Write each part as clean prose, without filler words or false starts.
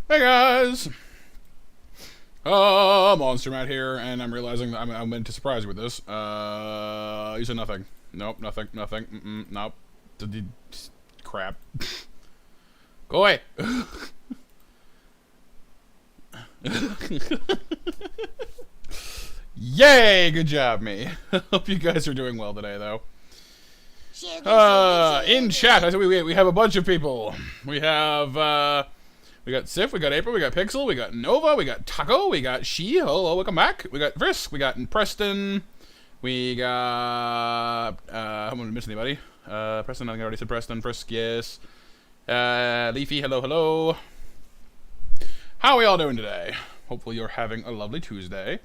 Hey guys! Monster Matt here, and I'm realizing that I'm meant to surprise you with this. You said nothing. Nope, nothing, nothing, nope. Crap. Go away! Yay! Good job, me. Hope you guys are doing well today, though. In chat, I said we have a bunch of people. We have, we got Sif, we got April, we got Pixel, we got Nova, we got Taco, we got She, hello, welcome back. We got Frisk, we got Preston, we got, I don't want to miss anybody. Preston, I think I already said Preston, Frisk, yes. Leafy, hello, hello. How are we all doing today? Hopefully you're having a lovely Tuesday.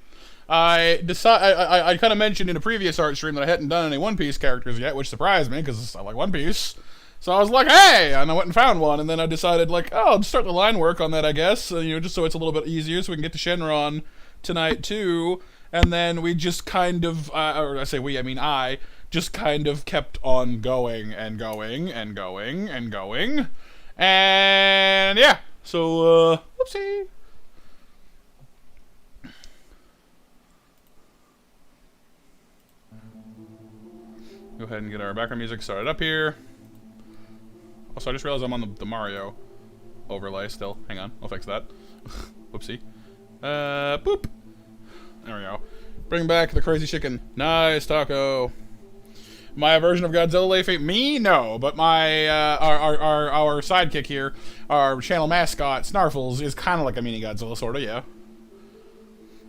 I kind of mentioned in a previous art stream that I hadn't done any One Piece characters yet, which surprised me, because I like One Piece. So I was like, hey! And I went and found one, and then I decided, like, oh, I'll start the line work on that, I guess. Just so it's a little bit easier, so we can get to Shenron tonight, too. And then we just kind of, or I say we, I mean I, just kind of kept on going, and going, and going, and going. And, yeah. So, whoopsie. Go ahead and get our background music started up here. Also, I just realized I'm on the Mario overlay still. Hang on, I'll fix that. Whoopsie. Boop. There we go. Bring back the crazy chicken. Nice, Taco. My version of Godzilla Leafy? Me? No, but my, our sidekick here, our channel mascot, Snarfles, is kind of like a mini Godzilla, sort of, yeah.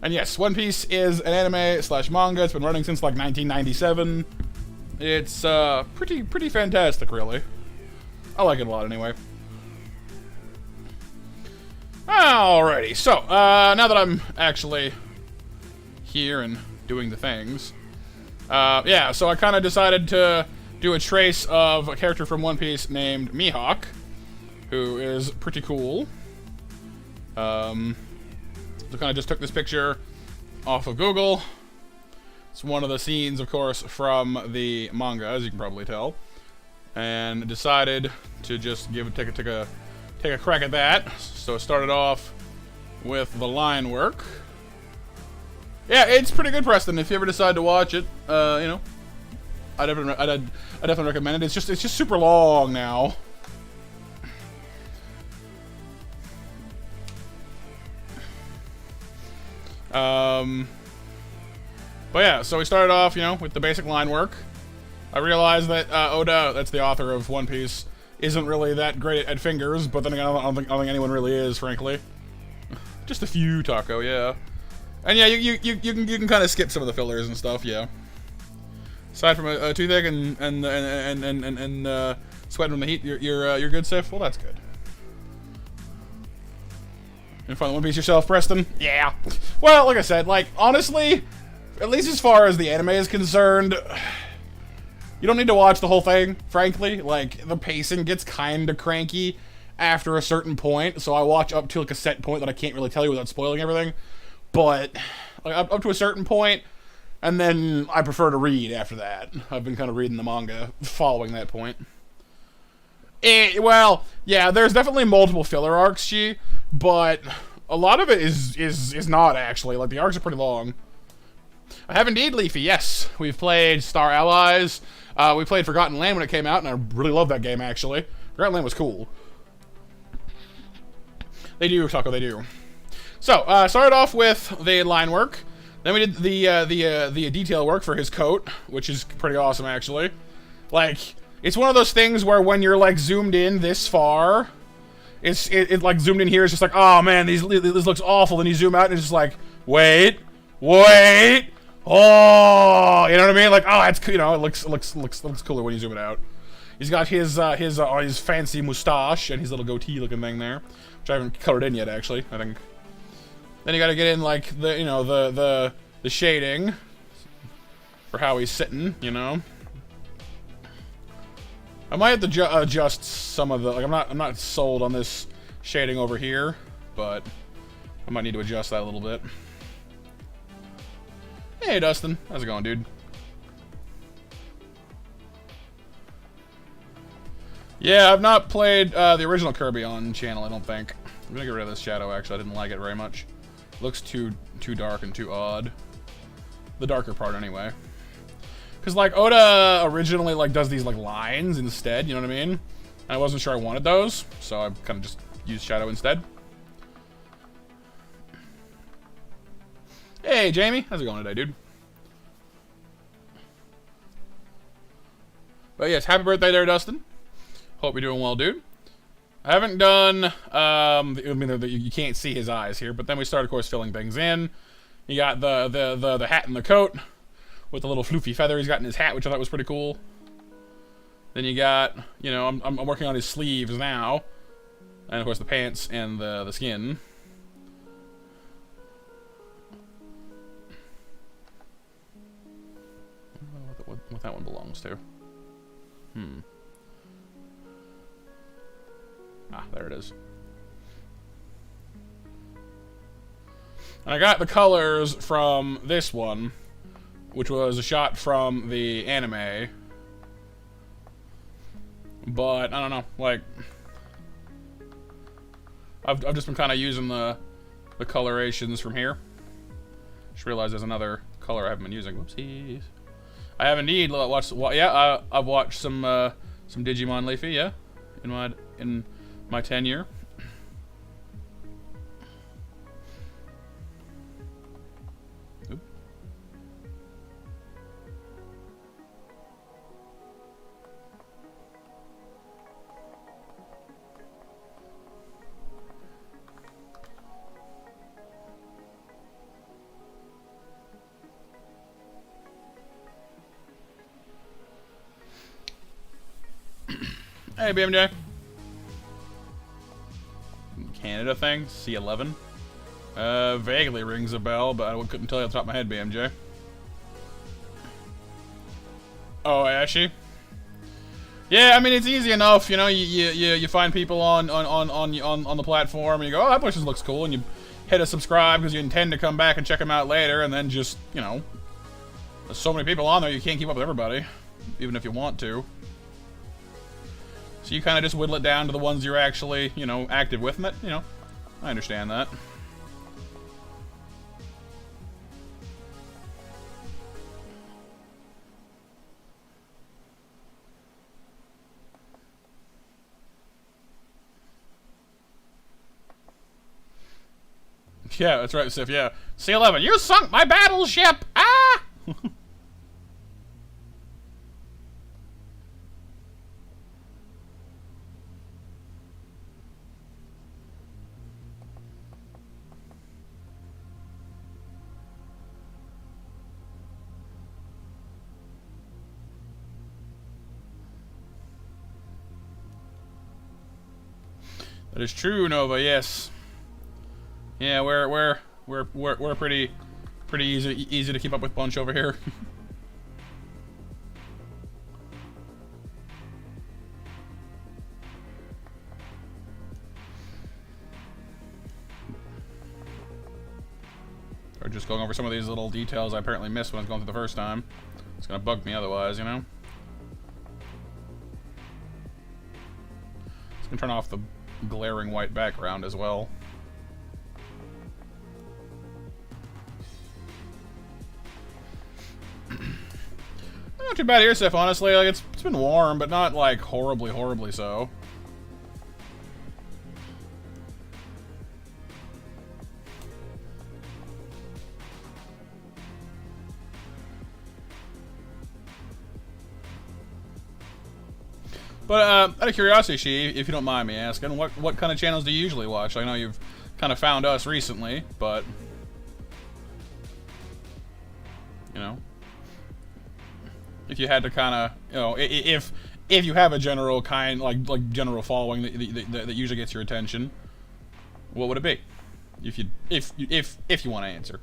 And yes, One Piece is an anime / manga. It's been running since, like, 1997. It's, pretty fantastic, really. I like it a lot, anyway. Alrighty, so, now that I'm actually here and doing the things, yeah, so I kind of decided to do a trace of a character from One Piece named Mihawk, who is pretty cool. So kind of just took this picture off of Google. It's one of the scenes, of course, from the manga, as you can probably tell, and decided to just take a crack at that. So it started off with the line work. Yeah, it's pretty good, Preston. If you ever decide to watch it, I definitely recommend it. It's just super long now. But yeah, so we started off, with the basic line work. I realized that Oda, that's the author of One Piece, isn't really that great at fingers, but then again, I don't think anyone really is, frankly. Just a few, Taco, yeah. And yeah, you can kind of skip some of the fillers and stuff, yeah. Aside from a toothache and sweating from the heat, you're good, Sif? Well, that's good. You find One Piece yourself, Preston? Yeah. Well, like I said, honestly, at least as far as the anime is concerned, you don't need to watch the whole thing, frankly. The pacing gets kind of cranky after a certain point, so I watch up to, a set point that I can't really tell you without spoiling everything. But, up to a certain point, and then I prefer to read after that. I've been kind of reading the manga following that point. Well, yeah, there's definitely multiple filler arcs, but a lot of it is not, actually. The arcs are pretty long. I have indeed, Leafy, yes. We've played Star Allies. We played Forgotten Land when it came out, and I really loved that game, actually. Forgotten Land was cool. They do, Taco, they do. So, started off with the line work. Then we did the detail work for his coat, which is pretty awesome, actually. It's one of those things where when you're, zoomed in this far, it zoomed in here, it's just like, oh, man, this looks awful. Then you zoom out, and it's just like, wait, oh, you know what I mean? Oh, it's, it looks cooler when you zoom it out. He's got his fancy mustache and his little goatee looking thing there, which I haven't colored in yet, actually, I think. Then you gotta get in, the shading for how he's sitting, I might have to adjust some of the, I'm not sold on this shading over here, but I might need to adjust that a little bit. Hey, Dustin. How's it going, dude? Yeah, I've not played the original Kirby on channel, I don't think. I'm gonna get rid of this shadow, actually. I didn't like it very much. Looks too dark and too odd. The darker part, anyway. Because, like, Oda originally, like, does these, like, lines instead, you know what I mean? And I wasn't sure I wanted those, so I kind of just used shadow instead. Hey, Jamie. How's it going today, dude? But yes, happy birthday there, Dustin. Hope you're doing well, dude. I haven't done, I mean, you can't see his eyes here, but then we start, of course, filling things in. You got the hat and the coat with the little floofy feather he's got in his hat, which I thought was pretty cool. Then you got, you know, I'm working on his sleeves now. And, of course, the pants and the skin. I don't know what that one belongs to. Ah, there it is. And I got the colors from this one, which was a shot from the anime. But, I don't know, like... I've just been kind of using the colorations from here. Just realized there's another color I haven't been using. Whoopsies. I have indeed watched... yeah, I've watched some Digimon Leafy, yeah. In my tenure. Oop. Hey, BMJ. Canada thing, C11. Vaguely rings a bell, but I couldn't tell you off the top of my head, BMJ. Oh, Ashy. Yeah, I mean it's easy enough, you know. You find people on the platform, and you go, oh, that place looks cool, and you hit a subscribe because you intend to come back and check them out later, and then just, you know, there's so many people on there you can't keep up with everybody, even if you want to. So you kind of just whittle it down to the ones you're actually, you know, active with, and you know, I understand that. Yeah, that's right, Sif, yeah. C11, you sunk my battleship! Ah! That is true, Nova. Yes. Yeah, we're pretty easy to keep up with bunch over here. Or just going over some of these little details I apparently missed when I was going through the first time. It's gonna bug me otherwise, you know. It's gonna turn off the glaring white background as well. Not too bad here, Sif, honestly. Like it's been warm, but not like horribly so. But out of curiosity, She, if you don't mind me asking, what kind of channels do you usually watch? I know you've kind of found us recently, but you know, if you had to kind of, you know, if you have a general kind like general following that usually gets your attention, what would it be? If you want to answer.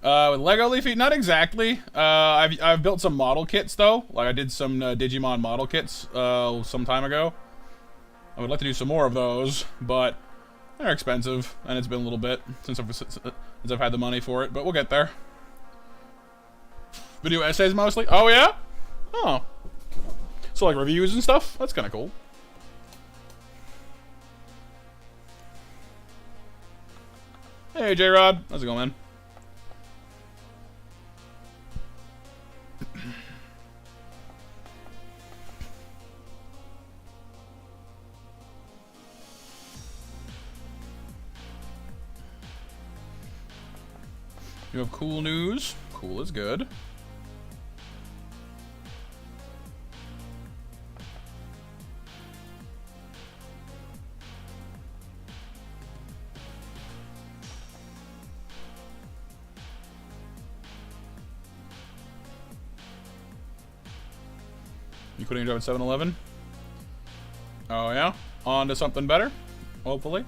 With Lego Leafy, not exactly. I've built some model kits though. Like I did some Digimon model kits some time ago. I would like to do some more of those, but they're expensive, and it's been a little bit since I've had the money for it. But we'll get there. Video essays mostly. Oh yeah. Oh. So like reviews and stuff. That's kind of cool. Hey, J-Rod. How's it going, man? You have cool news. Cool is good. You quitting your job at 7-Eleven? Oh yeah? On to something better? Hopefully.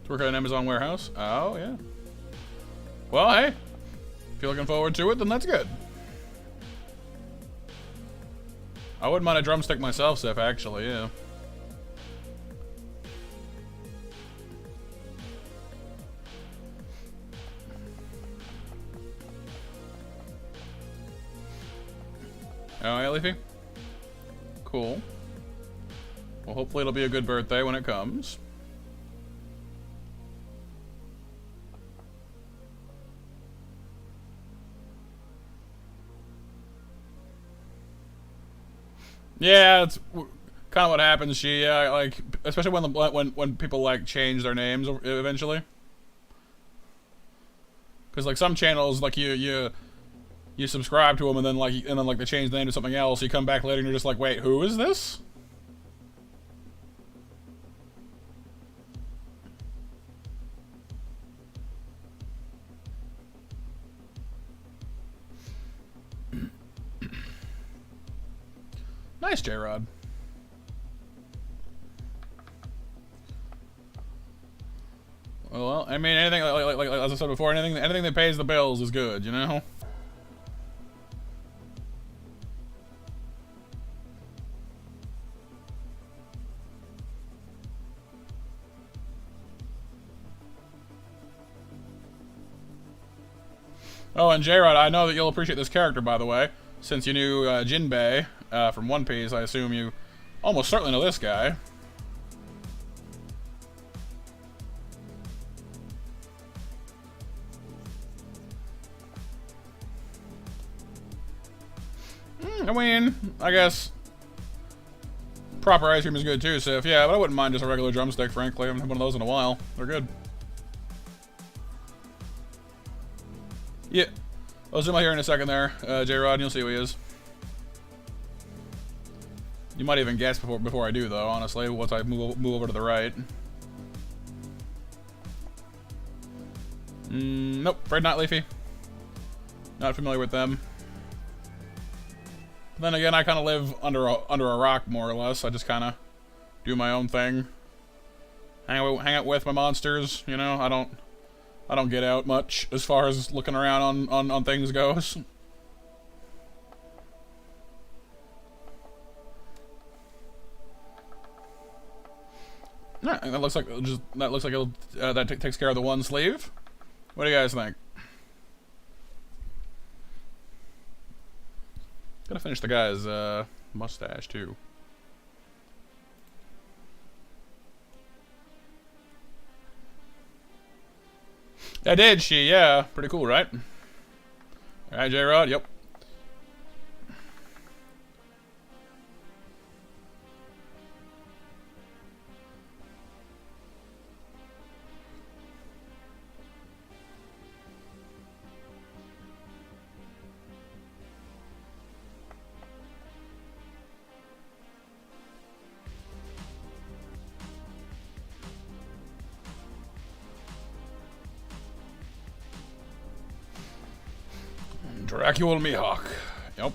To work at an Amazon warehouse? Oh yeah. Well, hey. If you're looking forward to it, then that's good. I wouldn't mind a drumstick myself, Sif, actually, yeah. Oh, yeah, Leafy? Cool. Well, hopefully it'll be a good birthday when it comes. Yeah, it's kind of what happens. Like, especially when people like change their names eventually. Because like some channels, like you subscribe to them and then like they change the name to something else. You come back later and you're just like, wait, who is this? Nice, J-Rod. Well, I mean, anything like as I said before, anything that pays the bills is good, you know. Oh, and J-Rod, I know that you'll appreciate this character, by the way. Since you knew Jinbei from One Piece, I assume you almost certainly know this guy. I mean, I guess proper ice cream is good too, Sif. Yeah, but I wouldn't mind just a regular drumstick, frankly. I haven't had one of those in a while. They're good. Yeah. I'll zoom out here in a second there, J-Rod, and you'll see who he is. You might even guess before I do, though, honestly, once I move over to the right. Nope, afraid not, Leafy. Not familiar with them. But then again, I kind of live under a rock, more or less. I just kind of do my own thing. Hang out with my monsters, you know. I don't get out much as far as looking around on things goes. Yeah, that looks like that takes care of the one sleeve. What do you guys think? Gotta finish the guy's mustache too. I did, she, yeah. Pretty cool, right? Alright, J-Rod, yep. Dracula Mihawk. Yep.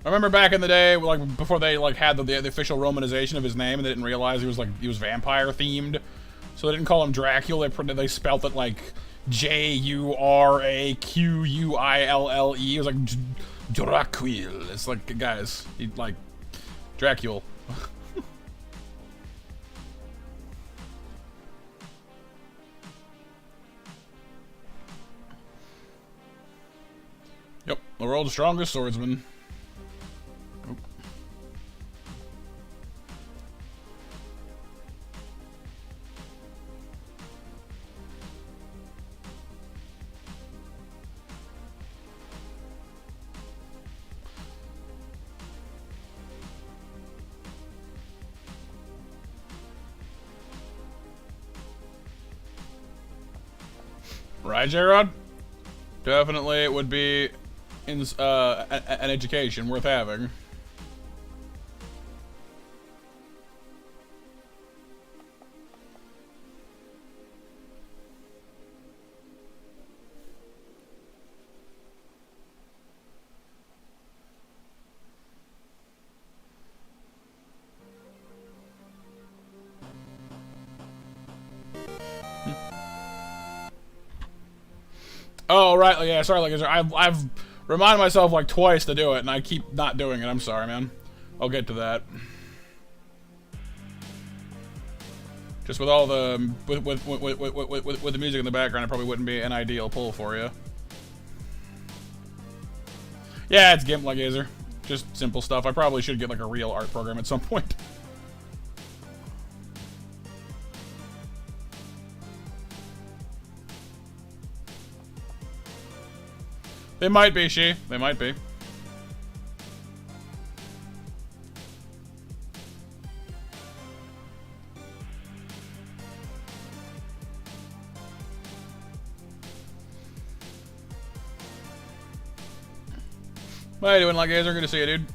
I remember back in the day, like before they like had the official romanization of his name, and they didn't realize he was vampire themed, so they didn't call him Dracula. They spelt it like J-U-R-A-Q-U-I-L-L-E. It was like Dracul. It's like, guys, like Dracula. Yep, the world's strongest swordsman. Oop. Right, J-Rod? Definitely it would be an education worth having. Oh, right, yeah, sorry, like, I've reminded myself, like, twice to do it, and I keep not doing it. I'm sorry, man. I'll get to that. Just with all the, with the music in the background, it probably wouldn't be an ideal pull for you. Yeah, it's GIMP, like Gazer. Just simple stuff. I probably should get, like, a real art program at some point. They might be, she. They might be. How you doing, like Gazer? Good to see you, dude.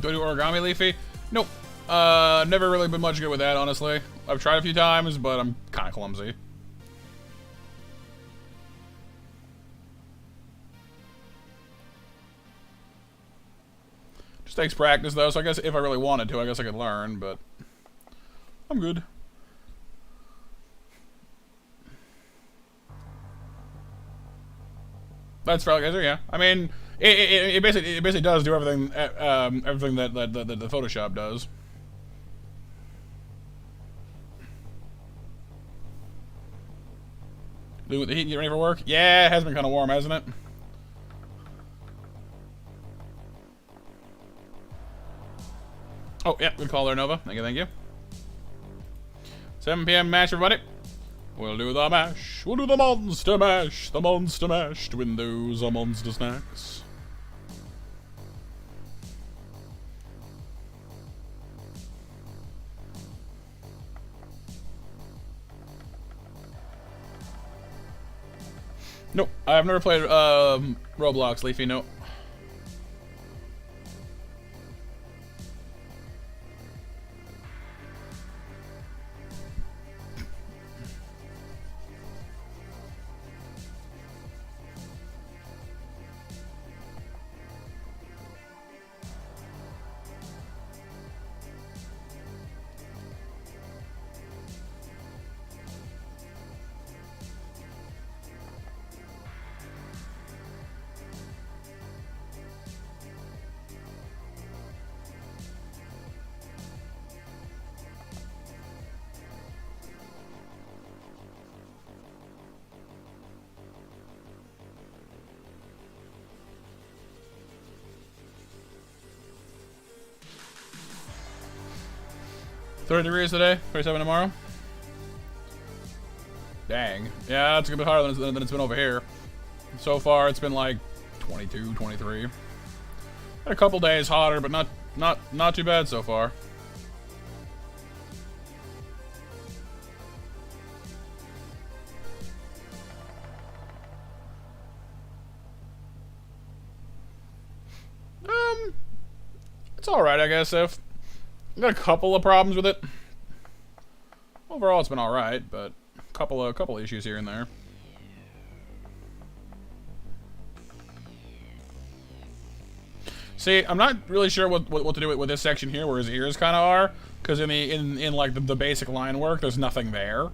Do I do origami, Leafy? Nope. Never really been much good with that, honestly. I've tried a few times, but I'm kind of clumsy. Just takes practice, though, so I guess if I really wanted to, I guess I could learn, but I'm good. That's fair, guys. Yeah. I mean, it basically does do everything everything that the Photoshop does. With the heat, get ready for work? Yeah, it has been kind of warm, hasn't it? Oh, yeah, good call there, Nova. Thank you, thank you. 7 p.m. match, everybody. We'll do the mash. We'll do the monster mash. The monster mash. To win those are monster snacks. Nope, I've never played Roblox, Leafy. Nope. $30 degrees today, 37 tomorrow. Dang. Yeah, it's a bit harder than it's been over here. So far, it's been like 22, 23. Had a couple days hotter, but not too bad so far. It's alright, I guess, if. Got a couple of problems with it. Overall, it's been alright, but a couple issues here and there. See, I'm not really sure what to do with this section here, where his ears kind of are, because in like the basic line work, there's nothing there.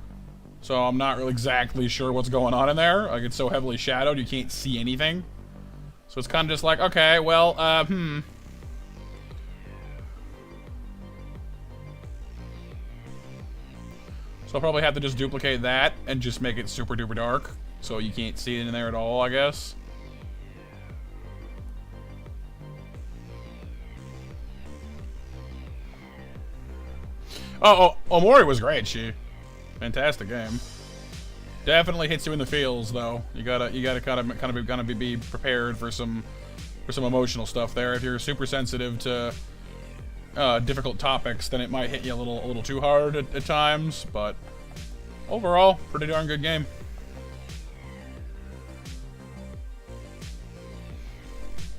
So I'm not really exactly sure what's going on in there. Like, it's so heavily shadowed, you can't see anything. So it's kind of just like, okay, well, So I'll probably have to just duplicate that and just make it super duper dark, so you can't see it in there at all, I guess. Oh, Omori was great. Fantastic game. Definitely hits you in the feels, though. You gotta kind of be prepared for some emotional stuff there. If you're super sensitive to difficult topics, then it might hit you a little too hard at times. But overall, pretty darn good game.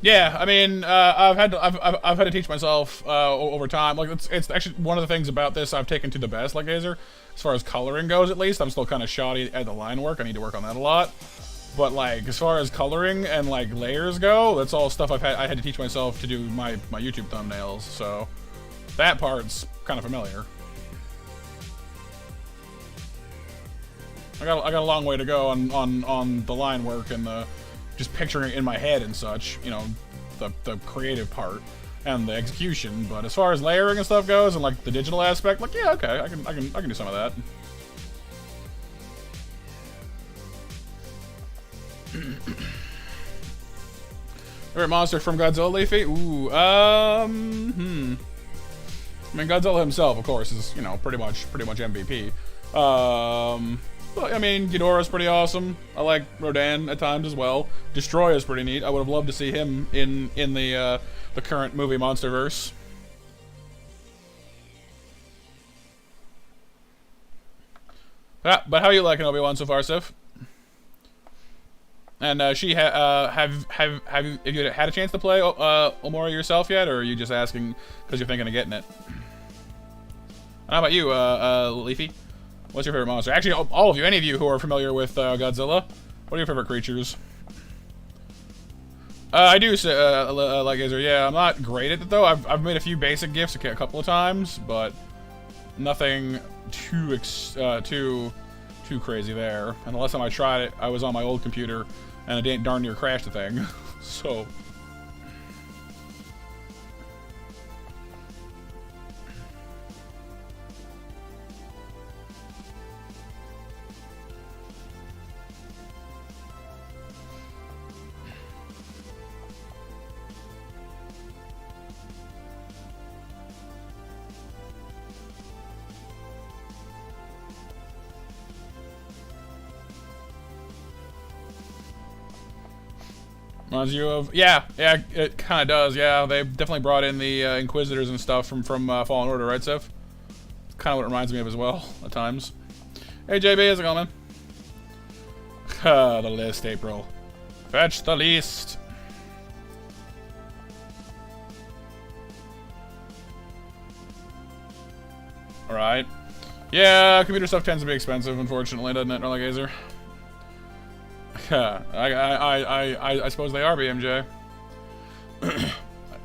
Yeah, I mean, I've had to teach myself over time. Like, it's actually one of the things about this I've taken to the best, like Gazer. As far as coloring goes, at least, I'm still kind of shoddy at the line work. I need to work on that a lot. But like, as far as coloring and like layers go, that's all stuff I had to teach myself to do my YouTube thumbnails. So that part's kind of familiar. I got a long way to go on the line work and the just picturing it in my head and such, you know, the creative part and the execution. But as far as layering and stuff goes, and like the digital aspect, like, yeah, okay, I can do some of that. Favorite monster from Godzilla, Leafy? Ooh, I mean, Godzilla himself, of course, is, you know, pretty much MVP. But, I mean, Ghidorah's pretty awesome. I like Rodan at times as well. Destroyer's pretty neat. I would have loved to see him in the current movie MonsterVerse. But how are you liking Obi-Wan so far, Sif? And have you had a chance to play Omori yourself yet, or are you just asking because you're thinking of getting it? And how about you, Leafy? What's your favorite monster? Actually, all of you, any of you who are familiar with Godzilla, what are your favorite creatures? I do like Gazer. Yeah, I'm not great at it though. I've made a few basic gifts a couple of times, but nothing too crazy there. And the last time I tried it, I was on my old computer, and it darn near crashed the thing. So. Reminds you of, yeah, it kind of does, yeah. They've definitely brought in the Inquisitors and stuff from Fallen Order, right, Seth? It's kind of what it reminds me of as well, at times. Hey, JB, how's it going, man? The list, April. Fetch the list. Alright. Yeah, computer stuff tends to be expensive, unfortunately, doesn't it, Gazer? I suppose they are, BMJ.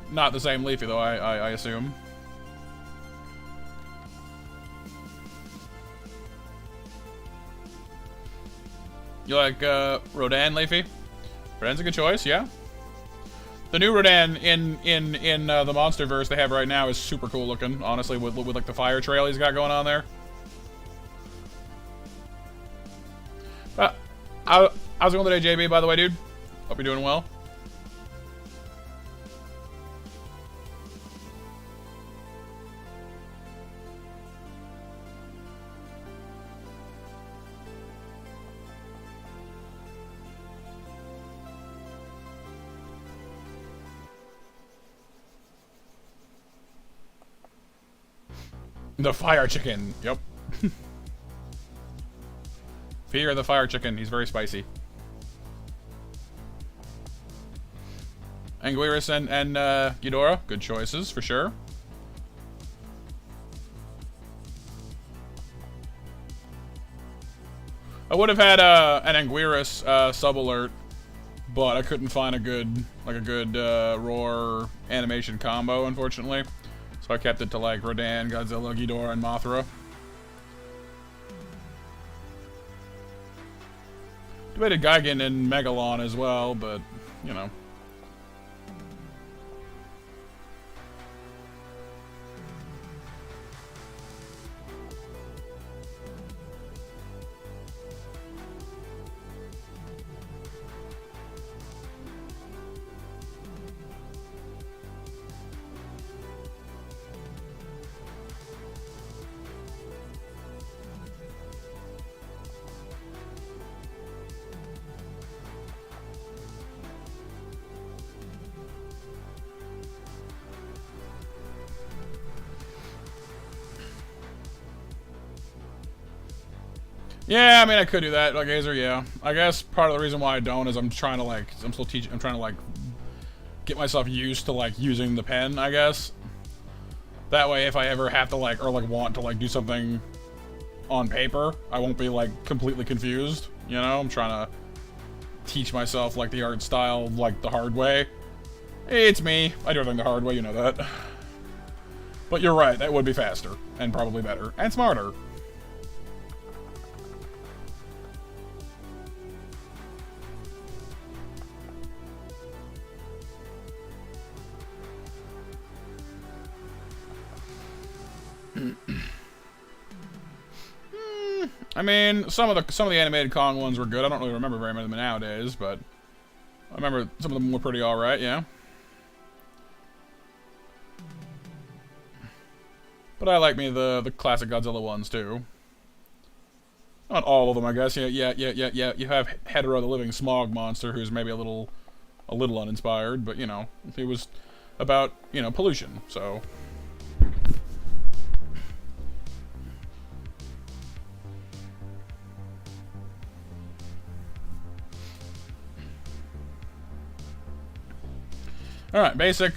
Not the same Leafy, though, I assume. You like Rodan, Leafy? Rodan's a good choice, yeah. The new Rodan in the MonsterVerse they have right now is super cool looking, honestly, with like the fire trail he's got going on there. How's it going today, JB, by the way, dude? Hope you're doing well. The fire chicken. Yep. Fear the fire chicken. He's very spicy. Anguirus and Eudora. Good choices, for sure. I would have had an Anguirus sub-alert, but I couldn't find a good roar animation combo, unfortunately. So I kept it to like Rodan, Godzilla, Ghidorah, and Mothra. Debated Gigan and Megalon as well, but you know. Yeah, I mean, I could do that, like Azer, yeah. I guess part of the reason why I don't is I'm trying to get myself used to like using the pen, I guess. That way, if I ever have to like, or like want to like do something on paper, I won't be like completely confused, you know? I'm trying to teach myself like the art style like the hard way. It's me, I do everything the hard way, you know that. But you're right, that would be faster, and probably better, and smarter. I mean, some of the animated Kong ones were good. I don't really remember very many of them nowadays, but I remember some of them were pretty alright, yeah. But I like me the classic Godzilla ones too. Not all of them, I guess. Yeah. You have Hetero, the living smog monster, who's maybe a little uninspired, but you know, he was about, you know, pollution, so. Alright, basic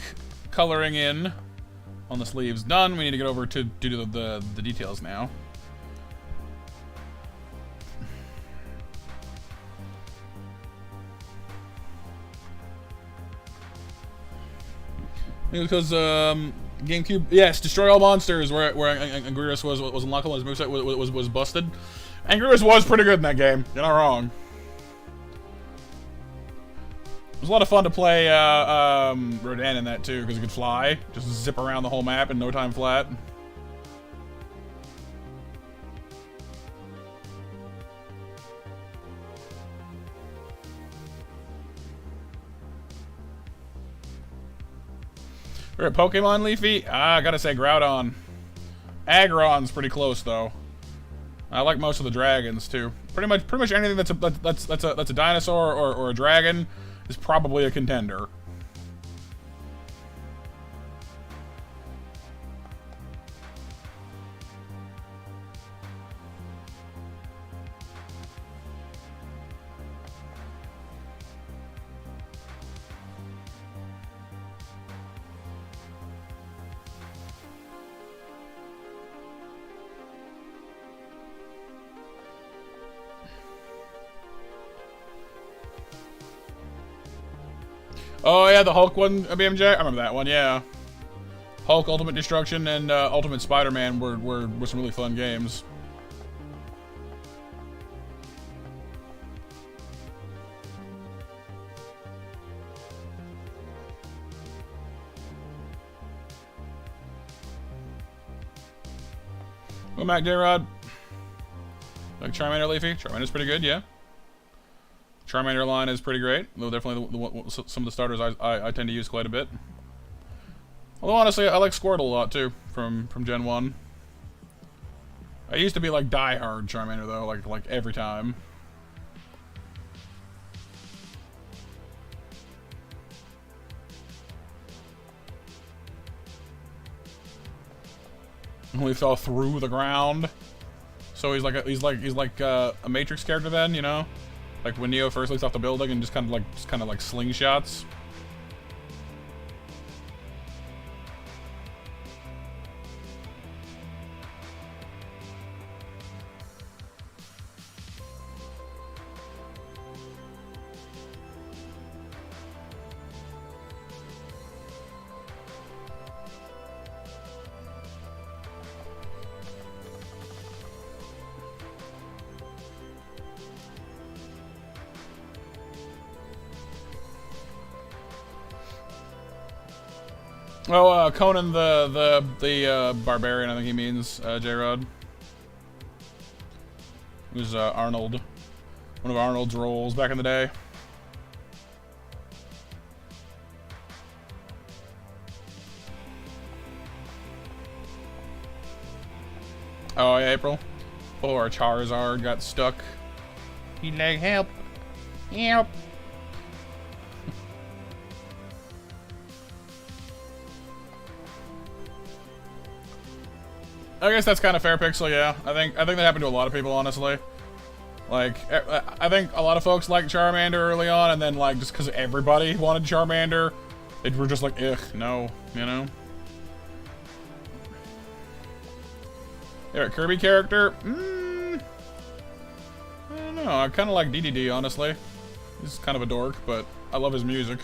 coloring in on the sleeves done. We need to get over to do the details now. Because GameCube, yes, destroy all monsters, where Anguirus was unlockable, his moveset was busted. Anguirus was pretty good in that game. You're not wrong. It was a lot of fun to play Rodan in that too, because he could fly, just zip around the whole map in no time flat. We're at Pokemon Leafy. I gotta say Groudon. Aggron's pretty close though. I like most of the dragons too. Pretty much anything that's a dinosaur or a dragon is probably a contender. Oh yeah, the Hulk one, BMJ. I remember that one. Yeah, Hulk, Ultimate Destruction, and Ultimate Spider-Man were some really fun games. Well, Mac J-Rod. Like Charmander Leafy. Charmander's pretty good, yeah. Charmander line is pretty great, though definitely some of the starters I tend to use quite a bit. Although honestly, I like Squirtle a lot too from Gen 1. I used to be like die-hard Charmander though, like every time. Only fell through the ground. So he's like a Matrix character then, you know? Like when Neo first leaps off the building and just kind of like slingshots. Oh, Conan the barbarian, I think he means, J-Rod. It was Arnold. One of Arnold's roles back in the day. Oh, yeah, April. Poor Charizard got stuck. He'd like, help. Help. I guess that's kind of fair, Pixel, yeah. I think that happened to a lot of people, honestly. Like, I think a lot of folks liked Charmander early on, and then, like, just because everybody wanted Charmander, they were just like, ugh, no, you know? Favorite Kirby character? I don't know. I kind of like DDD, honestly. He's kind of a dork, but I love his music.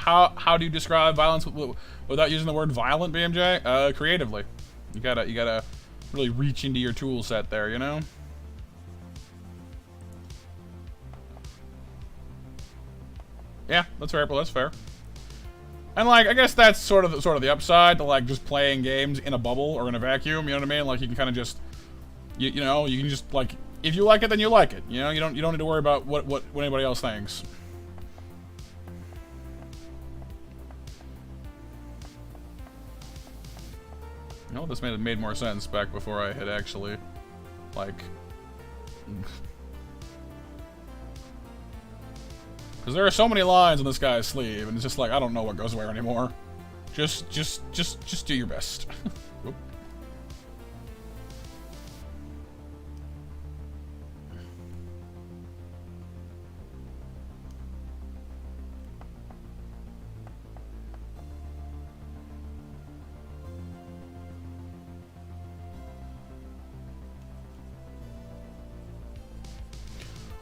How do you describe violence without using the word violent, BMJ? Creatively. You gotta really reach into your tool set there, you know? Yeah, that's fair, that's fair. And like, I guess that's sort of the upside to like just playing games in a bubble or in a vacuum, you know what I mean? Like you can kind of just you know, you can just like, if you like it, then you like it. You know, you don't need to worry about what anybody else thinks. No, this made more sense back before I had actually, like, because there are so many lines on this guy's sleeve, and it's just like I don't know what goes where anymore. Just do your best. Oop.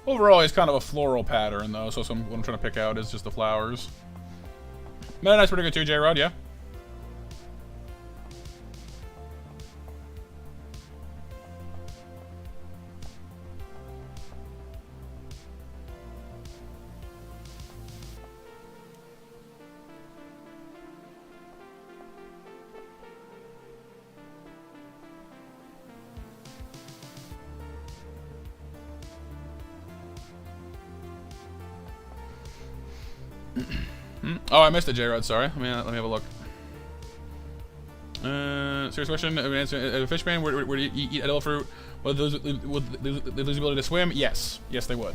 Overall, he's kind of a floral pattern, though, so what I'm trying to pick out is just the flowers. Meta Knight's pretty good too, J-Rod, yeah. Oh, I missed it, J-Rod, sorry. Let me have a look. Serious question. A fishman, would you eat edible fruit? Would they lose the ability to swim? Yes. Yes, they would.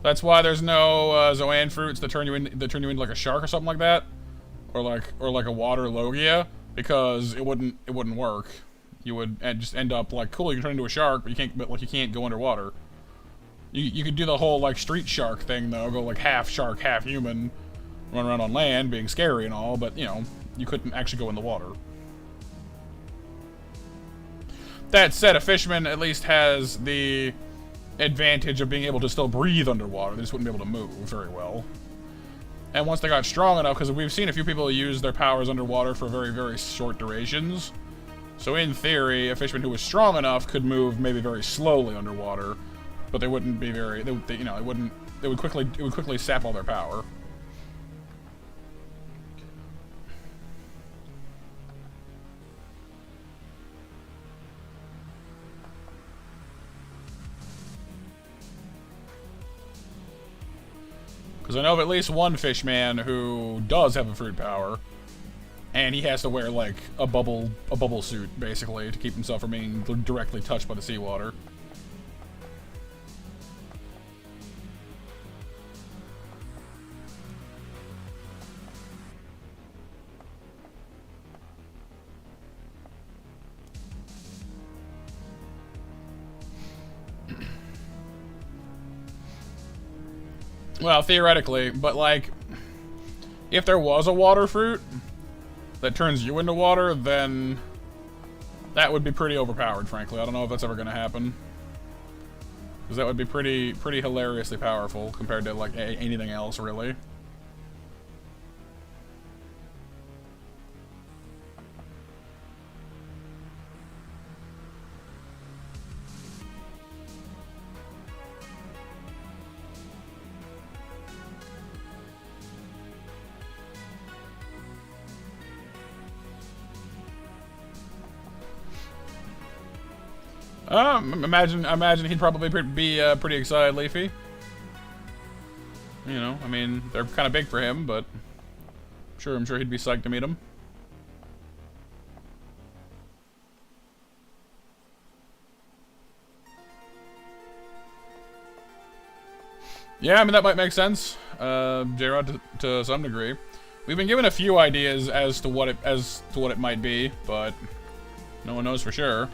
That's why there's no Zoan fruits that turn you into like a shark or something like that, or like a water Logia, because it wouldn't work. You would just end up like, cool, you can turn into a shark, but you can't go underwater. You could do the whole like street shark thing though, go like half shark, half human, run around on land, being scary and all, but you know, you couldn't actually go in the water. That said, a fisherman at least has the advantage of being able to still breathe underwater. They just wouldn't be able to move very well. And once they got strong enough, because we've seen a few people use their powers underwater for very, very short durations. So in theory, a fisherman who was strong enough could move maybe very slowly underwater. But they wouldn't be very, you know, it would quickly sap all their power. Because I know of at least one fishman who does have a fruit power, and he has to wear like a bubble suit basically to keep himself from being directly touched by the seawater. Well, theoretically, but like, if there was a water fruit that turns you into water, then that would be pretty overpowered, frankly. I don't know if that's ever going to happen. Because that would be pretty hilariously powerful compared to, like, anything else, really. Imagine he'd probably be pretty excited, Leafy. You know, I mean, they're kind of big for him, but I'm sure he'd be psyched to meet him. Yeah, I mean that might make sense, J-Rod, to some degree. We've been given a few ideas as to what it might be, but no one knows for sure.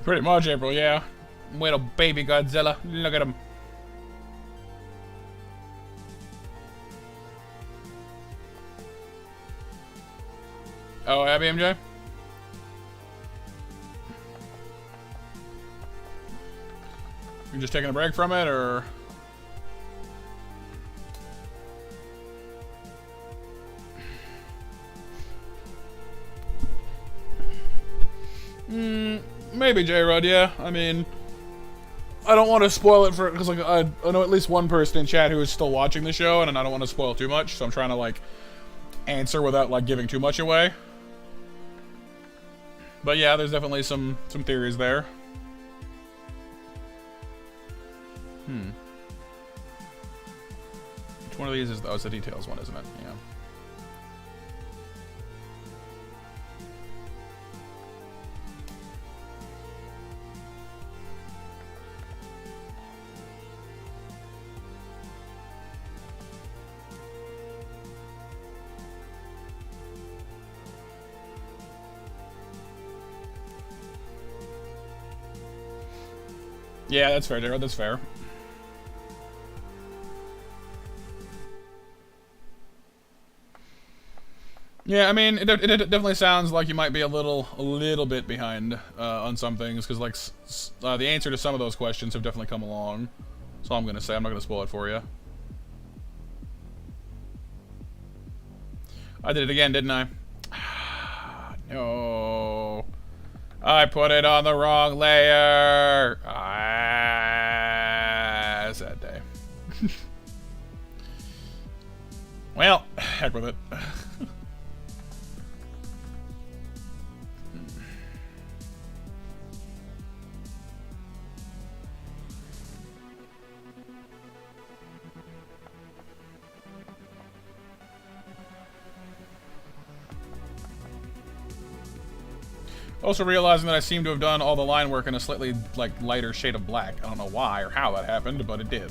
Pretty much, April, yeah. Little baby Godzilla. Look at him. Oh, Abby MJ? You're just taking a break from it, or? Maybe J-Rod, yeah. I mean, I don't want to spoil it for, because like I know at least one person in chat who is still watching the show, and I don't want to spoil too much, so I'm trying to like answer without like giving too much away. But yeah, there's definitely some theories there. Which one of these is? Oh, it's the details one, isn't it? Yeah. Yeah, that's fair, Jared. That's fair. Yeah, I mean, it definitely sounds like you might be a little bit behind on some things, because like the answer to some of those questions have definitely come along. So I'm gonna say, I'm not gonna spoil it for you. I did it again, didn't I? No. I put it on the wrong layer. Sad day. Well, heck with it. Also realizing that I seem to have done all the line work in a slightly like lighter shade of black. I don't know why or how that happened, but it did.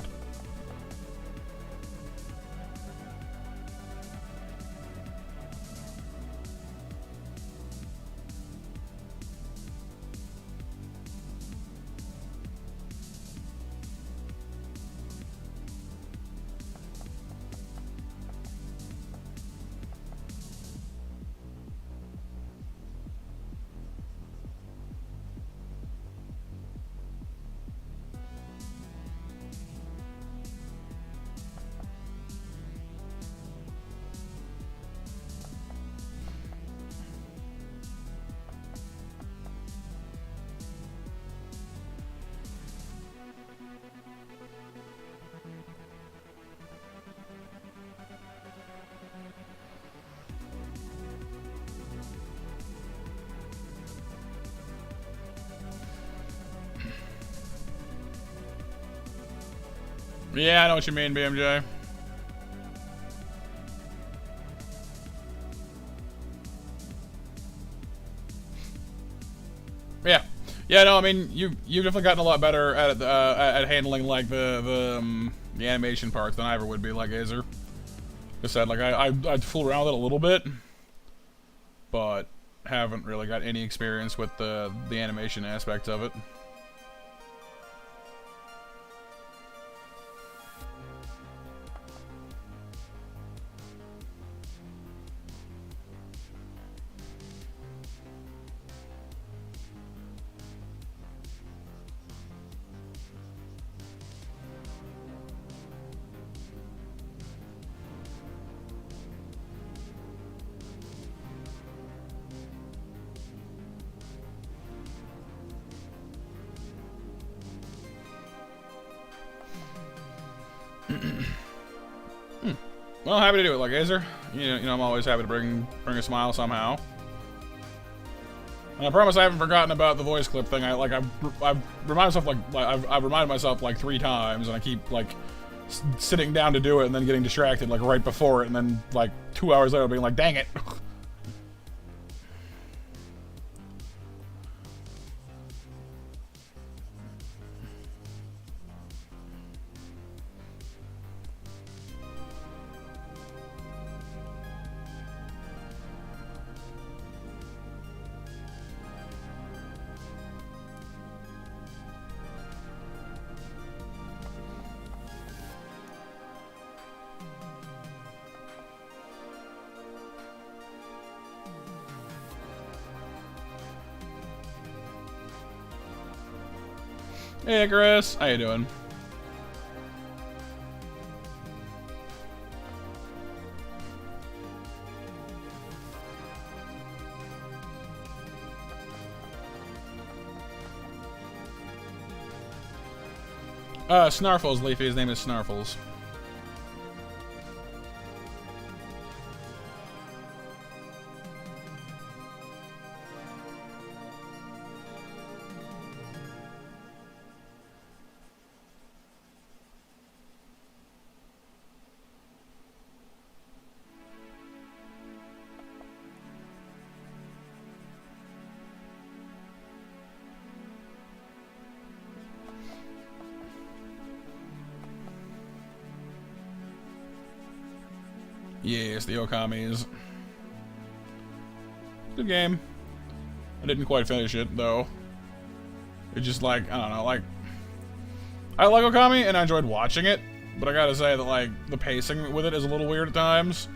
Yeah, I know what you mean, BMJ. Yeah, yeah. No, I mean you've definitely gotten a lot better at handling like the animation parts than I ever would be. Like Azer, like I said, like I'd fool around with it a little bit, but haven't really got any experience with the animation aspects of it. Well, happy to do it, like Azer. You know, I'm always happy to bring a smile somehow. And I promise I haven't forgotten about the voice clip thing. I've reminded myself I've reminded myself like 3 times, and I keep like sitting down to do it, and then getting distracted like right before it, and then like 2 hours later being like, dang it. Hey, Chris, how you doing? Snarfles, Leafy. His name is Snarfles. Yes, the Okamis. Good game. I didn't quite finish it, though. It's just like, I don't know, like... I like Okami, and I enjoyed watching it, but I gotta say that, like, the pacing with it is a little weird at times.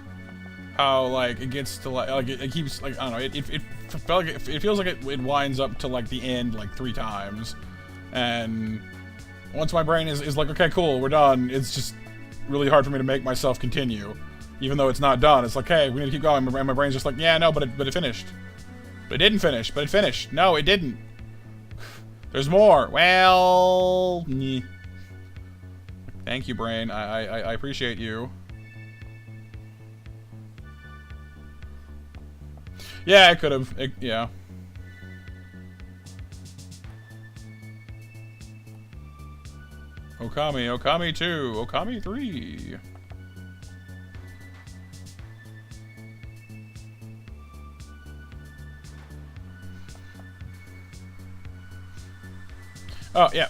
How, like, it gets to, like it keeps, like, I don't know, it felt like it feels like it winds up to, like, the end, like, 3 times. And once my brain is like, okay, cool, we're done, it's just really hard for me to make myself continue. Even though it's not done, it's like, hey, we need to keep going. And my brain's just like, yeah, no, but it finished. But it didn't finish. But it finished. No, it didn't. There's more. Well, thank you, brain. I appreciate you. Yeah, I could have. Yeah. Okami, Okami 2, Okami 3. Oh, yeah.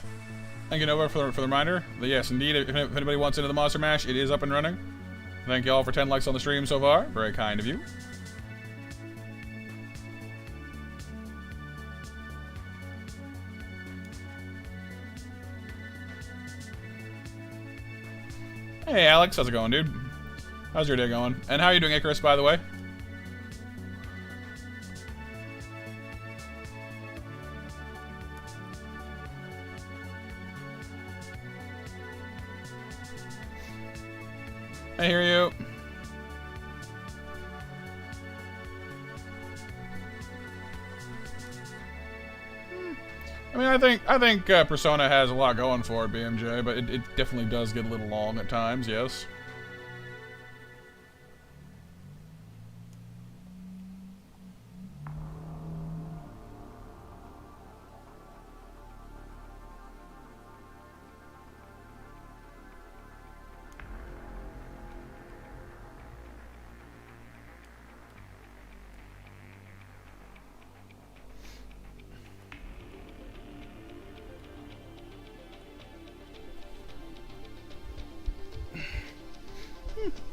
Thank you, Nova, for the reminder. But yes, indeed, if anybody wants into the Monster Mash, it is up and running. Thank you all for 10 likes on the stream so far. Very kind of you. Hey, Alex. How's it going, dude? How's your day going? And how are you doing, Icarus, by the way? I hear you. I mean, I think Persona has a lot going for it, BMJ, but it definitely does get a little long at times, yes.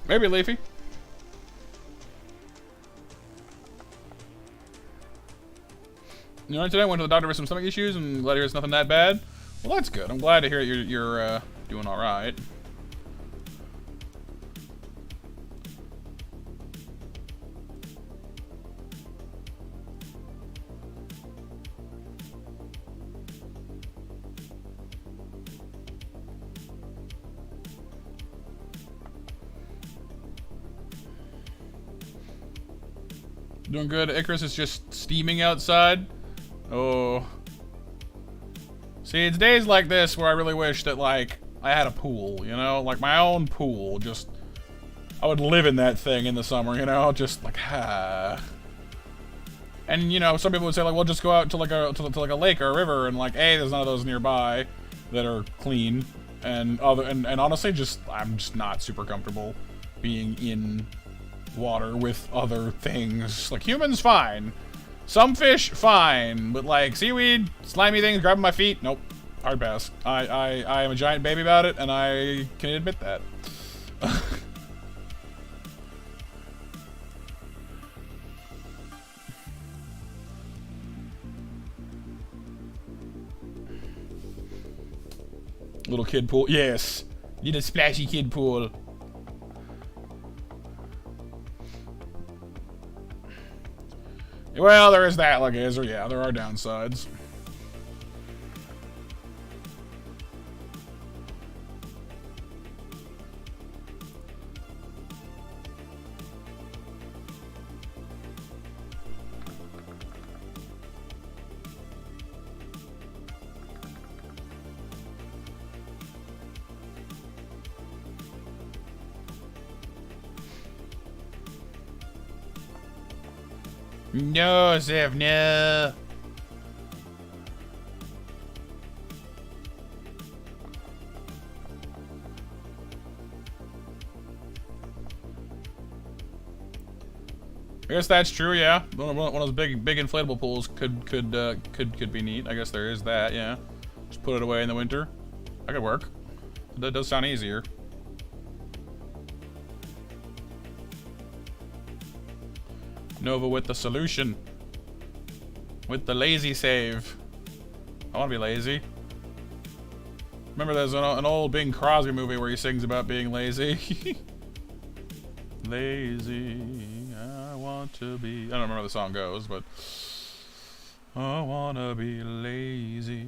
Maybe Leafy. You know, today I went to the doctor with some stomach issues, and glad to hear it's nothing that bad. Well, that's good. I'm glad to hear you're doing all right. Doing good. Icarus is just steaming outside. Oh. See, it's days like this where I really wish that, like, I had a pool, you know? Like, my own pool. Just, I would live in that thing in the summer, you know? Just, like, ah. And, you know, some people would say, like, well, just go out to, like, a lake or a river, and, like, there's none of those nearby that are clean. And honestly, I'm just not super comfortable being in water with other things. Like, humans, fine. Some fish, fine, but like seaweed, slimy things grabbing my feet, nope. Hard pass. I am a giant baby about it, and I can admit that. Little kid pool, yes. Little splashy kid pool. Well, there is that, like, yeah, there are downsides. No, Ziv, no. I guess that's true, yeah. One of those big inflatable pools could be neat. I guess there is that, yeah. Just put it away in the winter. That could work. That does sound easier. Nova with the solution. With the lazy save. I want to be lazy. Remember there's an old Bing Crosby movie where he sings about being lazy. Lazy, I want to be... I don't remember how the song goes, but... I want to be lazy.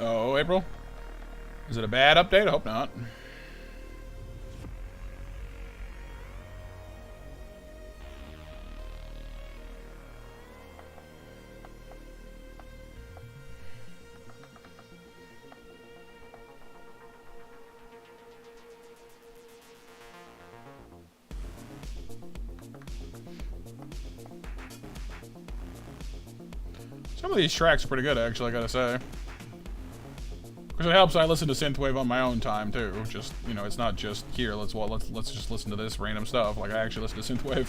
Oh, April? Is it a bad update? I hope not. Some of these tracks are pretty good, actually, I gotta say. Because it helps I listen to synthwave on my own time too. Just, you know, it's not just here, let's just listen to this random stuff. Like, I actually listen to synthwave.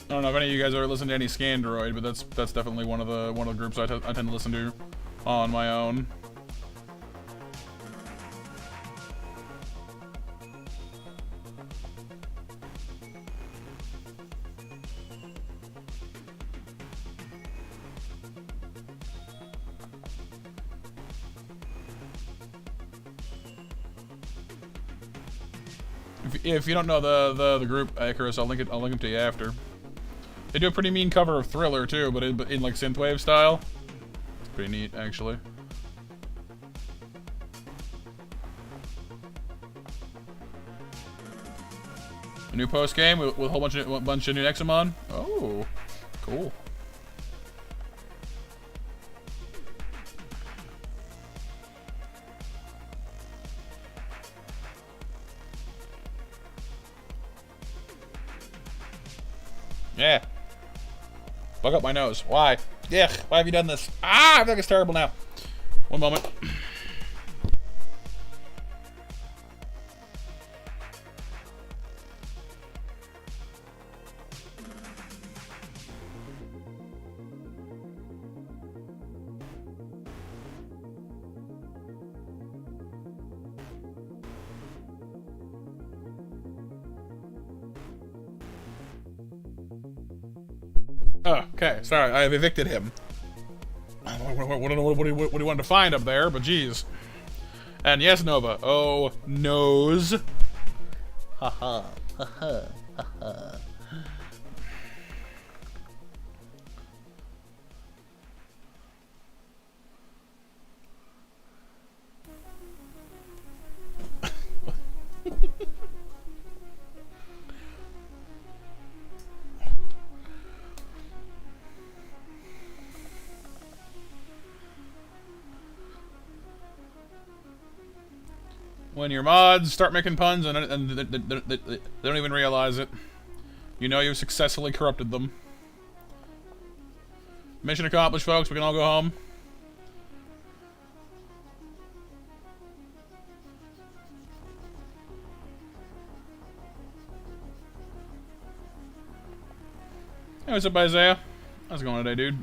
I don't know if any of you guys ever listen to any Scandroid, but that's definitely one of the groups I tend to listen to on my own. If you don't know the group Icarus, I'll link them to you after. They do a pretty mean cover of Thriller too, but in like synthwave style. It's pretty neat, actually. A new post game with a whole bunch of new Nexamon. Oh, Cool. Yeah. Bug up my nose. Why? Ugh, why have you done this? Ah, I feel like it's terrible now. One moment. Oh, okay, sorry, I have evicted him. I don't know what he wanted to find up there, but geez. And yes, Nova. Oh, nose. Haha. Haha. Haha. When your mods start making puns and they don't even realize it, you know you've successfully corrupted them. Mission accomplished, folks. We can all go home. Hey, what's up, Isaiah? How's it going today, dude?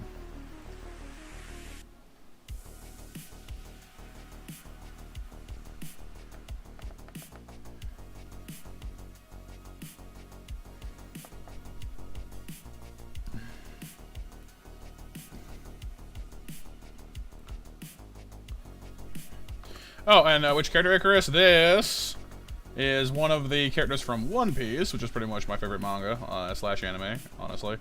Oh, and which character, Icarus? This is one of the characters from One Piece, which is pretty much my favorite manga slash anime, honestly.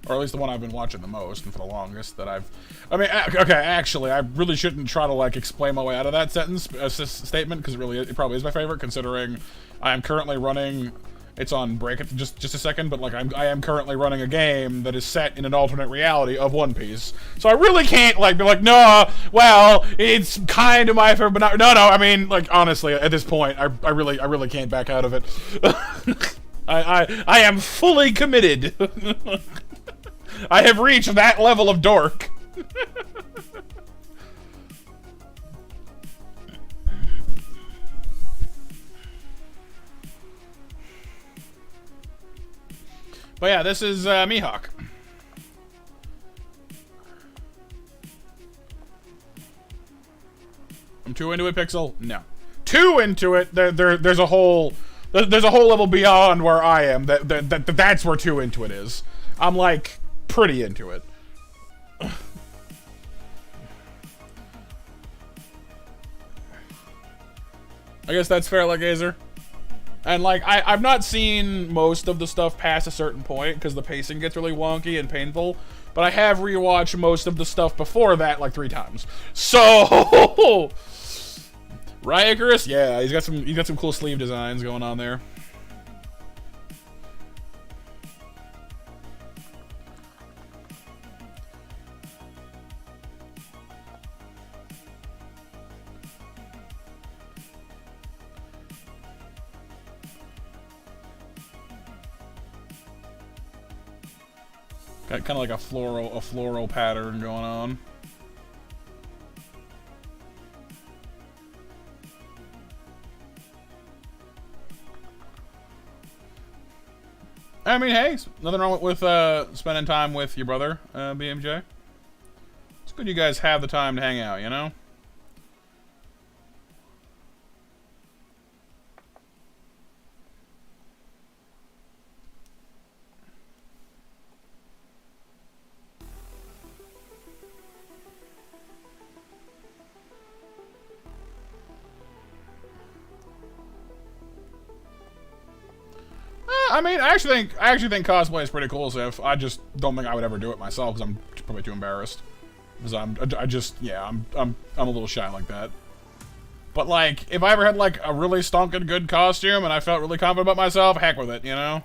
Or at least the one I've been watching the most and for the longest that I've... I mean, okay, actually, I really shouldn't try to, like, explain my way out of that statement, because it probably is my favorite, considering I am currently running... It's on break just a second, but like I am currently running a game that is set in an alternate reality of One Piece. So I really can't like be like, no, well, it's kind of my favorite, but not, no, I mean, like, honestly, at this point, I really can't back out of it. I am fully committed. I have reached that level of dork. But yeah, this is Mihawk. I'm too into it, Pixel? No. Too into it? There's a whole level beyond where I am. That's where too into it is. I'm like pretty into it. I guess that's fair, like Gazer. And, like, I've not seen most of the stuff past a certain point, because the pacing gets really wonky and painful, but I have rewatched most of the stuff before that, like, 3 times. So... Right, Icarus? Yeah, he's got some cool sleeve designs going on there. Got kind of like a floral pattern going on. I mean, hey, nothing wrong with spending time with your brother, BMJ. It's good you guys have the time to hang out, you know? I mean, I actually think cosplay is pretty cool, Sif. I just don't think I would ever do it myself because I'm probably too embarrassed. Because I'm a little shy like that. But like, if I ever had like a really stonking good costume and I felt really confident about myself, heck with it, you know?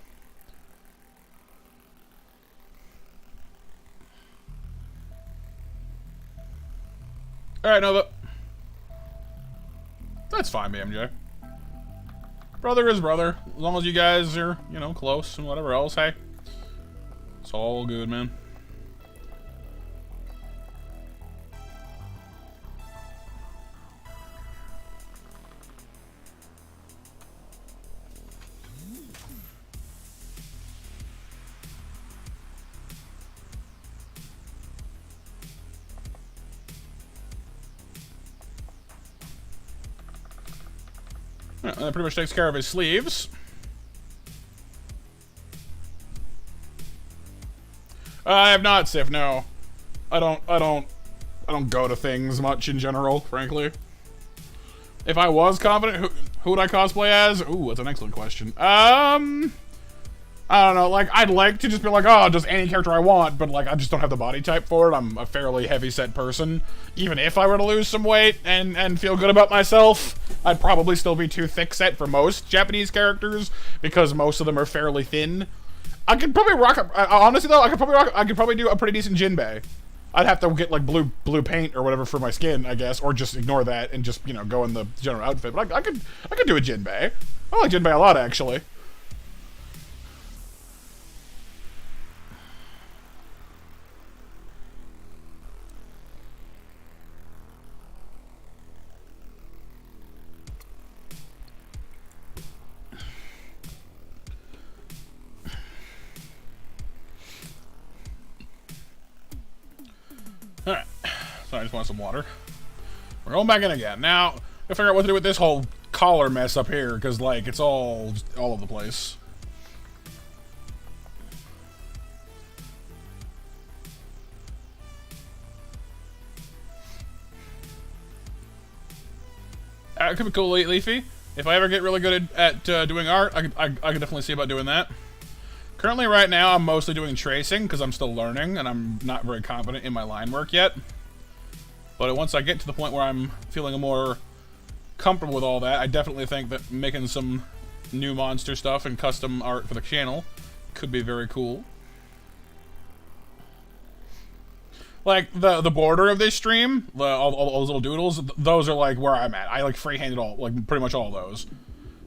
Alright, Nova. That's fine, BMJ. Brother is brother. As long as you guys are, you know, close and whatever else, hey. It's all good, man. That pretty much takes care of his sleeves. I have not, Sif, no. I don't go to things much in general, frankly. If I was confident, who would I cosplay as? Ooh, that's an excellent question. I don't know, like, I'd like to just be like, oh, just any character I want, but, like, I just don't have the body type for it. I'm a fairly heavy-set person. Even if I were to lose some weight and feel good about myself, I'd probably still be too thick-set for most Japanese characters, because most of them are fairly thin. I could probably rock, honestly, though, I could probably do a pretty decent Jinbei. I'd have to get, like, blue paint or whatever for my skin, I guess, or just ignore that and just, you know, go in the general outfit. But I could do a Jinbei. I like Jinbei a lot, actually. Alright, so I just want some water. We're going back in again. Now, gotta figure out what to do with this whole collar mess up here, because, like, it's all over the place. It could be cool, Leafy. If I ever get really good at doing art, I could definitely see about doing that. Currently, right now, I'm mostly doing tracing because I'm still learning and I'm not very confident in my line work yet. But once I get to the point where I'm feeling more comfortable with all that, I definitely think that making some new monster stuff and custom art for the channel could be very cool. Like, the border of this stream, all those little doodles, those are, like, where I'm at. I, like, freehanded all, like, pretty much all those.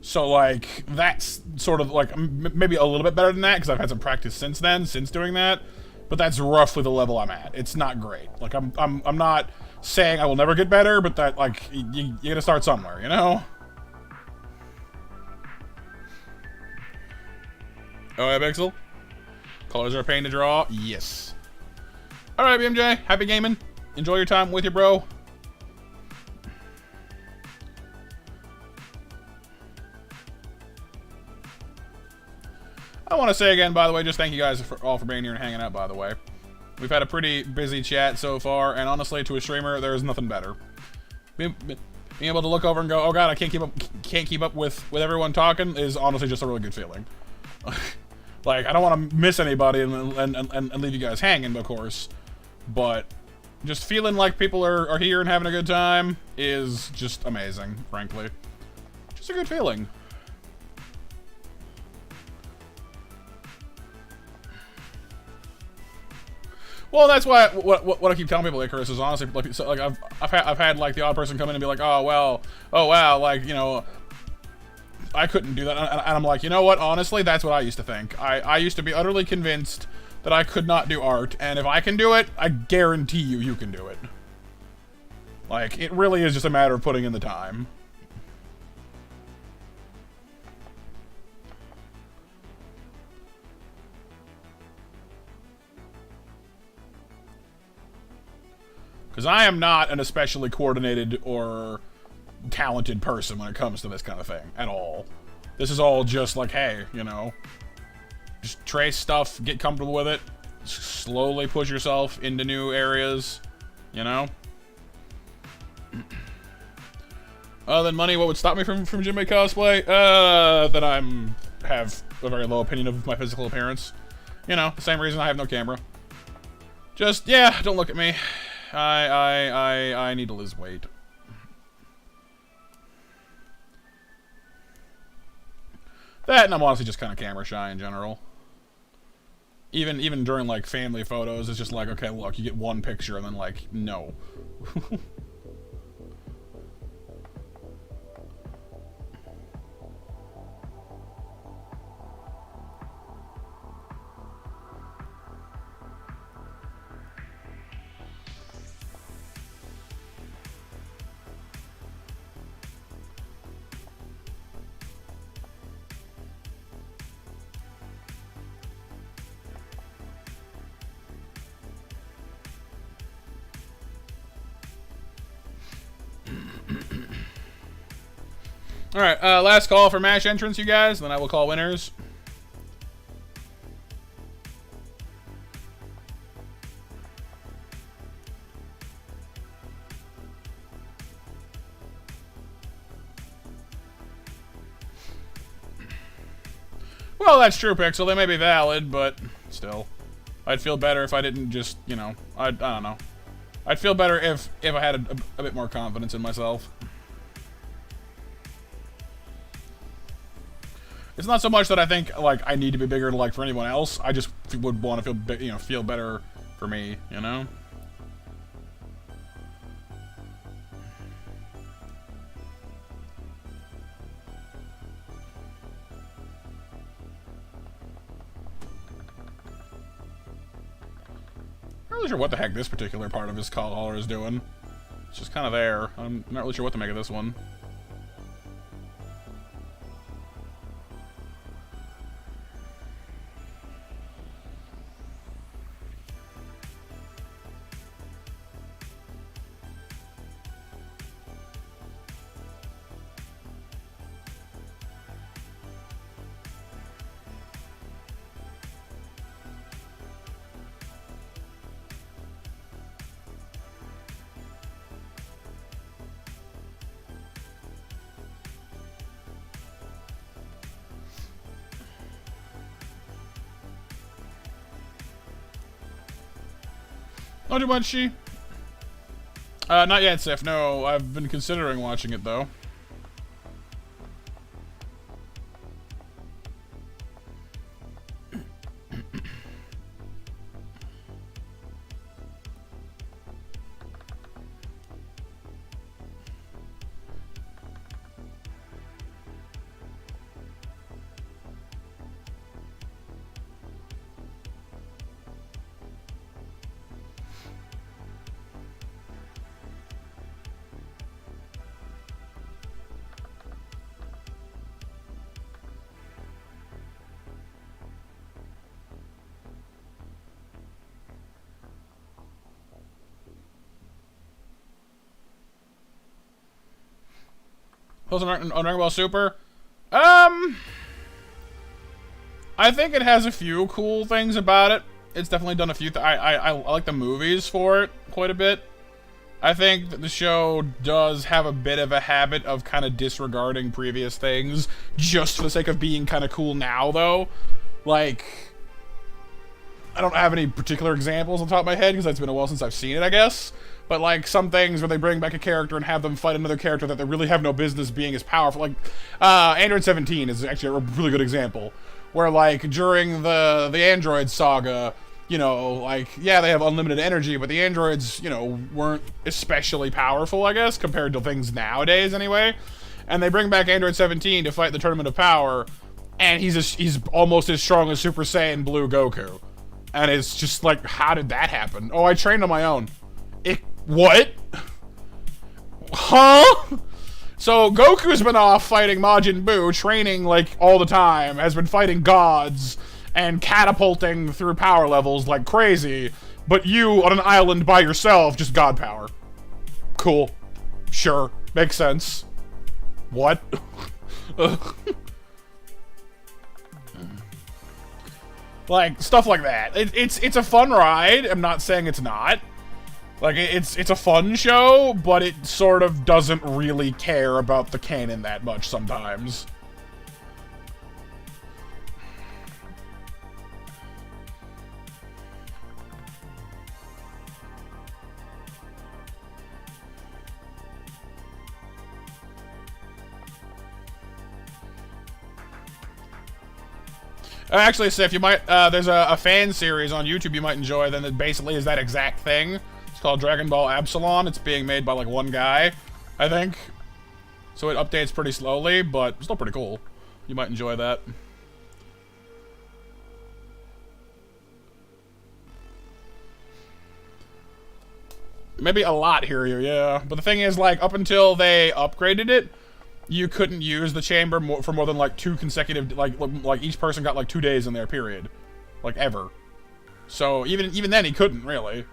So, like, that's sort of, like, maybe a little bit better than that, because I've had some practice since then, since doing that. But that's roughly the level I'm at. It's not great. Like, I'm not saying I will never get better, but that, like, you gotta start somewhere, you know? Oh, yeah, Pixel? Colors are a pain to draw? Yes. Alright, BMJ, happy gaming. Enjoy your time with your bro. I want to say again, by the way, just thank you guys all for being here and hanging out, by the way. We've had a pretty busy chat so far, and honestly, to a streamer, there's nothing better. Being able to look over and go, oh god, I can't keep up with everyone talking is honestly just a really good feeling. Like, I don't want to miss anybody and leave you guys hanging, of course. But just feeling like people are here and having a good time is just amazing, frankly. Just a good feeling. Well, that's why what I keep telling people, Icarus, is honestly like, so, like I've had like the odd person come in and be like, oh well, oh wow, like, you know, I couldn't do that, and I'm like, you know what? Honestly, that's what I used to think. I used to be utterly convinced that I could not do art, and if I can do it, I guarantee you can do it. Like, it really is just a matter of putting in the time. Because I am not an especially coordinated or talented person when it comes to this kind of thing, at all. This is all just like, hey, you know, just trace stuff, get comfortable with it, slowly push yourself into new areas, you know? Other than money, what would stop me from Jinbei cosplay? That have a very low opinion of my physical appearance. You know, the same reason I have no camera. Just, yeah, don't look at me. I need to lose weight. That, and I'm honestly just kind of camera shy in general. Even during, like, family photos, it's just like, okay, look, you get one picture, and then, like, no. Alright, last call for MASH entrance, you guys, then I will call winners. Well, that's true, Pixel. They may be valid, but still. I'd feel better if I didn't just, you know, I don't know. I'd feel better if I had a bit more confidence in myself. It's not so much that I think, like, I need to be bigger, like, for anyone else. I just would want to feel, you know, feel better for me, you know? I'm not really sure what the heck this particular part of his collar is doing. It's just kind of there. I'm not really sure what to make of this one. Not too much, she. Not yet, Sif. No, I've been considering watching it, though. Close on Dragon Ball Super. I think it has a few cool things about it. It's definitely done a few. I like the movies for it quite a bit. I think that the show does have a bit of a habit of kind of disregarding previous things just for the sake of being kind of cool now, though. Like, I don't have any particular examples on top of my head because it's been a while since I've seen it, I guess. But, like, some things where they bring back a character and have them fight another character that they really have no business being as powerful. Like, Android 17 is actually a really good example. Where, like, during the Android saga, you know, like, yeah, they have unlimited energy, but the androids, you know, weren't especially powerful, I guess, compared to things nowadays, anyway. And they bring back Android 17 to fight the Tournament of Power, and he's almost as strong as Super Saiyan Blue Goku. And it's just like, how did that happen? Oh, I trained on my own. What? Huh? So Goku's been off fighting Majin Buu, training like all the time, has been fighting gods and catapulting through power levels like crazy, but you on an island by yourself, just god power. Cool. Sure. Makes sense. What? Like, stuff like that. It's a fun ride. I'm not saying it's not. Like, it's a fun show, but it sort of doesn't really care about the canon that much sometimes. Actually, Sif, you might, there's a fan series on YouTube you might enjoy, then it basically is that exact thing. It's called Dragon Ball Absalon. It's being made by, like, one guy, I think. So it updates pretty slowly, but still pretty cool. You might enjoy that. Maybe a lot here, yeah. But the thing is, like, up until they upgraded it, you couldn't use the chamber for more than, like, 2 consecutive, like each person got, like, 2 days in their period. Like, ever. So, even then, he couldn't, really.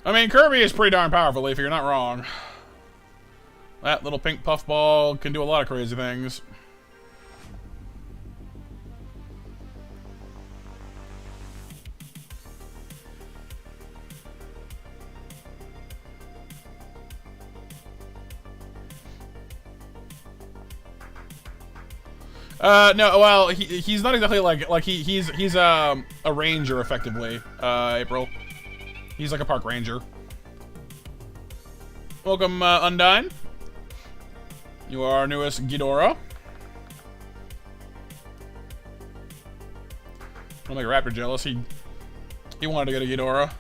I mean, Kirby is pretty darn powerful, Leafy. You're not wrong. That little pink puffball can do a lot of crazy things. No, well, he's not exactly like he's a ranger effectively, April. He's like a park ranger. Welcome, Undyne. You are our newest Ghidorah. I'll make Raptor jealous. He wanted to get a Ghidorah.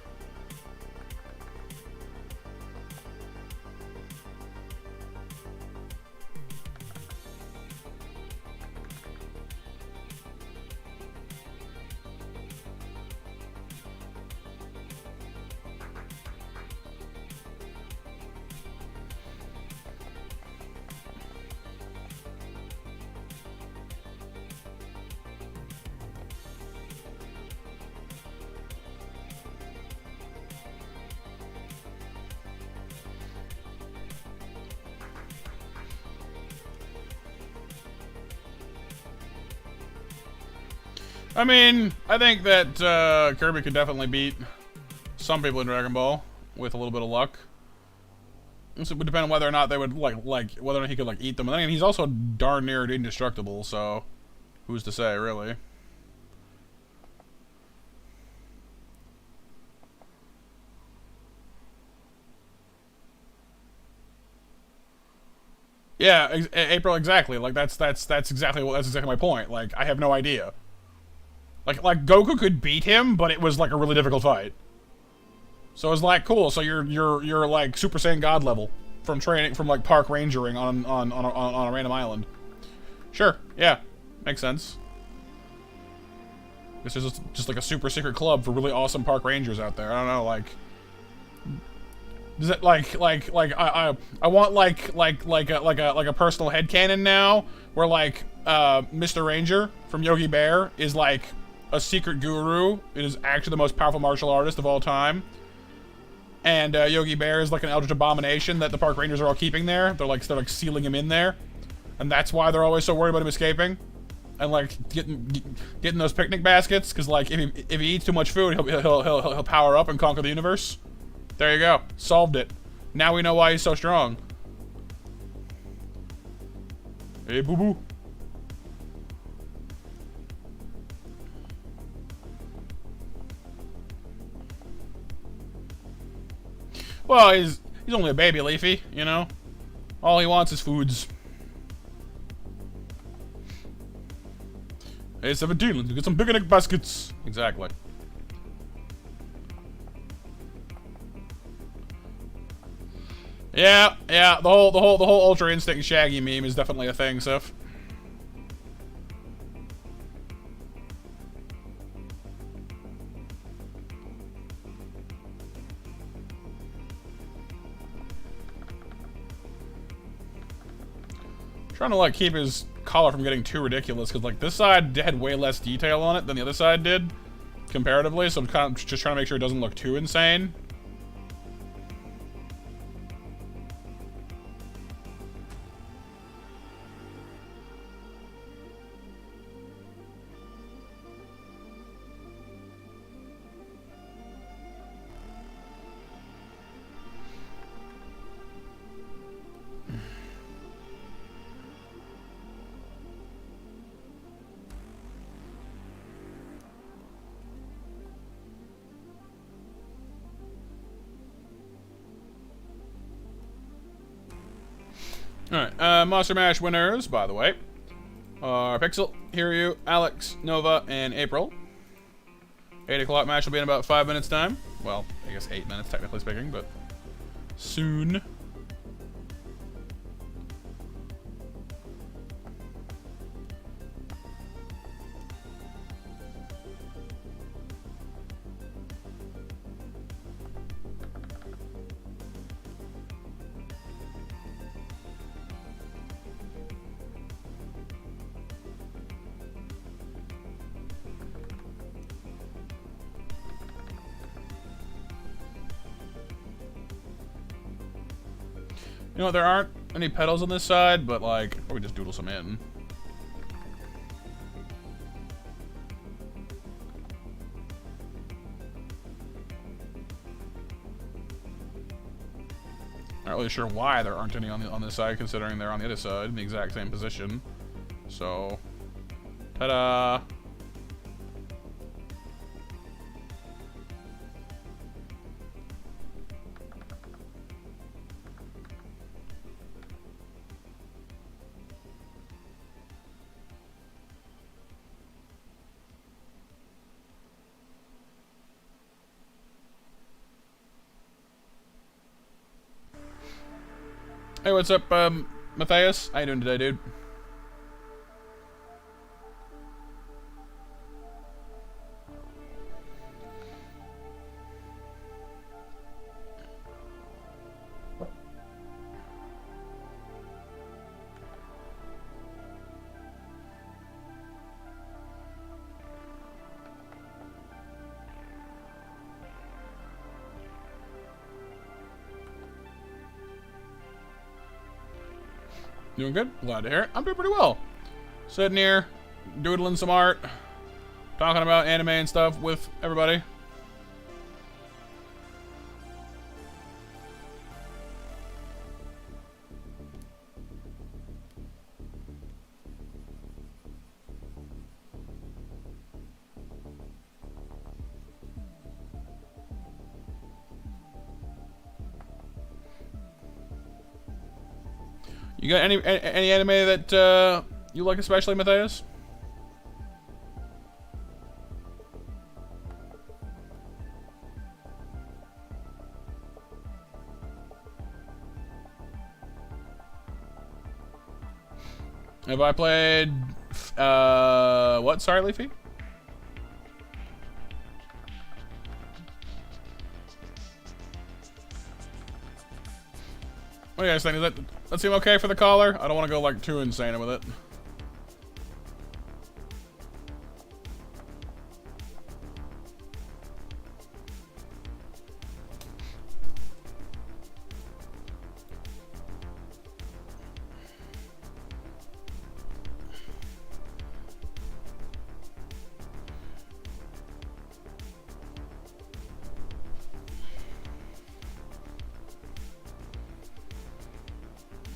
I mean, I think that Kirby could definitely beat some people in Dragon Ball with a little bit of luck. It would depend on whether or not they would like whether or not he could like eat them. And then he's also darn near indestructible, so who's to say, really? Yeah, April, exactly. Like that's exactly my point. Like I have no idea. Like Goku could beat him, but it was like a really difficult fight. So it's like cool. So you're like Super Saiyan God level from training from like park rangering on a random island. Sure, yeah, makes sense. This is just like a super secret club for really awesome park rangers out there. I don't know, like. Is it like I want like a personal headcanon now where like Mr. Ranger from Yogi Bear is like a secret guru. It is actually the most powerful martial artist of all time. And Yogi Bear is like an eldritch abomination that the park rangers are all keeping there. They're like sealing him in there, and that's why they're always so worried about him escaping, and like getting those picnic baskets. Because like if he eats too much food, he'll power up and conquer the universe. There you go, solved it. Now we know why he's so strong. Hey, boo boo. Well, he's only a baby, Leafy, you know? All he wants is foods. Hey, 17, let's get some picnic baskets. Exactly. Yeah, the whole Ultra Instinct Shaggy meme is definitely a thing, Sif. Trying to like keep his collar from getting too ridiculous, because like this side had way less detail on it than the other side did, comparatively. So I'm kind of just trying to make sure it doesn't look too insane. Alright, Monster Mash winners, by the way, are Pixel, Hiryu, Alex, Nova, and April. 8 o'clock match will be in about 5 minutes time. Well, I guess 8 minutes, technically speaking, but soon. You know what, there aren't any petals on this side, but like, or we just doodle some in. Not really sure why there aren't any on this side, considering they're on the other side in the exact same position. So, ta-da! Hey, what's up, Matthias? How you doing today, dude? Doing good? Glad to hear it. I'm doing pretty well. Sitting here, doodling some art, talking about anime and stuff with everybody. You got any anime that you like especially, Matthias? Have I played what? Sorry, Leafy? What do you guys think? Does that seem okay for the caller? I don't want to go like too insane with it.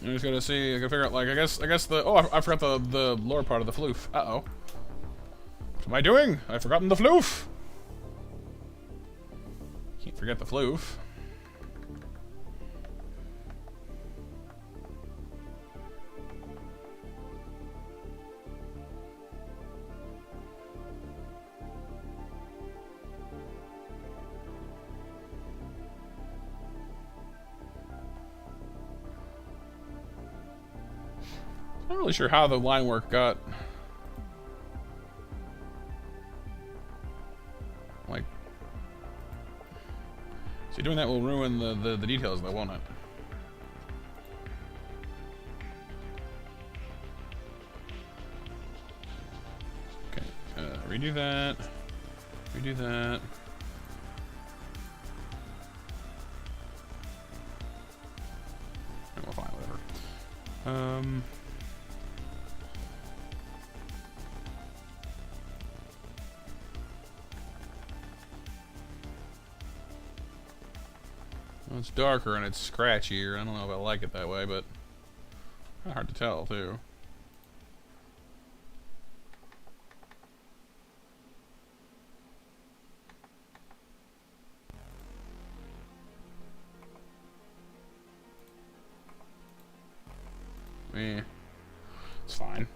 I'm just gonna see. I can figure out. Like, I guess the. Oh, I forgot the lower part of the floof. Uh oh. What am I doing? I've forgotten the floof. Can't forget the floof. I'm not really sure how the line work got. Like, see, doing that will ruin the details, though, won't it? Okay, redo that. Redo that. Well, fine, whatever. Well, it's darker and it's scratchier. I don't know if I like it that way, but kind of hard to tell, too. Eh, it's fine.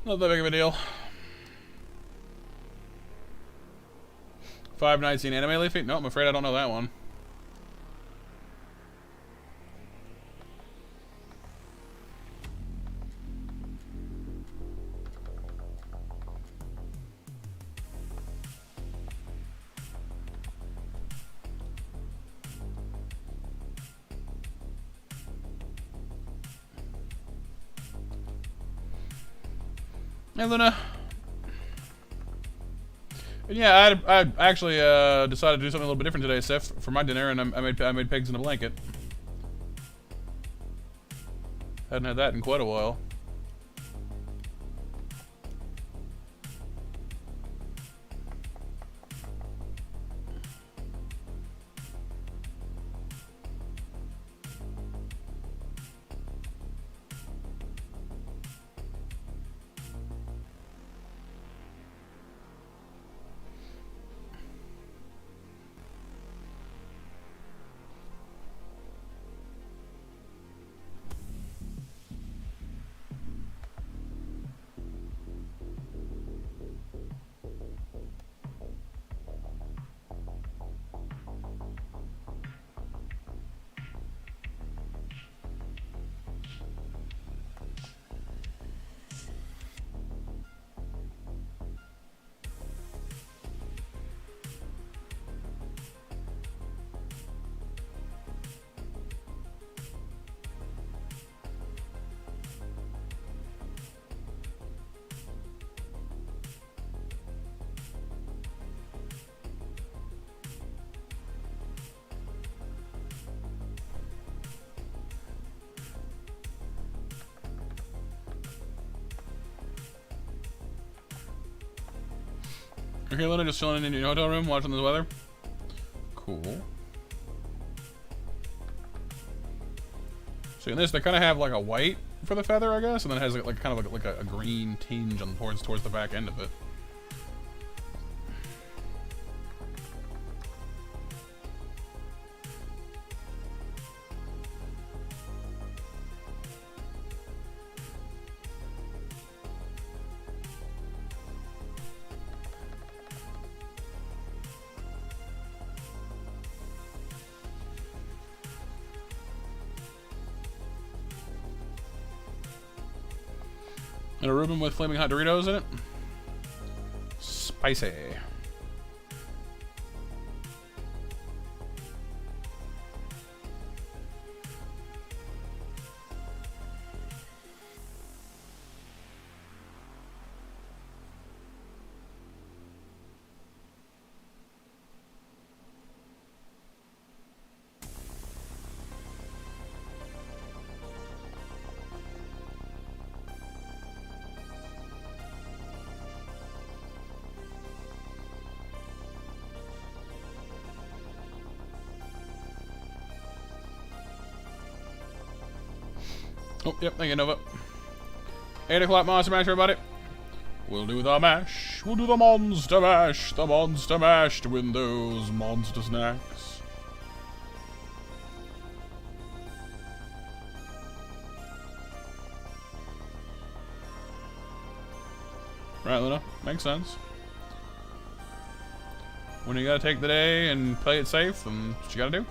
Not that big of a deal. 5 Nights in Anime Leafy? No, I'm afraid I don't know that one. Hey, Luna. And yeah, I actually decided to do something a little bit different today, Seth, for my dinner, and I made pigs in a blanket. Hadn't had that in quite a while. You're here, Luna, just chilling in your hotel room, watching the weather? Cool. So in this, they kind of have like a white for the feather, I guess, and then it has like kind of like a green tinge on towards the back end of it. And a Reuben with flaming hot Doritos in it. Spicy. Oh, yep, thank you, Nova. 8 o'clock monster mash, everybody. We'll do the mash. We'll do the monster mash. The monster mash to win those monster snacks. Right, Luna. Makes sense. When you gotta take the day and play it safe, then that's what you gotta do.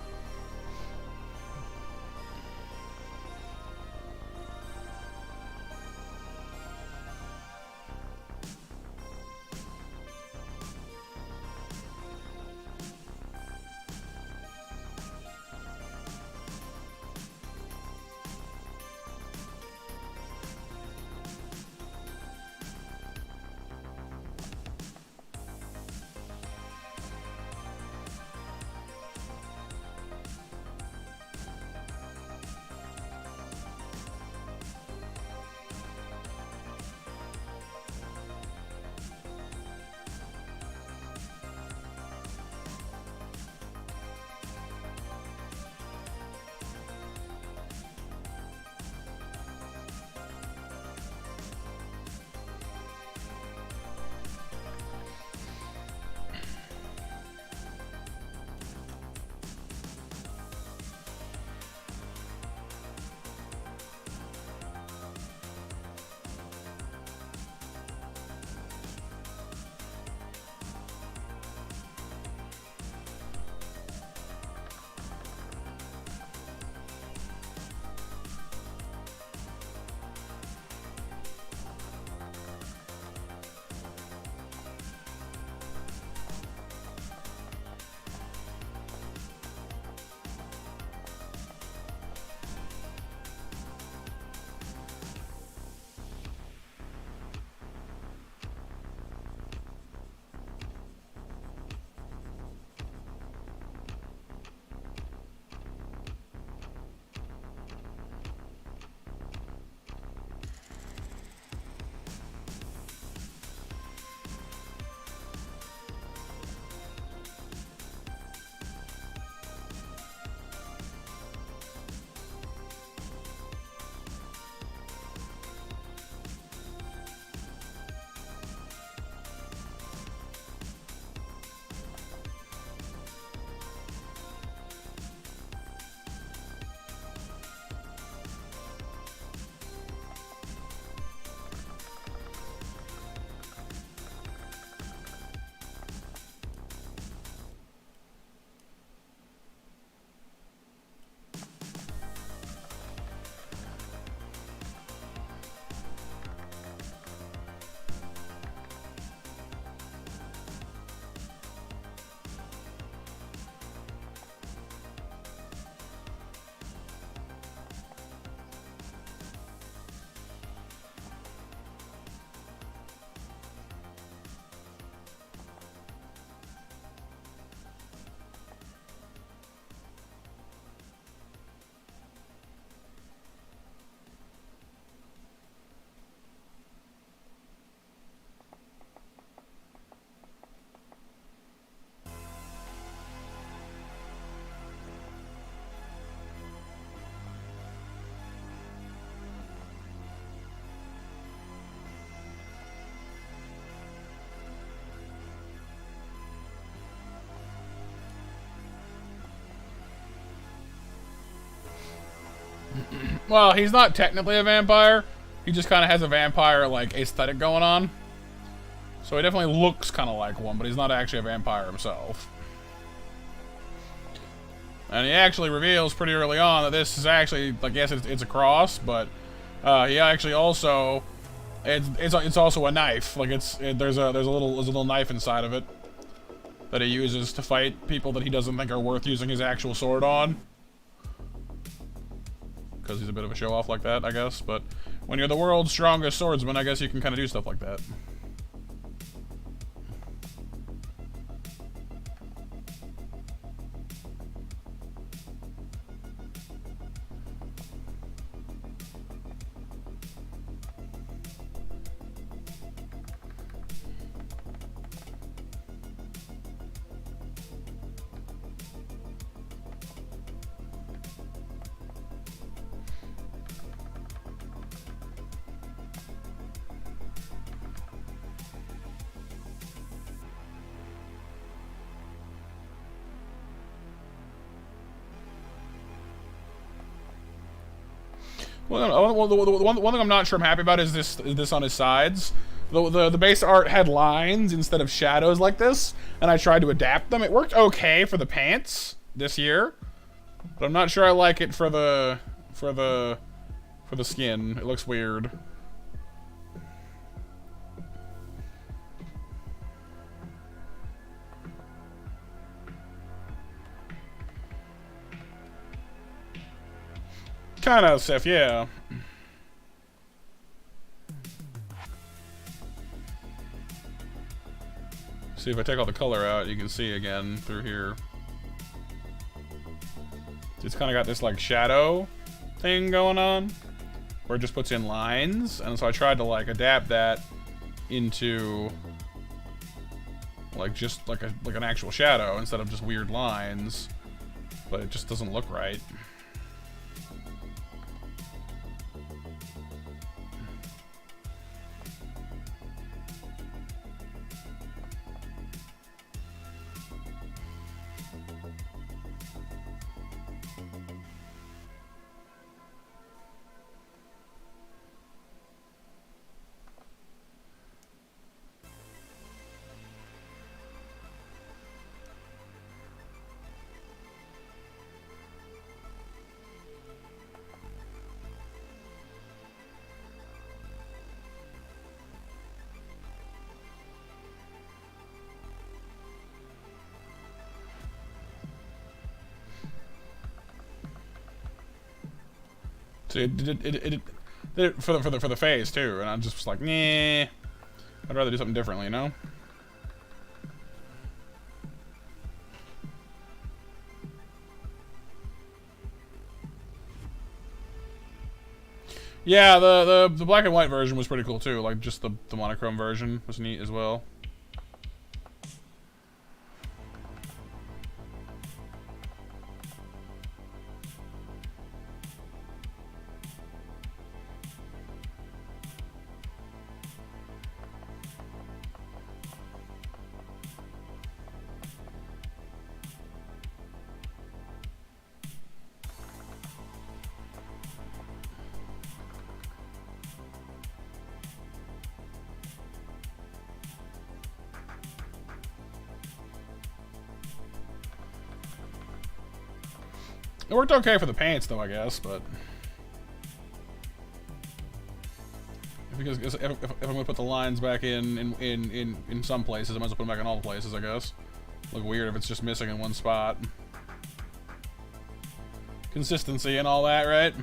Well, he's not technically a vampire. He just kind of has a vampire, like, aesthetic going on. So he definitely looks kind of like one, but he's not actually a vampire himself. And he actually reveals pretty early on that this is actually, like, yes, it's a cross, but he actually also, it's also a knife. Like, there's a little knife inside of it that he uses to fight people that he doesn't think are worth using his actual sword on. Because he's a bit of a show-off like that, I guess. But when you're the world's strongest swordsman, I guess you can kind of do stuff like that. Well, the one thing I'm not sure I'm happy about is this on his sides. The base art had lines instead of shadows like this, and I tried to adapt them. It worked okay for the pants this year, but I'm not sure I like it for the skin. It looks weird. Kind of, Sif, yeah. See, if I take all the color out, you can see again through here. It's kind of got this, like, shadow thing going on, where it just puts in lines, and so I tried to, like, adapt that into, like, just like an actual shadow instead of just weird lines, but it just doesn't look right. So it did it for the face too, and I just was like, nah, I'd rather do something differently, you know? Yeah, the black and white version was pretty cool too. Like just the monochrome version was neat as well. It worked okay for the pants, though, I guess, but if I'm gonna put the lines back in some places, I might as well put them back in all the places, I guess. Look weird if it's just missing in one spot. Consistency and all that, right?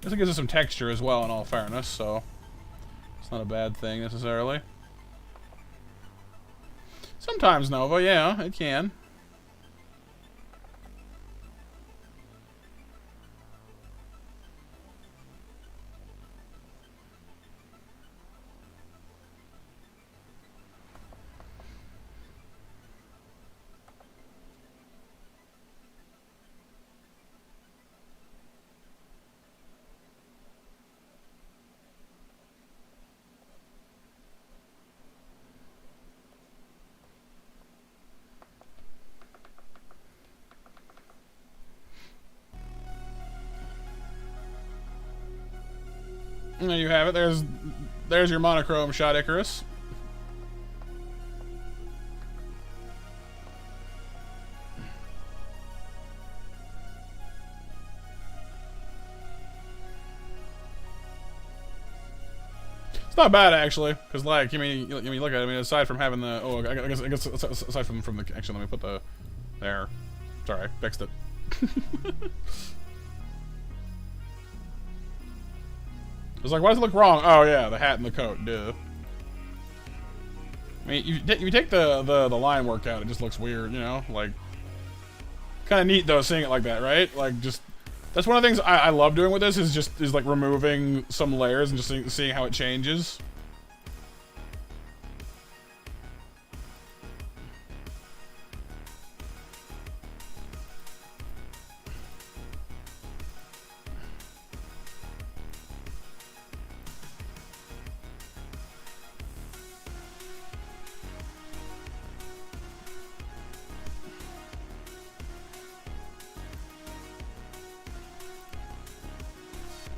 This gives us some texture as well, in all fairness, so Not a bad thing, necessarily. Sometimes, Nova, yeah, it can. And there you have it. There's your monochrome shot, Icarus. It's not bad actually, because like, I mean, look at it. I mean, aside from having the, I guess aside from the, actually, let me put the there. Sorry, fixed it. I was like, why does it look wrong? Oh yeah, the hat and the coat, duh. I mean, you take the line work out, it just looks weird, you know? Like, kind of neat though, seeing it like that, right? Like, just, that's one of the things I love doing with this, is like removing some layers and just seeing how it changes.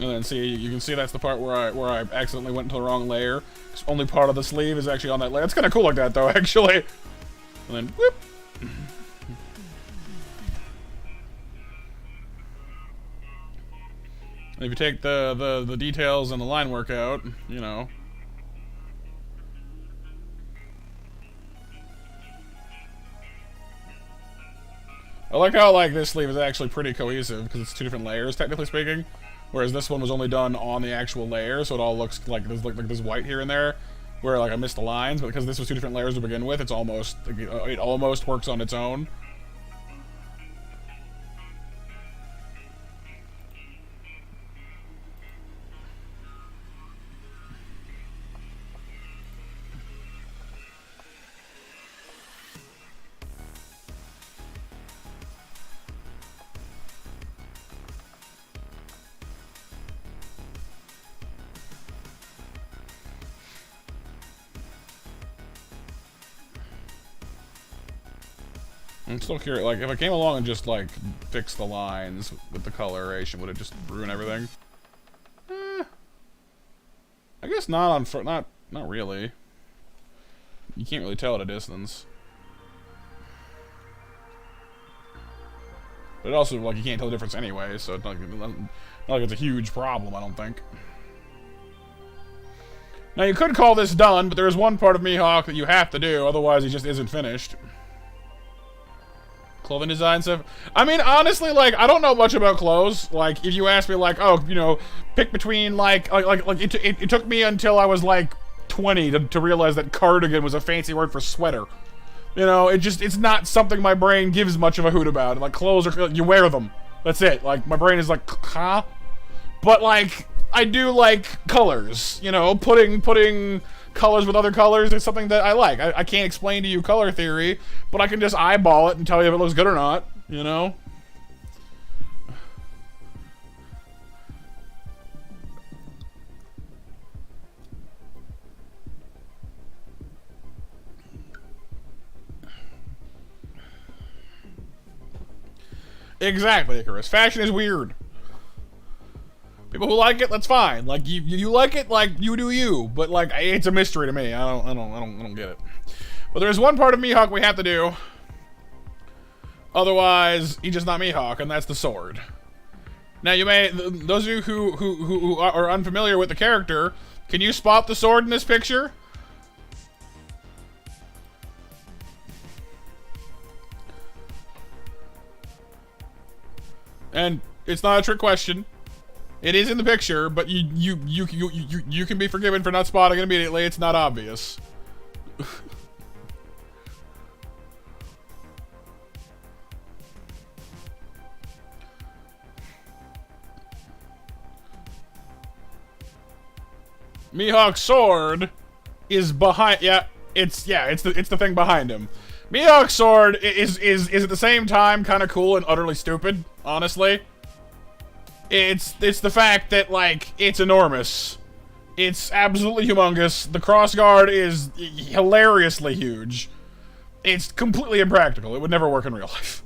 And then see, you can see that's the part where I accidentally went into the wrong layer. Because only part of the sleeve is actually on that layer. It's kind of cool like that though, actually. And then whoop. And if you take the details and the line work out, you know. I like how like this sleeve is actually pretty cohesive because it's two different layers, technically speaking. Whereas this one was only done on the actual layer, so it all looks like there's like this white here and there, where like I missed the lines, but because this was two different layers to begin with, it's almost it almost works on its own. I'm still curious, like, if I came along and just, like, fixed the lines with the coloration, would it just ruin everything? I guess not on, not really. You can't really tell at a distance. But it also, like, you can't tell the difference anyway, so it's not like it's a huge problem, I don't think. Now, you could call this done, but there is one part of Mihawk that you have to do, otherwise he just isn't finished. Clothing design stuff. I mean, honestly, like, I don't know much about clothes. Like, if you ask me, like, oh, you know, pick between, like it took me until I was, like, 20 to realize that cardigan was a fancy word for sweater. You know, it's not something my brain gives much of a hoot about. Like, clothes are, you wear them. That's it. Like, my brain is like, huh? But, like, I do like colors. You know, putting colors with other colors is something that I like. I can't explain to you color theory, but I can just eyeball it and tell you if it looks good or not, you know? Exactly, Icarus. Fashion is weird. People who like it, that's fine. Like you like it, like you do you. But like it's a mystery to me. I don't get it. But there is one part of Mihawk we have to do. Otherwise, he's just not Mihawk, and that's the sword. Now you may, those of you who are unfamiliar with the character, can you spot the sword in this picture? And it's not a trick question. It is in the picture, but you can be forgiven for not spotting it immediately. It's not obvious. Mihawk's sword is behind. It's the thing behind him. Mihawk's sword is at the same time kind of cool and utterly stupid. Honestly, it's the fact that like it's enormous. It's absolutely humongous. The crossguard is hilariously huge. It's completely impractical. It would never work in real life.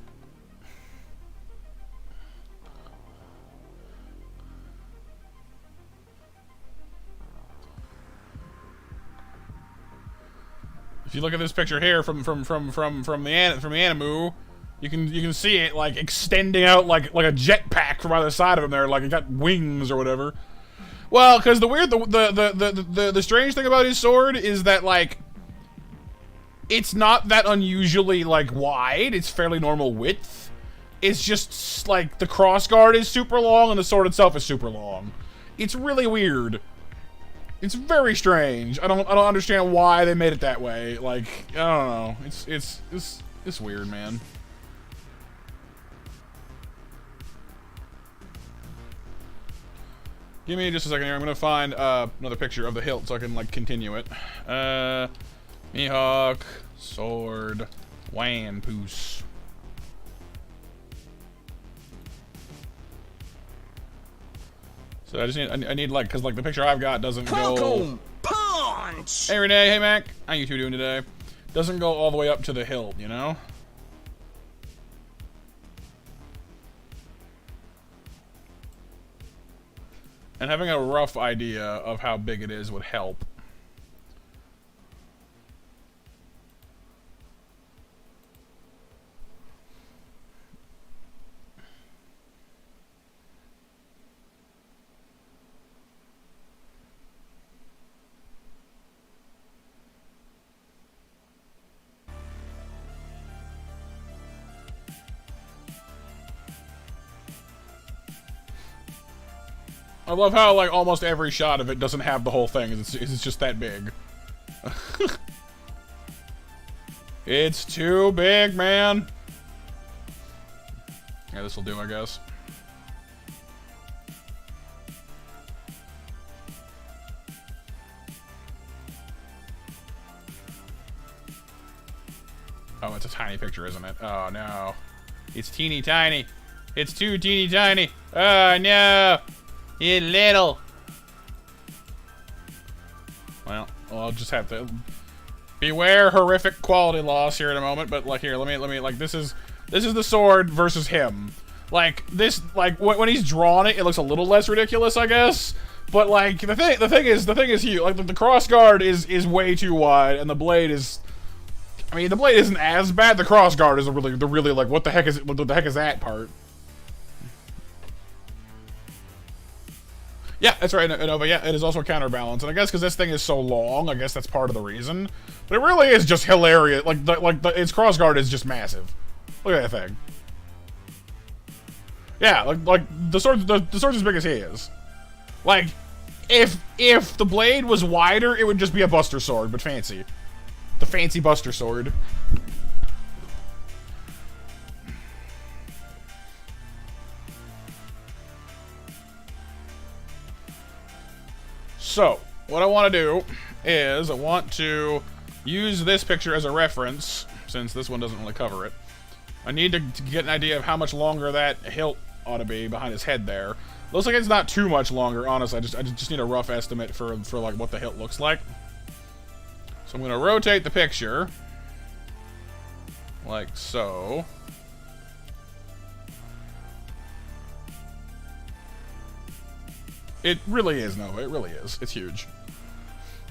If you look at this picture here from the animu, you can see it like extending out like a jetpack from either side of him there, like it got wings or whatever. Well, because the strange thing about his sword is that like it's not that unusually like wide. It's fairly normal width. It's just like the crossguard is super long and the sword itself is super long. It's really weird. It's very strange. I don't understand why they made it that way. Like, I don't know. It's weird, man. Give me just a second here. I'm gonna find another picture of the hilt so I can like continue it. Mihawk sword Wanpoose. So I need like, cause like the picture I've got doesn't go. Punch! Hey Renee, hey Mac, how you two doing today? Doesn't go all the way up to the hilt, you know? And having a rough idea of how big it is would help. I love how, like, almost every shot of it doesn't have the whole thing. It's just that big. It's too big, man. Yeah, this'll do, I guess. Oh, it's a tiny picture, isn't it? Oh, no. It's teeny tiny. It's too teeny tiny. Oh, no. You little. Well, I'll just have to beware horrific quality loss here in a moment. But like, here, let me like this is the sword versus him. Like this, like when he's drawn it, it looks a little less ridiculous, I guess. But like the thing is huge. Like the crossguard is way too wide, and the blade is. I mean, the blade isn't as bad. The crossguard is the really like what the heck is it? What the heck is that part? Yeah, that's right, no, but yeah, it is also a counterbalance, and I guess because this thing is so long, I guess that's part of the reason. But it really is just hilarious. Like its crossguard is just massive. Look at that thing. Yeah, like the sword's as big as he is. Like, if the blade was wider, it would just be a Buster sword, but fancy. The fancy Buster sword. So, what I want to do is I want to use this picture as a reference, since this one doesn't really cover it. I need to get an idea of how much longer that hilt ought to be behind his head there. Looks like it's not too much longer, honestly. I just need a rough estimate for like what the hilt looks like. So I'm going to rotate the picture like so. It really is, no, it really is. It's huge.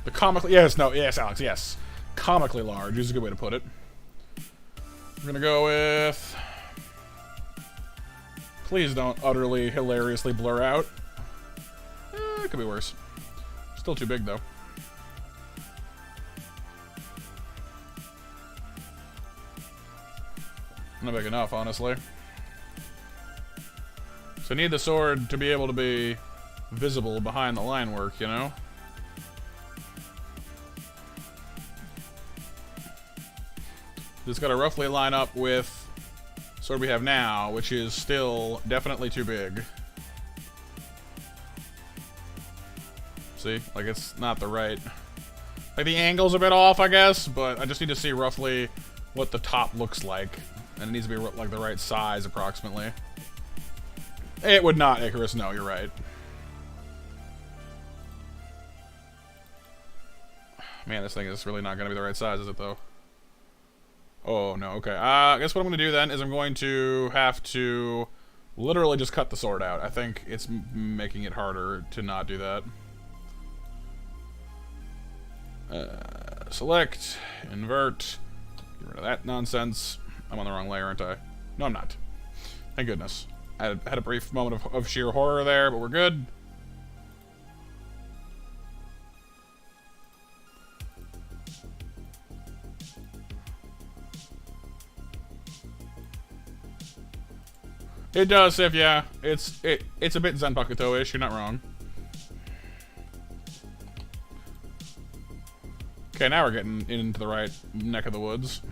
The comically, yes, Alex, yes. Comically large is a good way to put it. We're gonna go with... Please don't utterly, hilariously blur out. It could be worse. Still too big, though. Not big enough, honestly. So I need the sword to be able to be visible behind the line work, you know? This got to roughly line up with sword we have now, which is still definitely too big. See? Like, it's not the right... Like, the angle's a bit off, I guess, but I just need to see roughly what the top looks like. And it needs to be, like, the right size, approximately. It would not, Icarus. No, you're right. Man, this thing is really not going to be the right size, is it, though? Oh, no, okay. I guess what I'm going to do, then, is I'm going to have to literally just cut the sword out. I think it's making it harder to not do that. Select, invert, get rid of that nonsense. I'm on the wrong layer, aren't I? No, I'm not. Thank goodness. I had a brief moment of sheer horror there, but we're good. It does, Sif, yeah. It's a bit Zenpakuto-ish, you're not wrong. Okay, now we're getting into the right neck of the woods.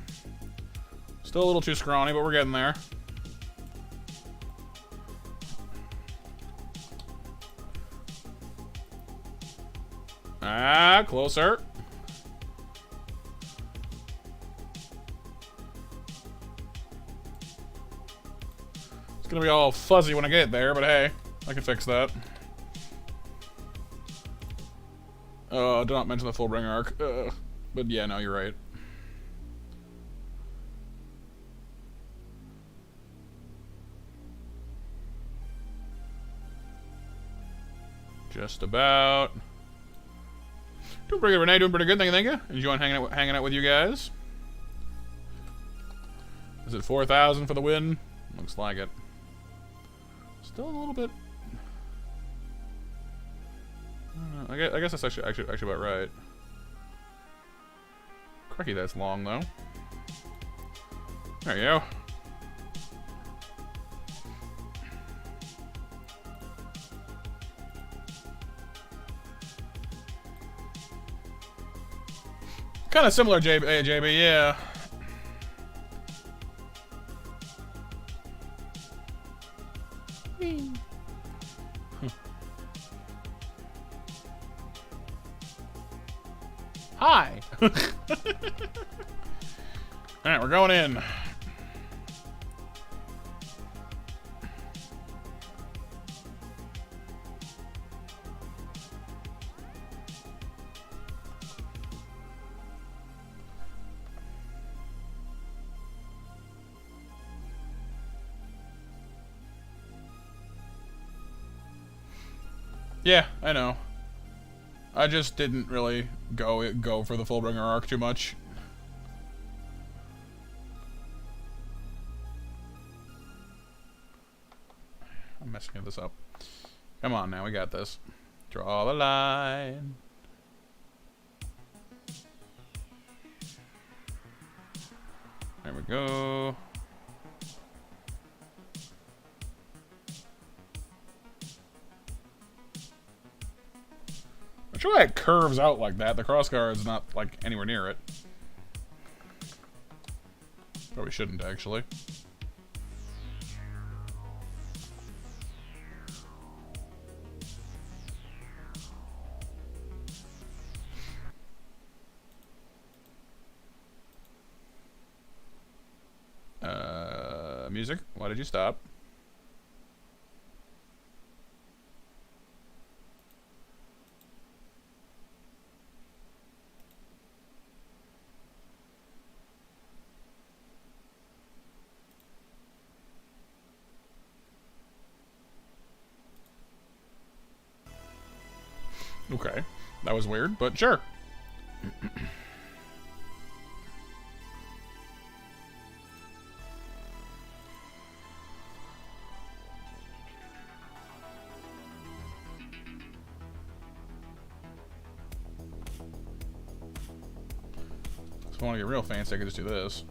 Still a little too scrawny, but we're getting there. Ah, closer. It's gonna be all fuzzy when I get there, but hey, I can fix that. Do not mention the Fullbringer arc. But yeah, no, you're right. Just about. Doing pretty good, Renee. Doing pretty good. Thank you. Enjoying hanging out with you guys. Is it 4,000 for the win? Looks like it. Still a little bit. I guess that's actually about right. Cracky, that's long though. There you go. Kind of similar, JB, yeah. Hi. Alright, we're going in. Yeah, I know. I just didn't really go for the Fullbringer arc too much. I'm messing this up. Come on now, we got this. Draw the line. There we go. I'm sure that curves out like that. The crossguard is not like anywhere near it. Probably shouldn't actually. Music? Why did you stop? Okay, that was weird, but sure. If I want to get real fancy, I could just do this.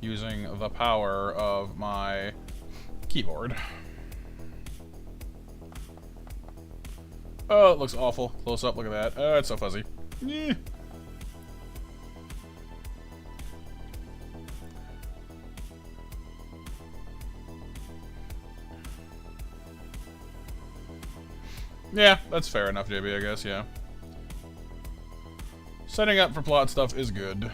Using the power of my keyboard. Oh, it looks awful. Close up, look at that. Oh, it's so fuzzy. Yeah. Yeah, that's fair enough, JB, I guess, yeah. Setting up for plot stuff is good.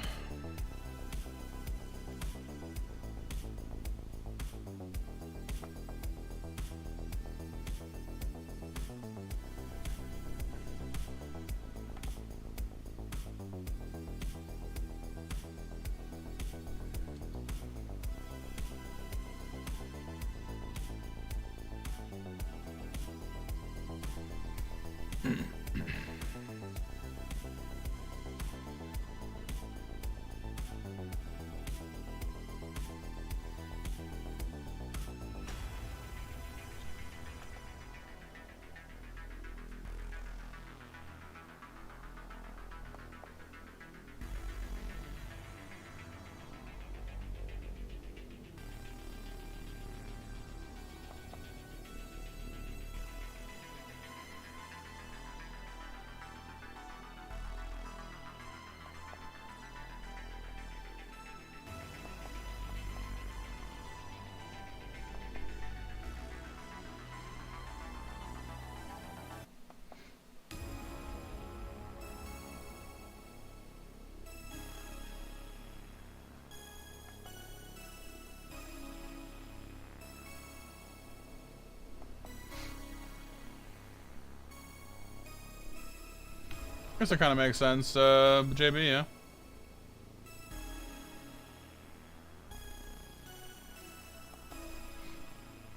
Guess that kind of makes sense, JB, yeah.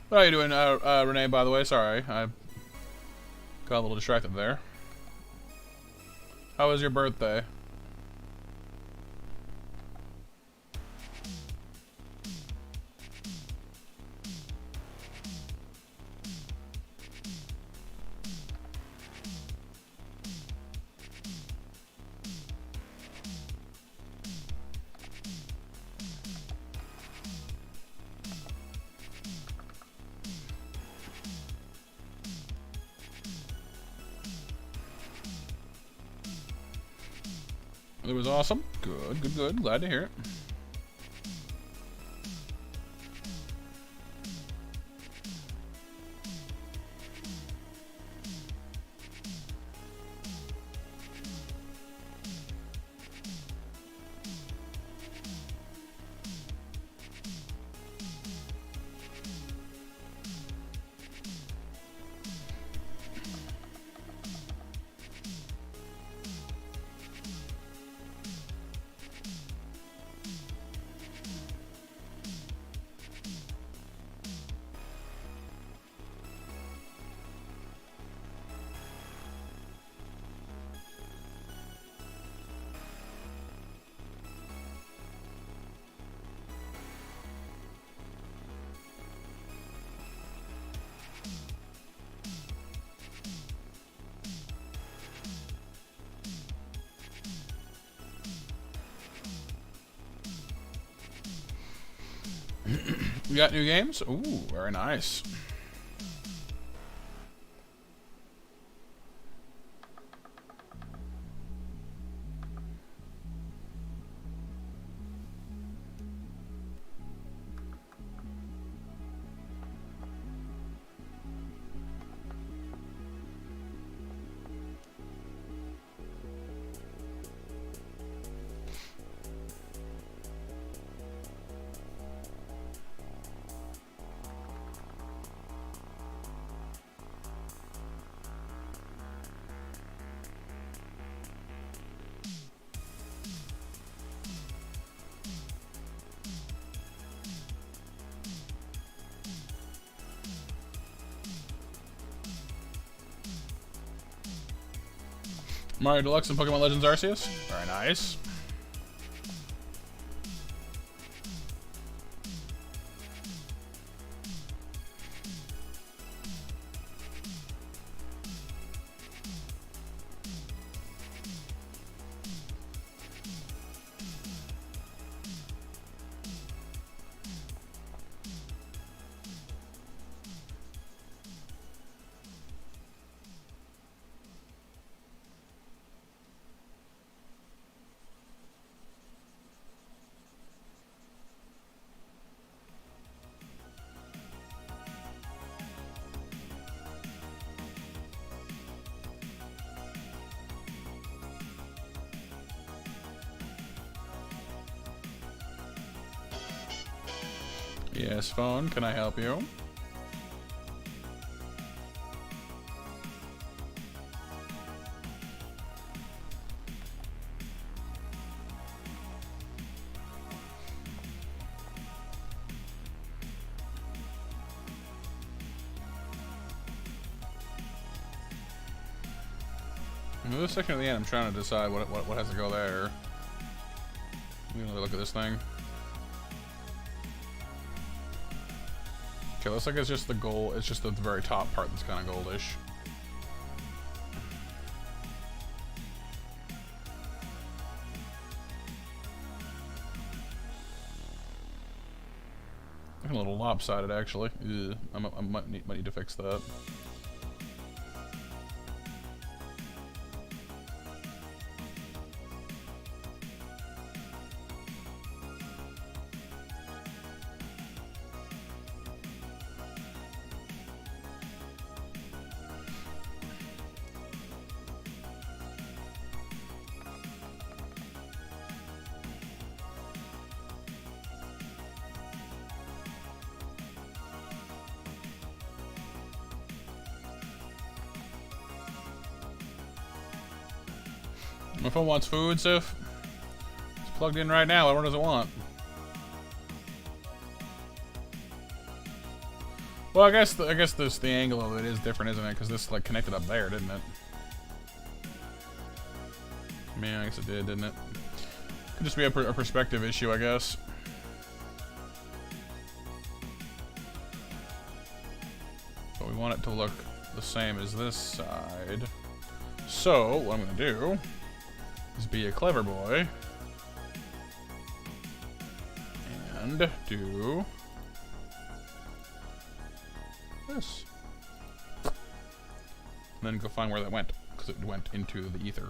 How are you doing, Renee, by the way? Sorry, I got a little distracted there. How was your birthday? It was awesome. Good, good, good. Glad to hear it. You got new games? Ooh, very nice. Mario Deluxe and Pokemon Legends Arceus. Very nice. Yes, phone, can I help you? This section at the end, I'm trying to decide what has to go there. Let me look at this thing. Okay, looks like it's just the gold. It's just the very top part that's kind of goldish. A little lopsided, actually. Ugh, I might need to fix that. My phone wants food, Sif. It's plugged in right now. What does it want? Well, I guess the angle of it is different, isn't it? Because this like connected up there, didn't it? I mean, I guess it did, didn't it? Could just be a perspective issue, I guess. But we want it to look the same as this side. So what I'm gonna do is be a clever boy and do this. And then go find where that went, because it went into the ether.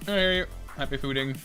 I hear you. Happy fooding.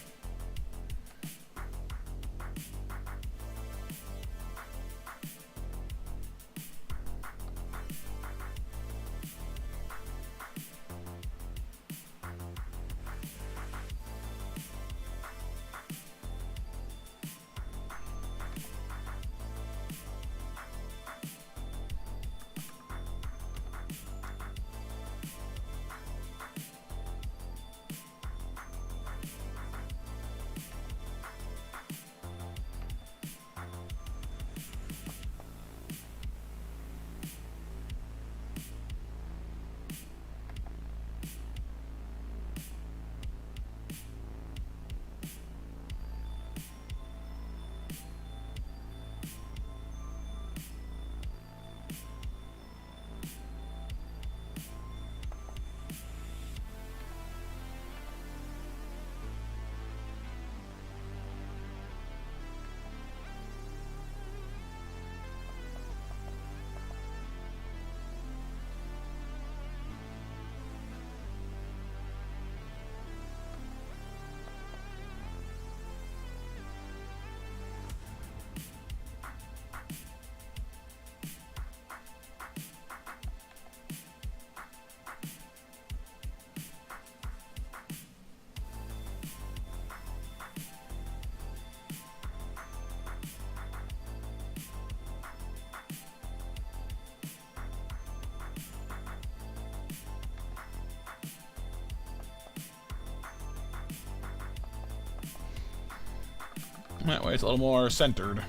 That way it's a little more centered.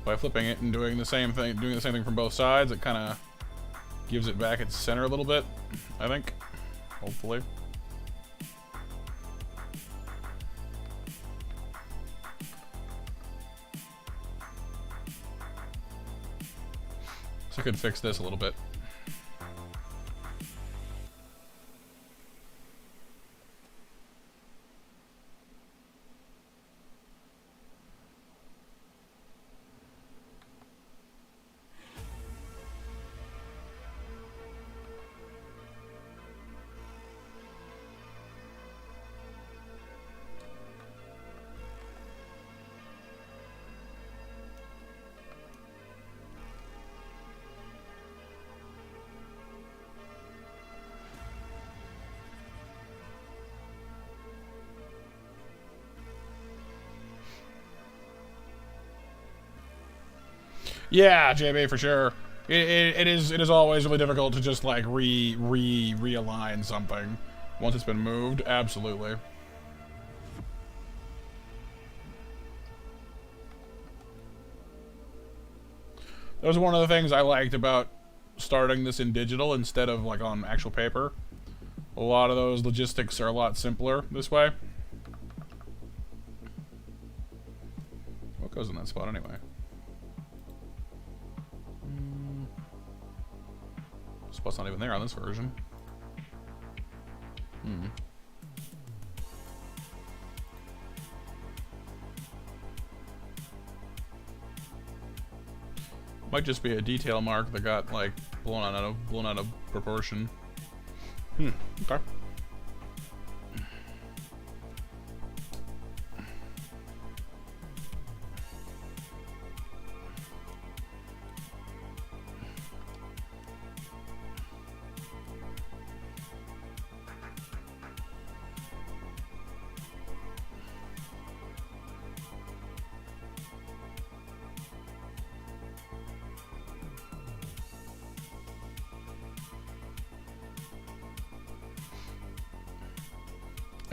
By flipping it and doing the same thing from both sides, it kind of gives it back its center a little bit, I think. Hopefully. So I could fix this a little bit. Yeah, JB, for sure. It is always really difficult to just like realign something once it's been moved. Absolutely. That was one of the things I liked about starting this in digital instead of like on actual paper. A lot of those logistics are a lot simpler this way. What goes in that spot anyway? Spot's not even there on this version. Might just be a detail mark that got like blown out of proportion. Okay.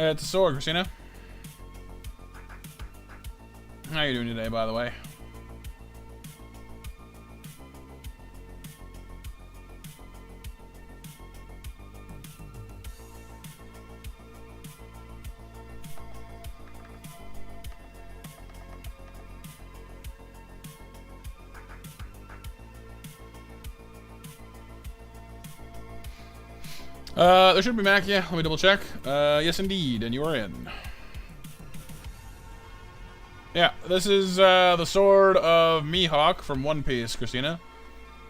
It's a sword, Christina. How you doing today, by the way? There should be Mac, yeah. Let me double check. Yes, indeed, and you are in. Yeah, this is the Sword of Mihawk from One Piece, Christina.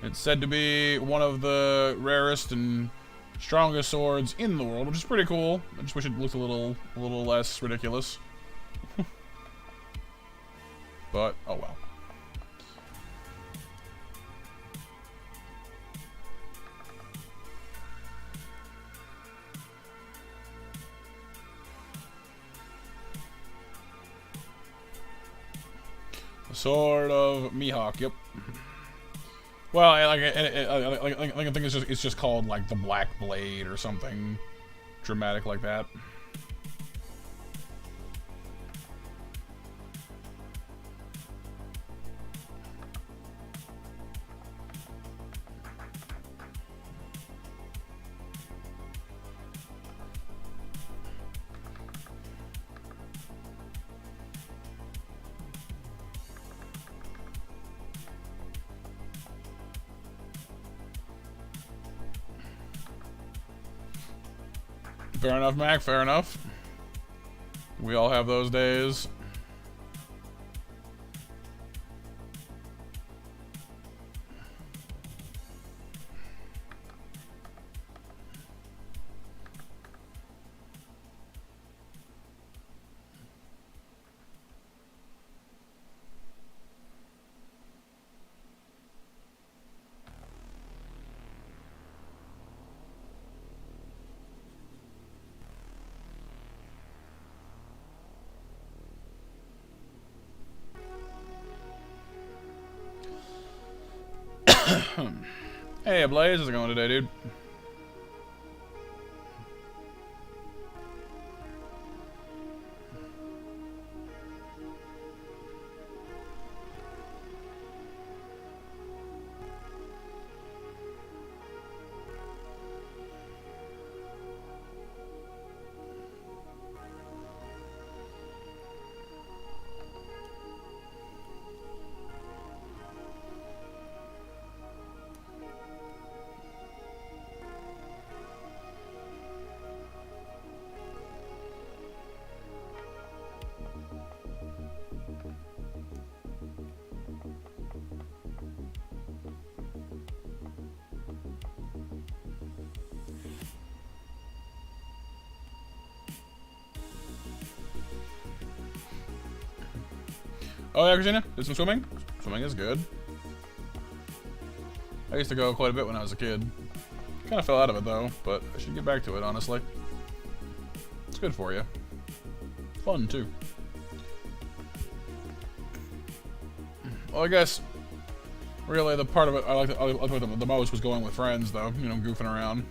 It's said to be one of the rarest and strongest swords in the world, which is pretty cool. I just wish it looked a little less ridiculous. But, oh well. Sword of Mihawk. Yep. Well, I think it's just called like the Black Blade or something dramatic like that. Fair enough, Mac, fair enough. We all have those days. Hey, Blaze, how's it going today, dude? Oh yeah, Christina, did some swimming? Swimming is good. I used to go quite a bit when I was a kid. Kind of fell out of it though, but I should get back to it, honestly. It's good for you. Fun too. Well, I guess Really, the part of it I liked the most was going with friends, though. You know, goofing around.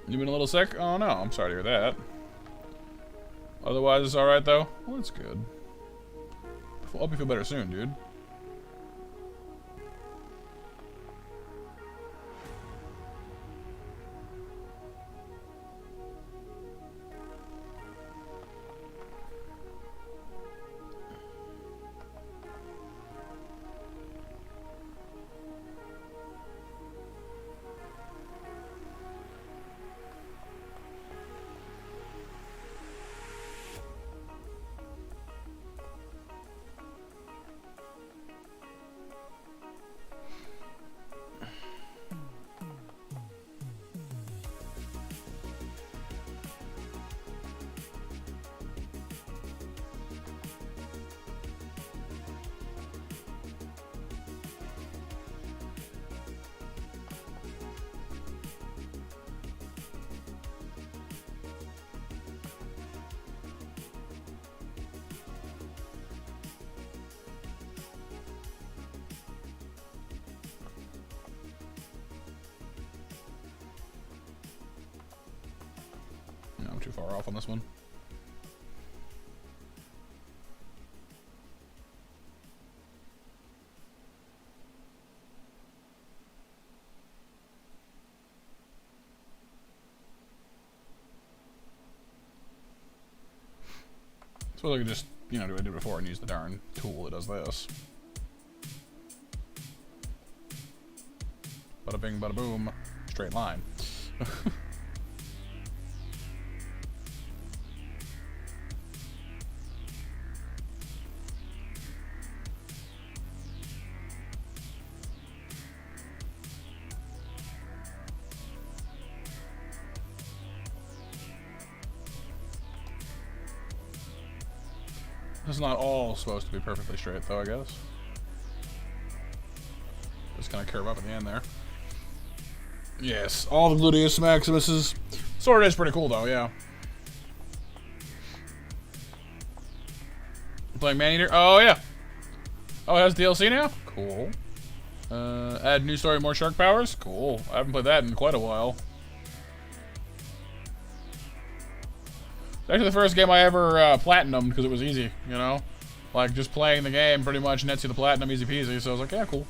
You been a little sick? Oh no, I'm sorry to hear that. Otherwise, it's alright though? Well, that's good. I hope you feel better soon, dude. No, I'm too far off on this one. So I could just, you know, do what I did before and use the darn tool that does this. Bada bing, bada boom. Straight line. This is not all supposed to be perfectly straight, though, I guess. Just kind of curve up at the end there. Yes, all the gluteus maximuses. Sword is pretty cool, though, yeah. Playing Maneater? Oh, yeah. Oh, it has DLC now? Cool. Add new story, more shark powers? Cool. I haven't played that in quite a while. It's actually the first game I ever platinumed because it was easy, you know? Like, just playing the game pretty much nets you the platinum easy peasy, so I was like, yeah, cool.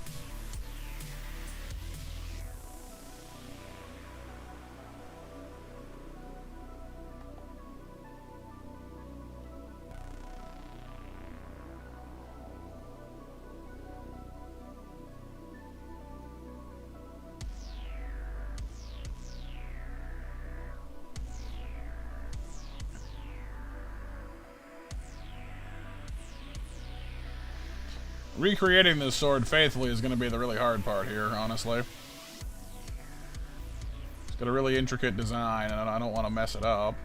Recreating this sword faithfully is going to be the really hard part here, honestly. It's got a really intricate design, and I don't want to mess it up.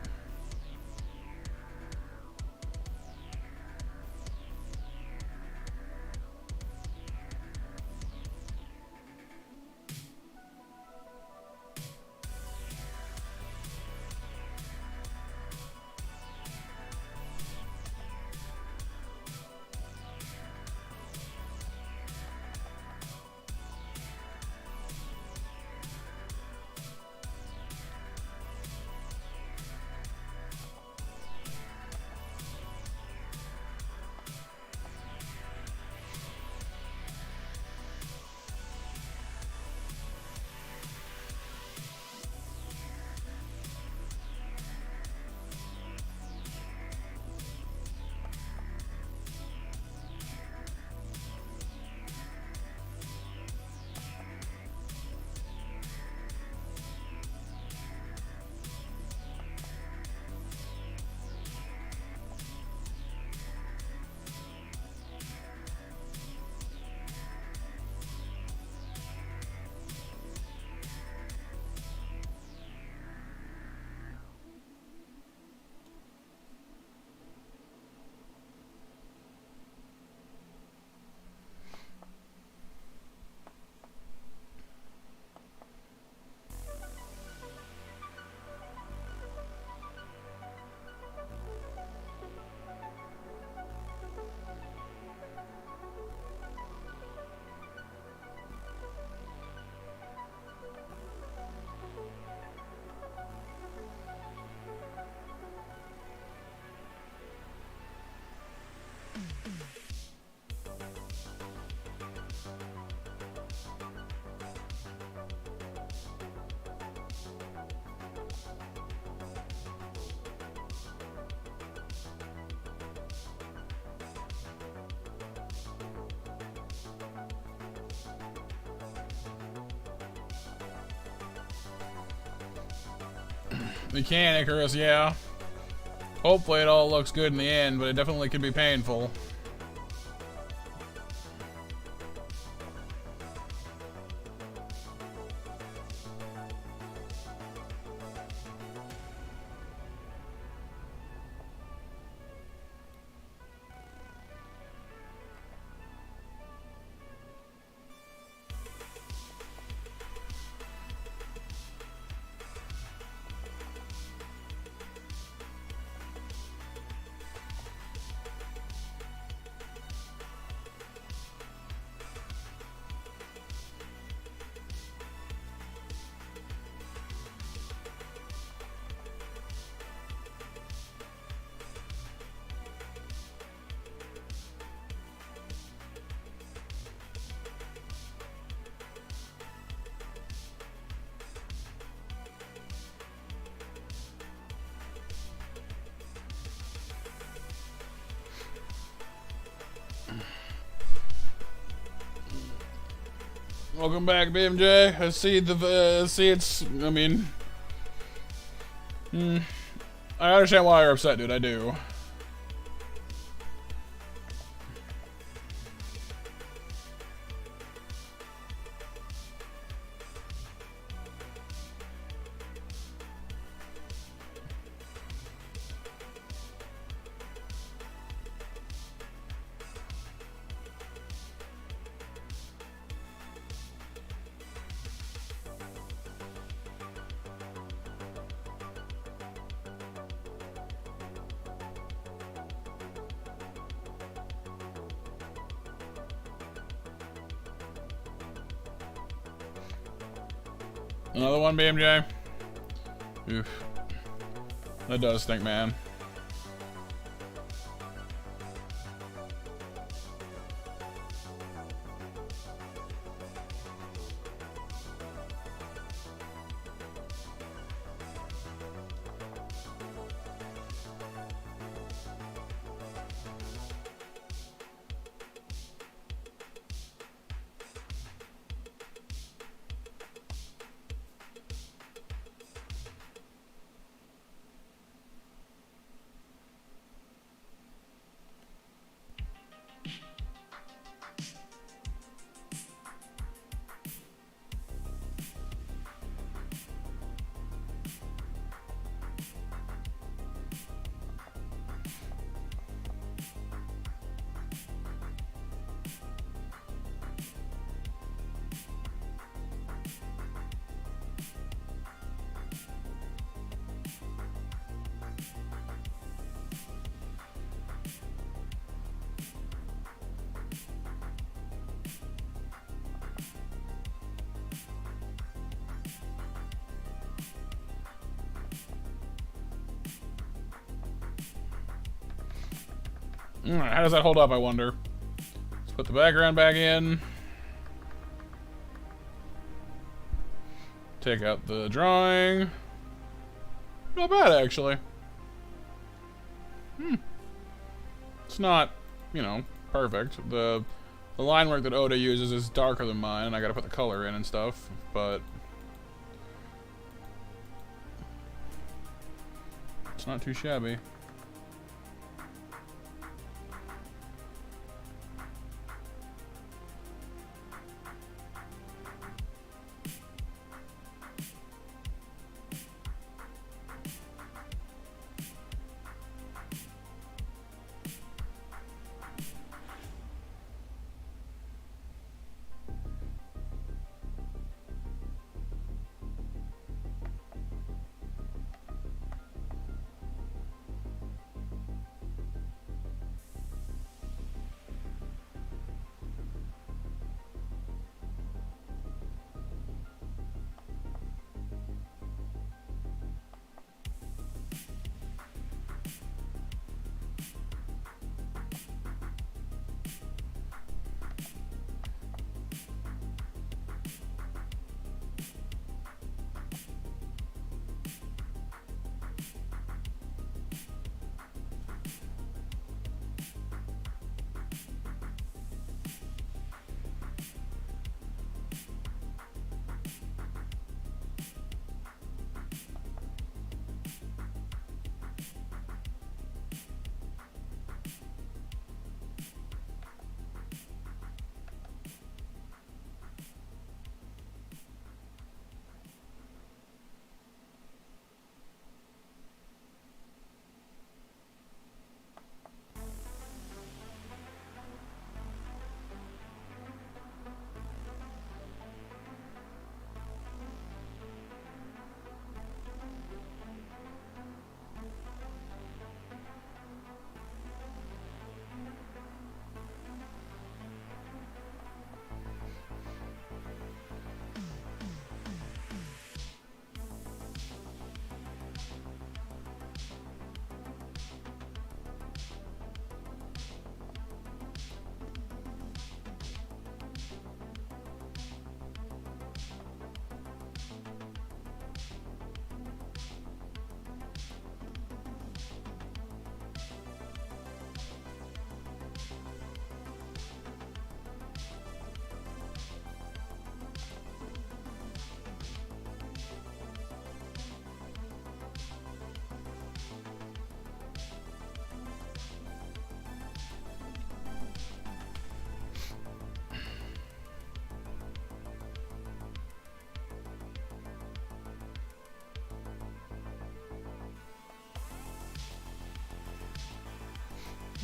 We can, Icarus, yeah. Hopefully it all looks good in the end, but it definitely can be painful. Welcome back, BMJ. I see it's. I mean, I understand why you're upset, dude. I do. Another one, BMJ? Oof. That does stink, man. How does that hold up, I wonder? Let's put the background back in. Take out the drawing. Not bad, actually. It's not, you know, perfect. The line work that Oda uses is darker than mine, and I gotta put the color in and stuff, but it's not too shabby.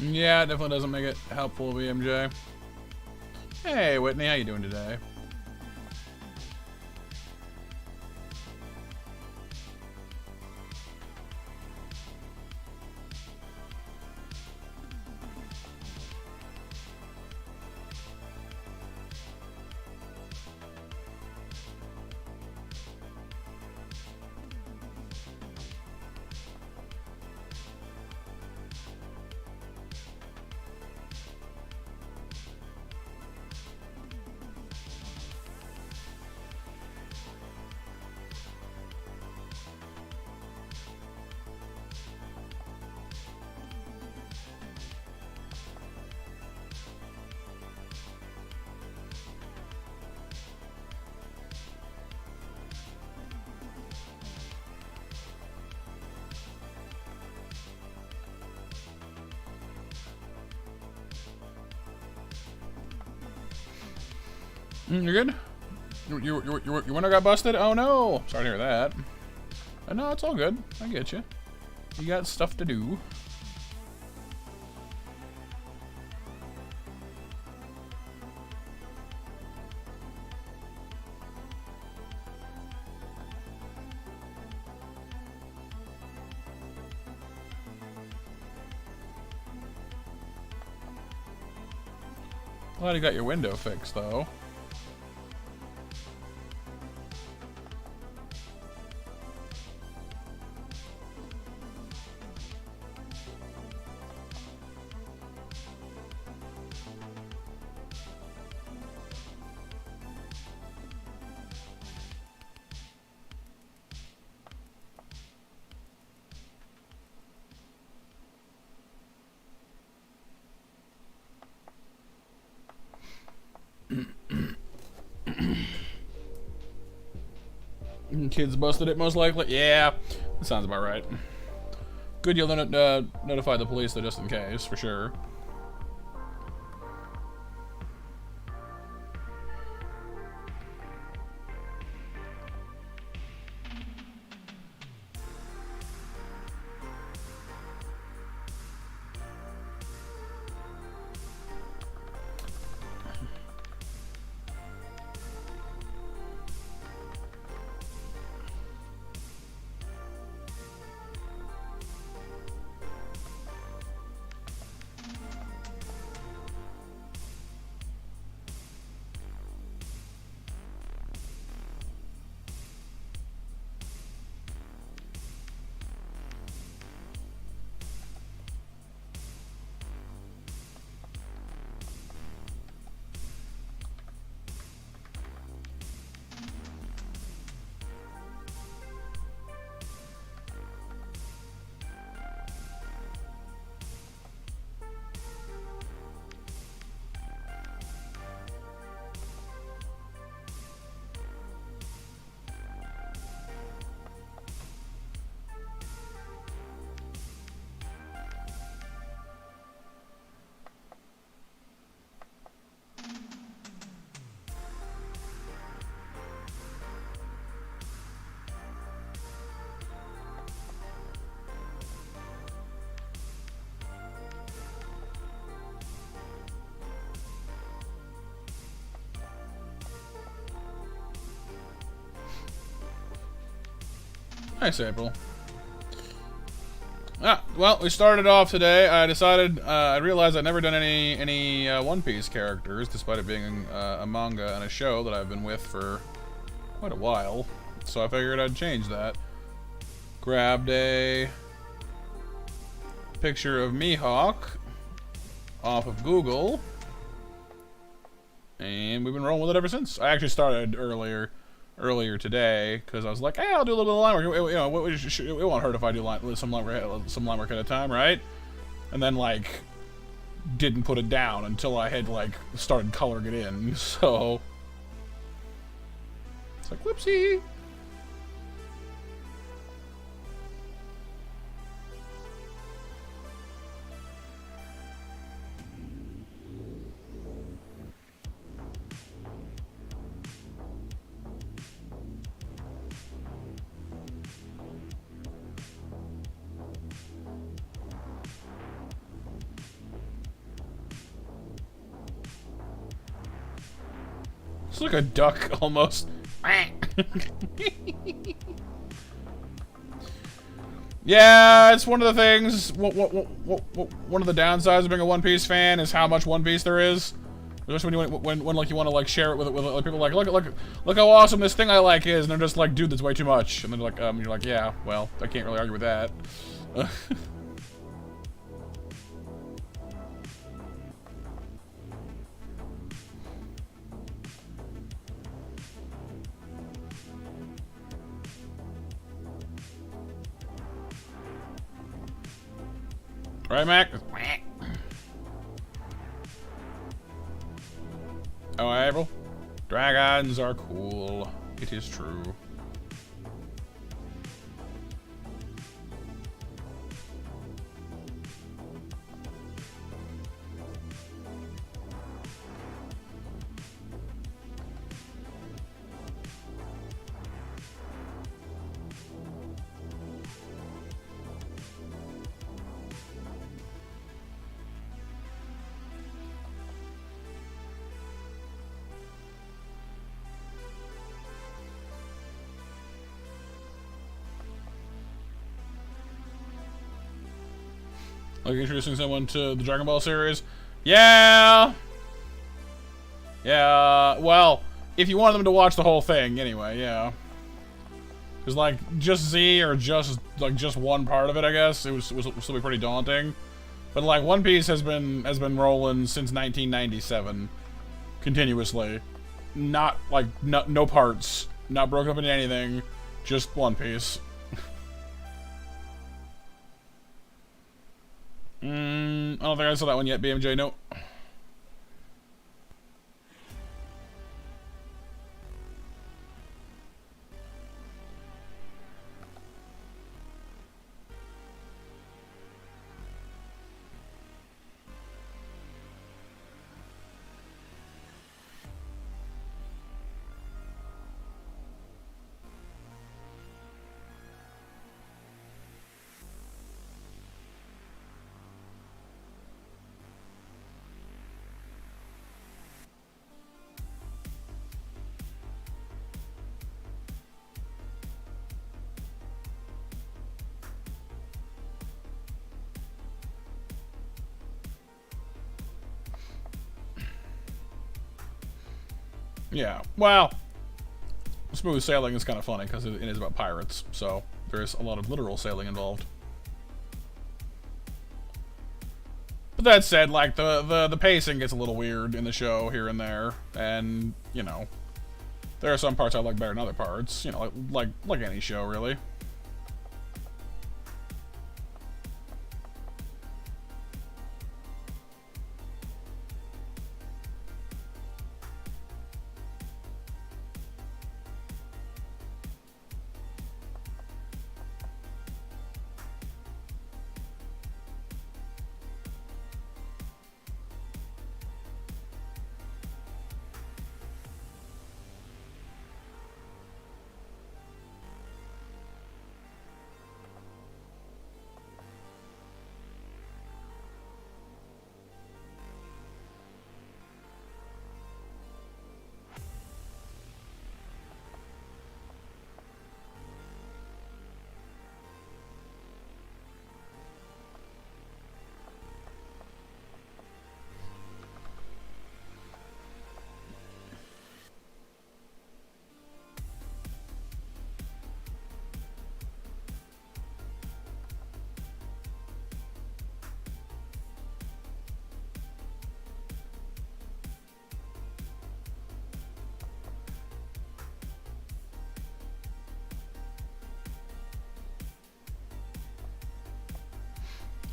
Yeah, it definitely doesn't make it helpful, BMJ. Hey, Whitney, how you doing today? You're good? Your window got busted? Oh no! Sorry to hear that. No, it's all good. I get you. You got stuff to do. Glad you got your window fixed, though. Kids busted it, most likely. Yeah, that sounds about right. Good, you'll notify the police, though, just in case, for sure. Nice, April. Well, we started off today. I decided, I realized I'd never done any One Piece characters, despite it being a manga and a show that I've been with for quite a while. So I figured I'd change that. Grabbed a picture of Mihawk off of Google, and we've been rolling with it ever since. I actually started earlier today because I was like, hey, I'll do a little bit of line work. You know, it won't hurt if I do some line work at a time, right? And then like didn't put it down until I had like started coloring it in. So it's like, whoopsie. It's like a duck, almost. Yeah, it's one of the things. One of the downsides of being a One Piece fan is how much One Piece there is. Especially when like you want to like share it with like, people like look how awesome this thing I like is, and they're just like, dude, that's way too much. And then like you're like, yeah, well, I can't really argue with that. Right, Mac? Oh, April? Dragons are cool. It is true. Like introducing someone to the Dragon Ball series? Yeah! Yeah, well, if you want them to watch the whole thing, anyway, yeah. Because, like, just Z or just one part of it, I guess, it was still be pretty daunting. But, like, One Piece has been rolling since 1997. Continuously. Not, like, no parts. Not broken up into anything. Just One Piece. I don't think I saw that one yet, BMJ, no. Yeah, well, smooth sailing is kind of funny because it is about pirates, so there's a lot of literal sailing involved. But that said, like, the pacing gets a little weird in the show here and there, and, you know, there are some parts I like better than other parts, you know, like any show, really.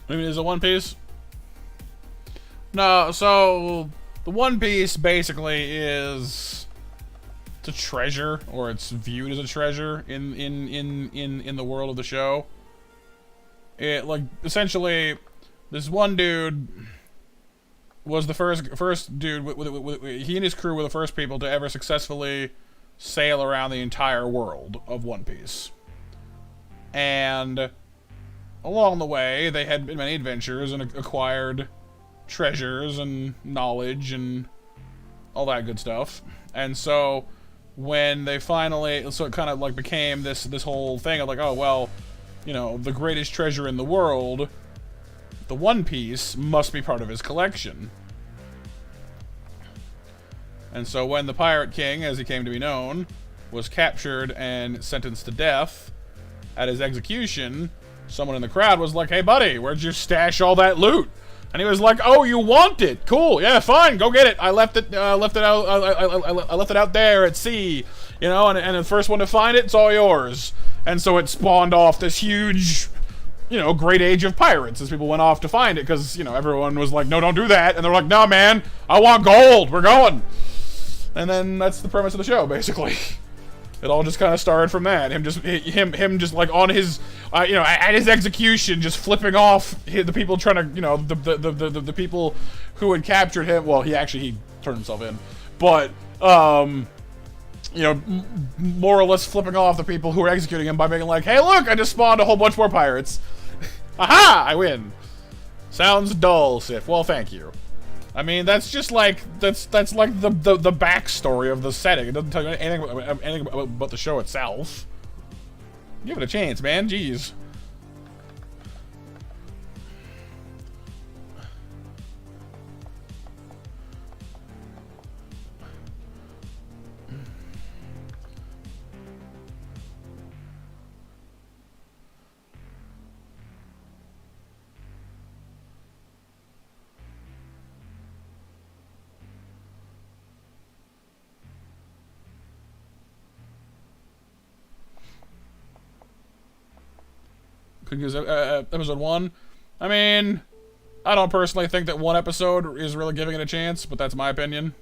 I mean, is it One Piece? No, so the One Piece basically is it's a treasure, or it's viewed as a treasure in the world of the show. It, like, essentially, this one dude was the first dude. He and his crew were the first people to ever successfully sail around the entire world of One Piece, and along the way, they had many adventures and acquired treasures and knowledge and all that good stuff. And so when they finally, so it kind of like became this whole thing of like, oh well, you know, the greatest treasure in the world, the One Piece, must be part of his collection. And so when the Pirate King, as he came to be known, was captured and sentenced to death, at his execution, someone in the crowd was like, hey buddy, where'd you stash all that loot? And he was like, oh, you want it? Cool, yeah, fine, go get it. I left it out there at sea, you know, and the first one to find it, it's all yours. And so it spawned off this huge, you know, great age of pirates as people went off to find it, because, you know, everyone was like, no, don't do that. And they're like, no, man, I want gold, we're going. And then that's the premise of the show, basically. It all just kind of started from that. Him just like on his, you know, at his execution, just flipping off the people trying to, you know, the people who had captured him. Well, he turned himself in, but you know, more or less flipping off the people who were executing him by being like, "Hey, look, I just spawned a whole bunch more pirates. Aha! I win." Sounds dull, Sif. Well, thank you. I mean, that's just like that's like the backstory of the setting. It doesn't tell you anything about the show itself. Give it a chance, man. Jeez. Could use episode 1. I mean, I don't personally think that one episode is really giving it a chance, but that's my opinion.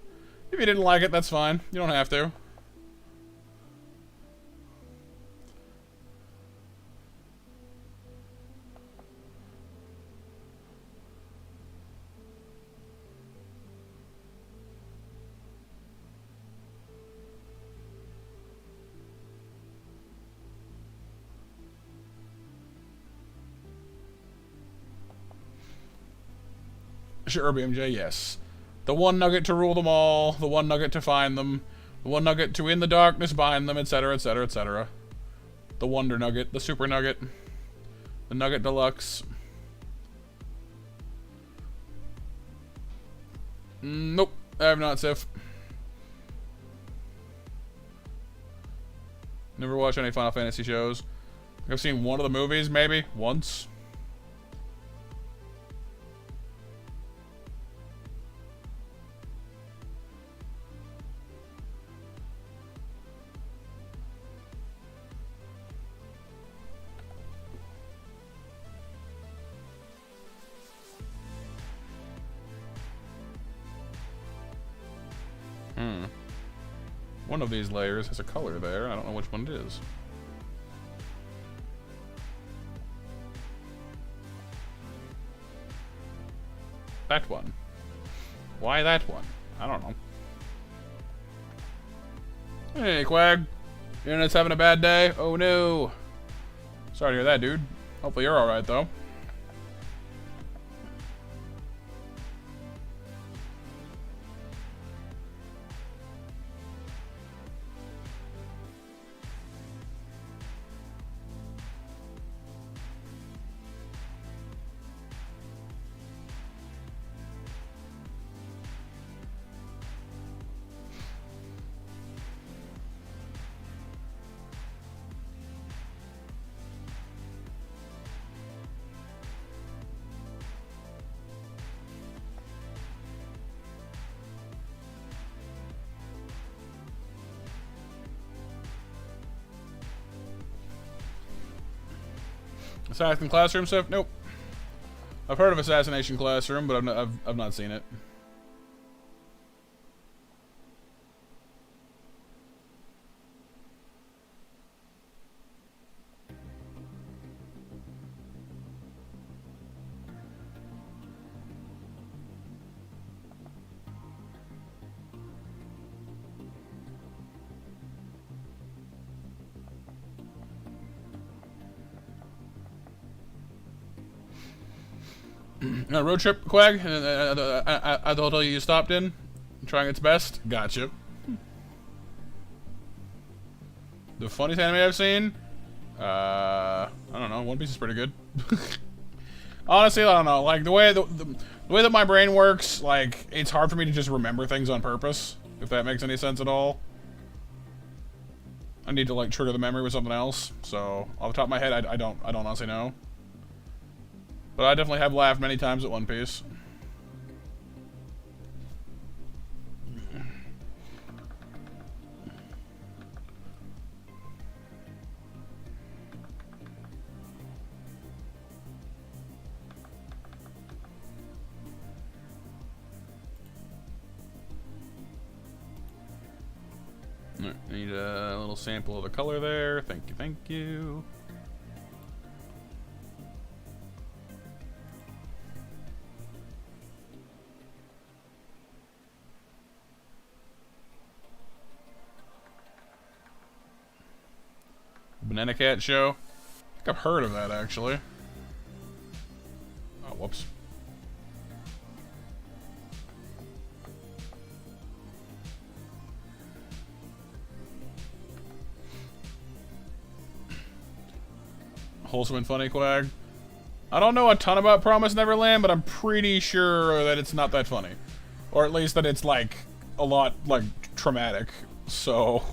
If you didn't like it, that's fine. You don't have to. Sure, BMJ, yes. The one nugget to rule them all, the one nugget to find them, the one nugget to in the darkness bind them, etc., etc., etc. The Wonder Nugget, the Super Nugget, the Nugget Deluxe. Nope, I have not, Sif. Never watched any Final Fantasy shows. I've seen one of the movies, maybe, once. One of these layers has a color there. I don't know which one it is. That one. Why that one? I don't know. Hey, Quag. Internet's having a bad day? Oh no. Sorry to hear that, dude. Hopefully you're alright, though. Assassin Classroom stuff? Nope. I've heard of Assassination Classroom, but I've not seen it. Road trip, Quag? At the hotel you stopped in? Trying its best? Gotcha. The funniest anime I've seen? I don't know. One Piece is pretty good. Honestly, I don't know. Like, the way that my brain works, like, it's hard for me to just remember things on purpose, if that makes any sense at all. I need to, like, trigger the memory with something else. So, off the top of my head, I don't honestly know. But I definitely have laughed many times at One Piece. I need a little sample of the color there. Thank you, thank you. Banana Cat show? I think I've heard of that, actually. Oh, whoops. Wholesome and funny, Quag. I don't know a ton about Promise Neverland, but I'm pretty sure that it's not that funny. Or at least that it's, like, a lot, like, traumatic. So...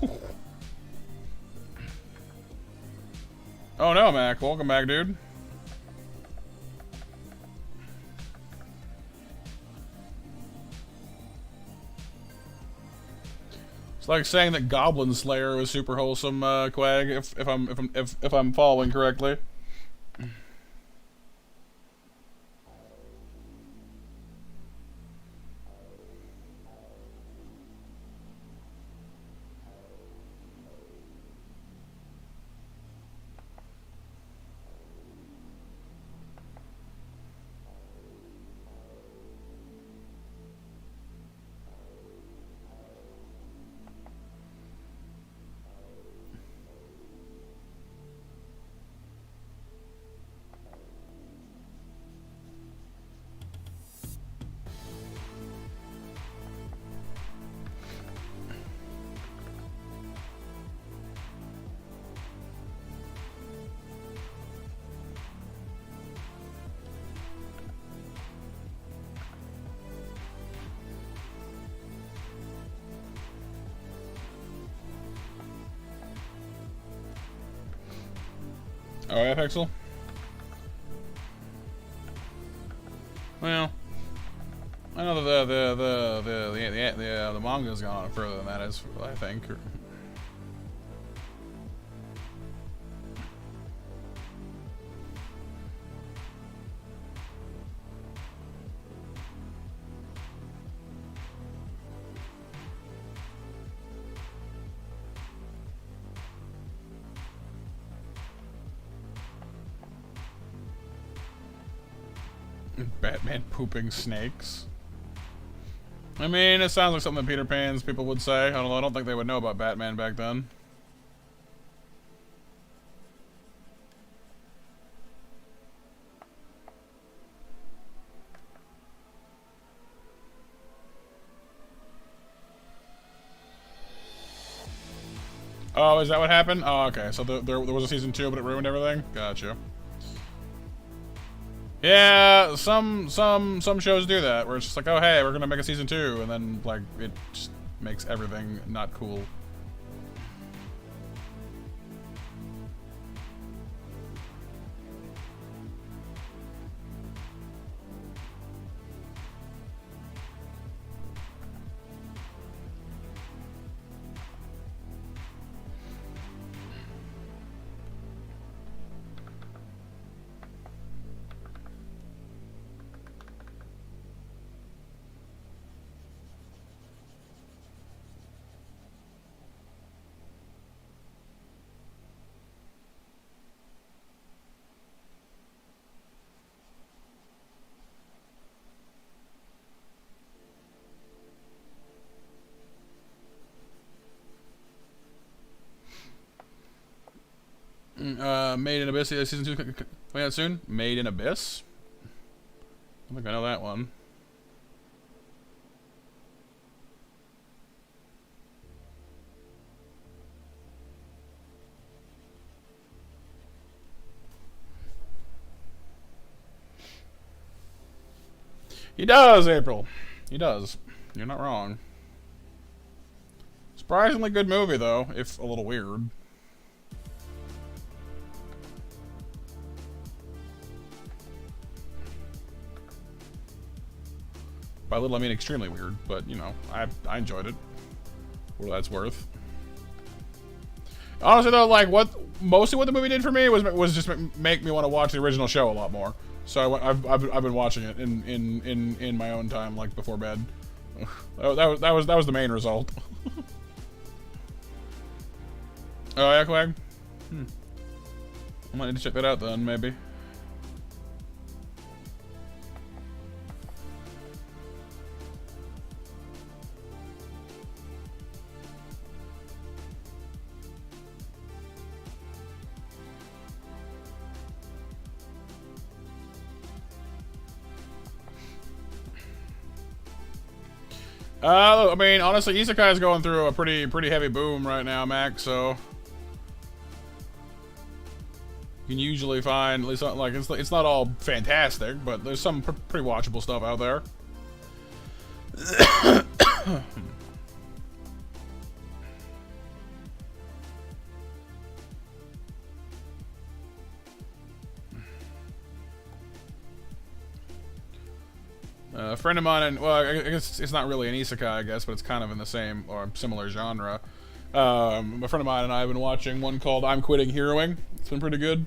Oh no, Mac. Welcome back, dude. It's like saying that Goblin Slayer was super wholesome, Quag, if I'm following correctly. Oh yeah, Pixel? Well, I know that the manga's gone on further than that is, I think. Batman pooping snakes. I mean, it sounds like something that Peter Pan's people would say. I don't think they would know about Batman back then. Oh, is that what happened? Oh, okay. So there was a season 2, but it ruined everything? Gotcha. Yeah, some shows do that, where it's just like, oh hey, we're gonna make a season 2, and then like it just makes everything not cool. Made in Abyss season 2 coming out soon. Made in Abyss. I don't think I know that one. He does, April. He does. You're not wrong. Surprisingly good movie, though, if a little weird. By little, I mean extremely weird, but, you know, I enjoyed it. What that's worth. Honestly, though, like, mostly what the movie did for me was just make me want to watch the original show a lot more. So I've been watching it in my own time, like, before bed. that was the main result. Oh, yeah, Quag? I might need to check that out then, maybe. I mean, honestly, Isekai is going through a pretty heavy boom right now, Mac, so you can usually find, at least, like, it's not all fantastic, but there's some pretty watchable stuff out there. A friend of mine, and well, I guess it's not really an isekai, I guess, but it's kind of in the same or similar genre. A friend of mine and I have been watching one called I'm Quitting Heroing. It's been pretty good.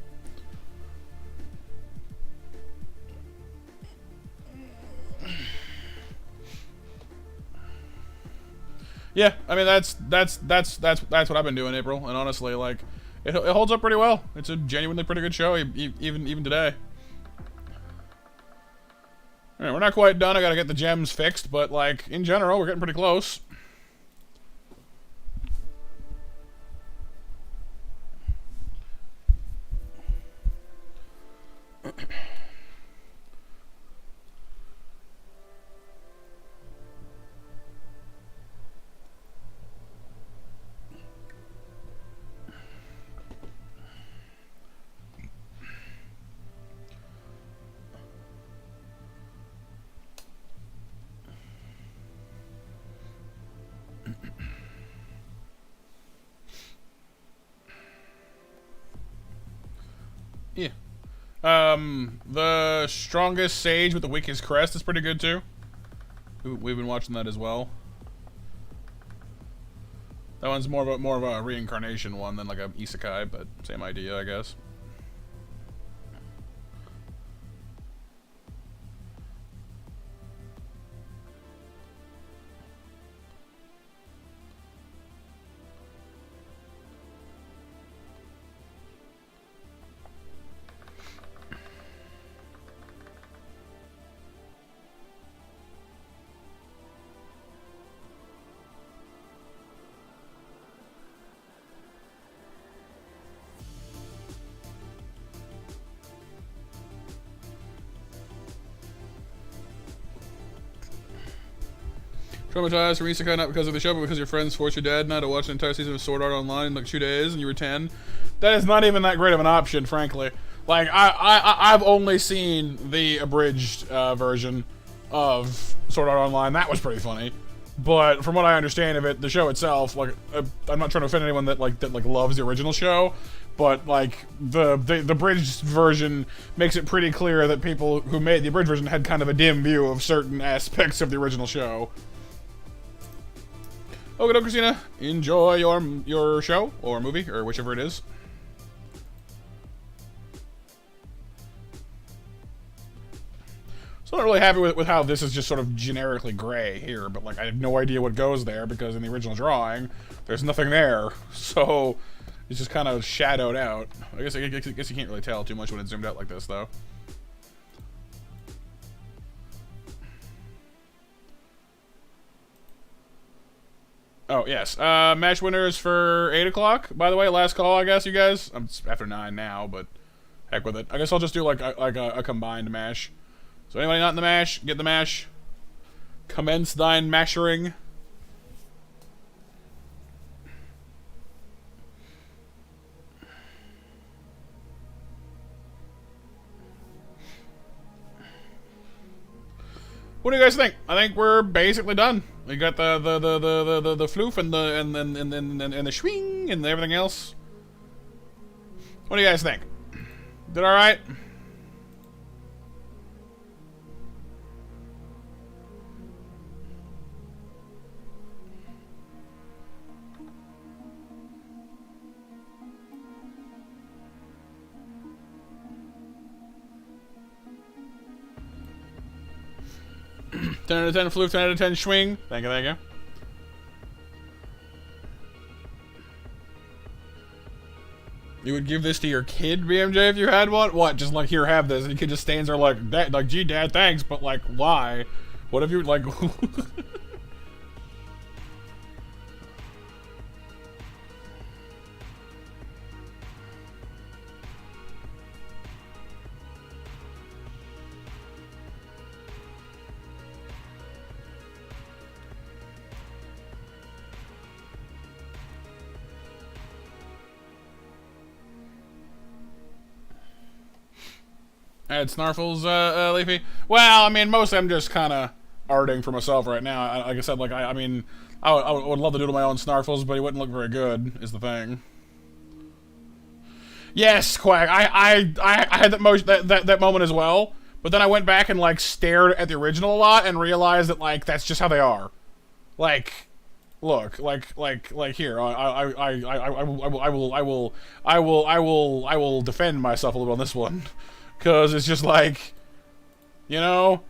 Yeah, I mean that's what I've been doing, April, and honestly, like, it holds up pretty well. It's a genuinely pretty good show, even today. Alright, we're not quite done. I gotta get the gems fixed, but, like, in general, we're getting pretty close. Yeah. The strongest sage with the weakest crest is pretty good too. We've been watching that as well. That one's more of a reincarnation one than like a isekai, but same idea, I guess. Traumatized from isekai not because of the show, but because your friends forced your dad and I to watch an entire season of Sword Art Online in like 2 days, and you were 10. That is not even that great of an option, frankly. Like, I've only seen the abridged version of Sword Art Online. That was pretty funny. But from what I understand of it, the show itself, like, I'm not trying to offend anyone that loves the original show, but like the abridged version makes it pretty clear that people who made the abridged version had kind of a dim view of certain aspects of the original show. Okay, no, Christina. Enjoy your show or movie or whichever it is. So I'm not really happy with how this is just sort of generically gray here, but like I have no idea what goes there because in the original drawing there's nothing there, so it's just kind of shadowed out. I guess you can't really tell too much when it's zoomed out like this, though. Oh, yes. Match winners for 8 o'clock, by the way. Last call, I guess, you guys. It's after 9 now, but heck with it. I guess I'll just do, like a combined mash. So anybody not in the mash, get the mash. Commence thine mashering. What do you guys think? I think we're basically done. We got the floof and the swing and everything else. What do you guys think? Did all right? Ten out of 10 floof, 10 out of 10 swing. Thank you, thank you. You would give this to your kid, BMJ, if you had one? What? Just like, here, have this. And your kid just stands there like, Dad, like, gee, Dad, thanks, but like, why? What if you, like... Add Snarfles, Leafy. Well, I mean, mostly I'm just kind of arting for myself right now. Like I said, like I mean, I would love to do my own Snarfles, but he wouldn't look very good. Is the thing. Yes, Quack. I had that moment as well, but then I went back and like stared at the original a lot and realized that like that's just how they are. Like, look, like here. I will defend myself a little on this one. Because it's just like, you know,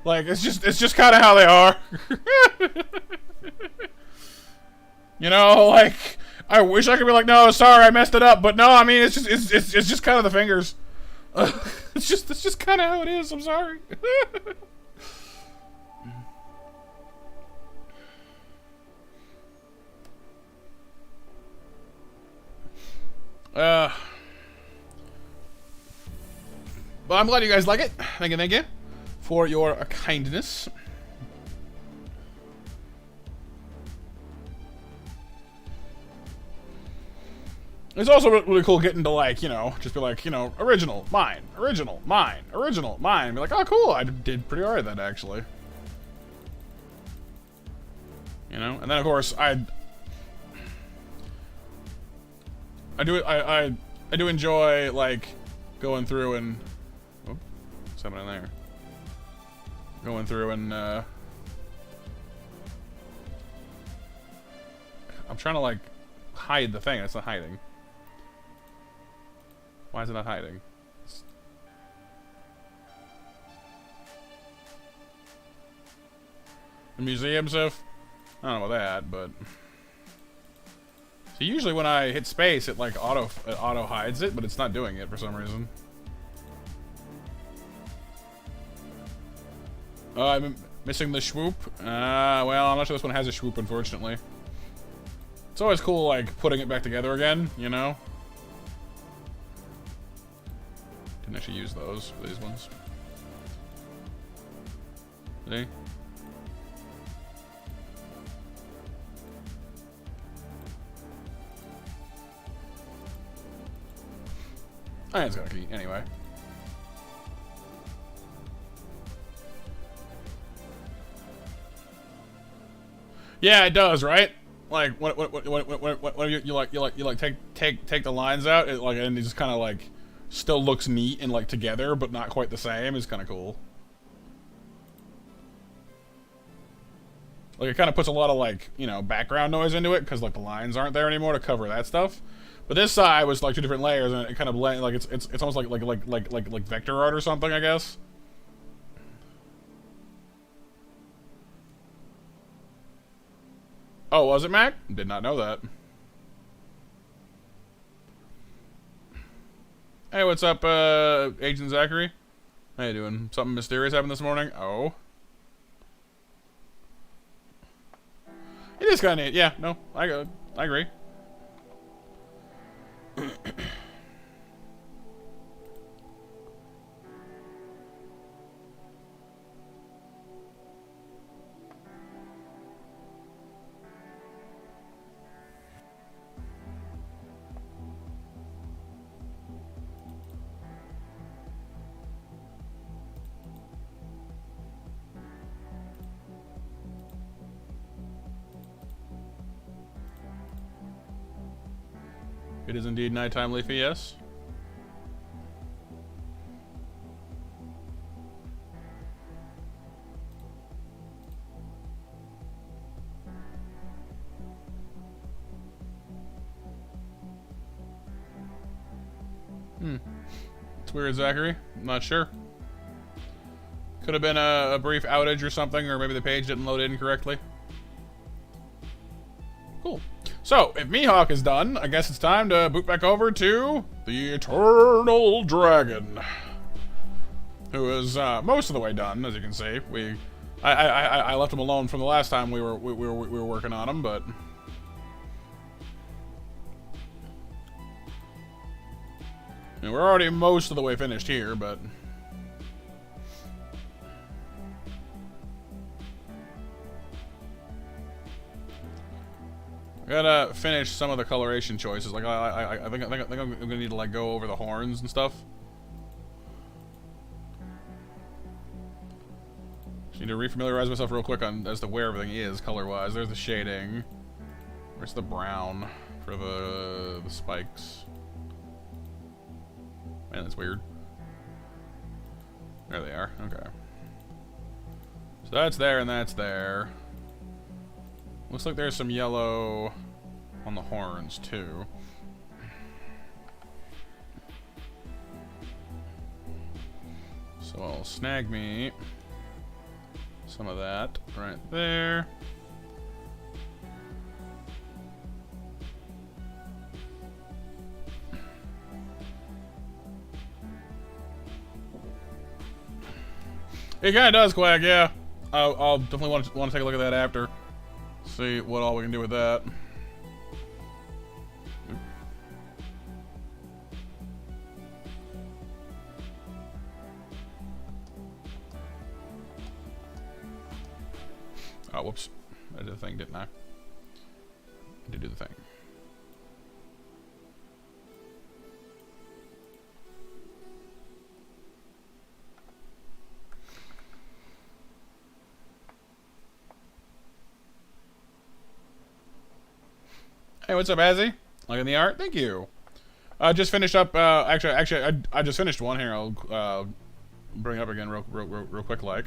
like it's just kind of how they are. You know, like I wish I could be like, no, sorry, I messed it up, but no, I mean it's just kind of the fingers. It's just kind of how it is. I'm sorry. But I'm glad you guys like it. Thank you for your kindness. It's also really cool getting to like, you know, just be like, you know, original, mine, original, mine, original, mine. Be like, oh cool, I did pretty alright then actually. You know, and then of course I do enjoy like going through and something in there. Going through and I'm trying to like hide the thing. It's not hiding. Why is it not hiding? The museum stuff? I don't know about that, but so usually when I hit space, it like auto hides it, but it's not doing it for some reason. I'm missing the swoop. Well, I'm not sure this one has a swoop, unfortunately. It's always cool, like putting it back together again, you know. Didn't actually use those for these ones. See? It's got a key, anyway. Yeah, it does, right? Like when you like take the lines out, it like and it just kind of like still looks neat and like together, but not quite the same. It's kind of cool. Like it kind of puts a lot of like, you know, background noise into it because like the lines aren't there anymore to cover that stuff. But this side was like two different layers, and it kind of blend like it's almost like vector art or something, I guess. Oh, was it Mac? Did not know that. Hey, what's up, Agent Zachary? How you doing? Something mysterious happened this morning? Oh. It is kind of neat. Yeah, no, I agree. It is indeed nighttime, Leafy, yes. It's weird, Zachary. I'm not sure. Could have been a brief outage or something, or maybe the page didn't load in correctly. Cool. So, if Mihawk is done, I guess it's time to boot back over to the Eternal Dragon, who is most of the way done, as you can see. I left him alone from the last time we were working on him, but I mean, we're already most of the way finished here, but I gotta finish some of the coloration choices. Like I think I'm gonna need to like go over the horns and stuff. Just need to refamiliarize myself real quick on as to where everything is color-wise. There's the shading. Where's the brown for the spikes? Man, that's weird. There they are. Okay. So that's there and that's there. Looks like there's some yellow on the horns, too. So I'll snag me some of that right there. It kind of does, Quack, yeah. I'll definitely want to take a look at that after. See what all we can do with that. Oh, whoops. I did the thing, didn't I? I did do the thing. Hey, what's up, Azzy? Liking the art? Thank you. I just finished up. Actually, I just finished one here. I'll bring it up again real quick, like.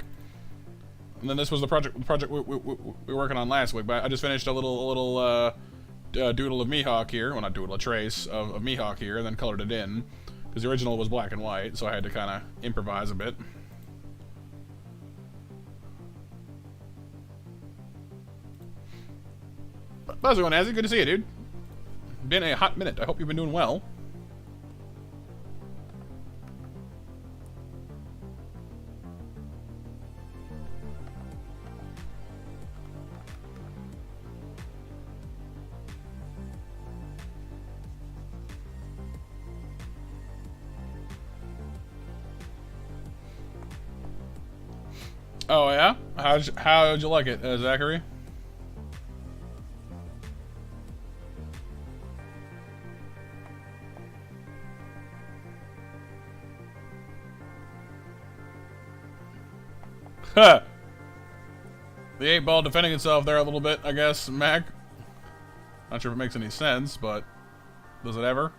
And then this was the project we were working on last week. But I just finished a little doodle of Mihawk here. Well, not doodle, a trace of Mihawk here, and then colored it in because the original was black and white, so I had to kind of improvise a bit. How's it going, Azzy? Good to see you, dude. Been a hot minute. I hope you've been doing well. Oh yeah? How'd you like it, Zachary? Huh. The 8-ball defending itself there a little bit, I guess, Mac. Not sure if it makes any sense, but does it ever?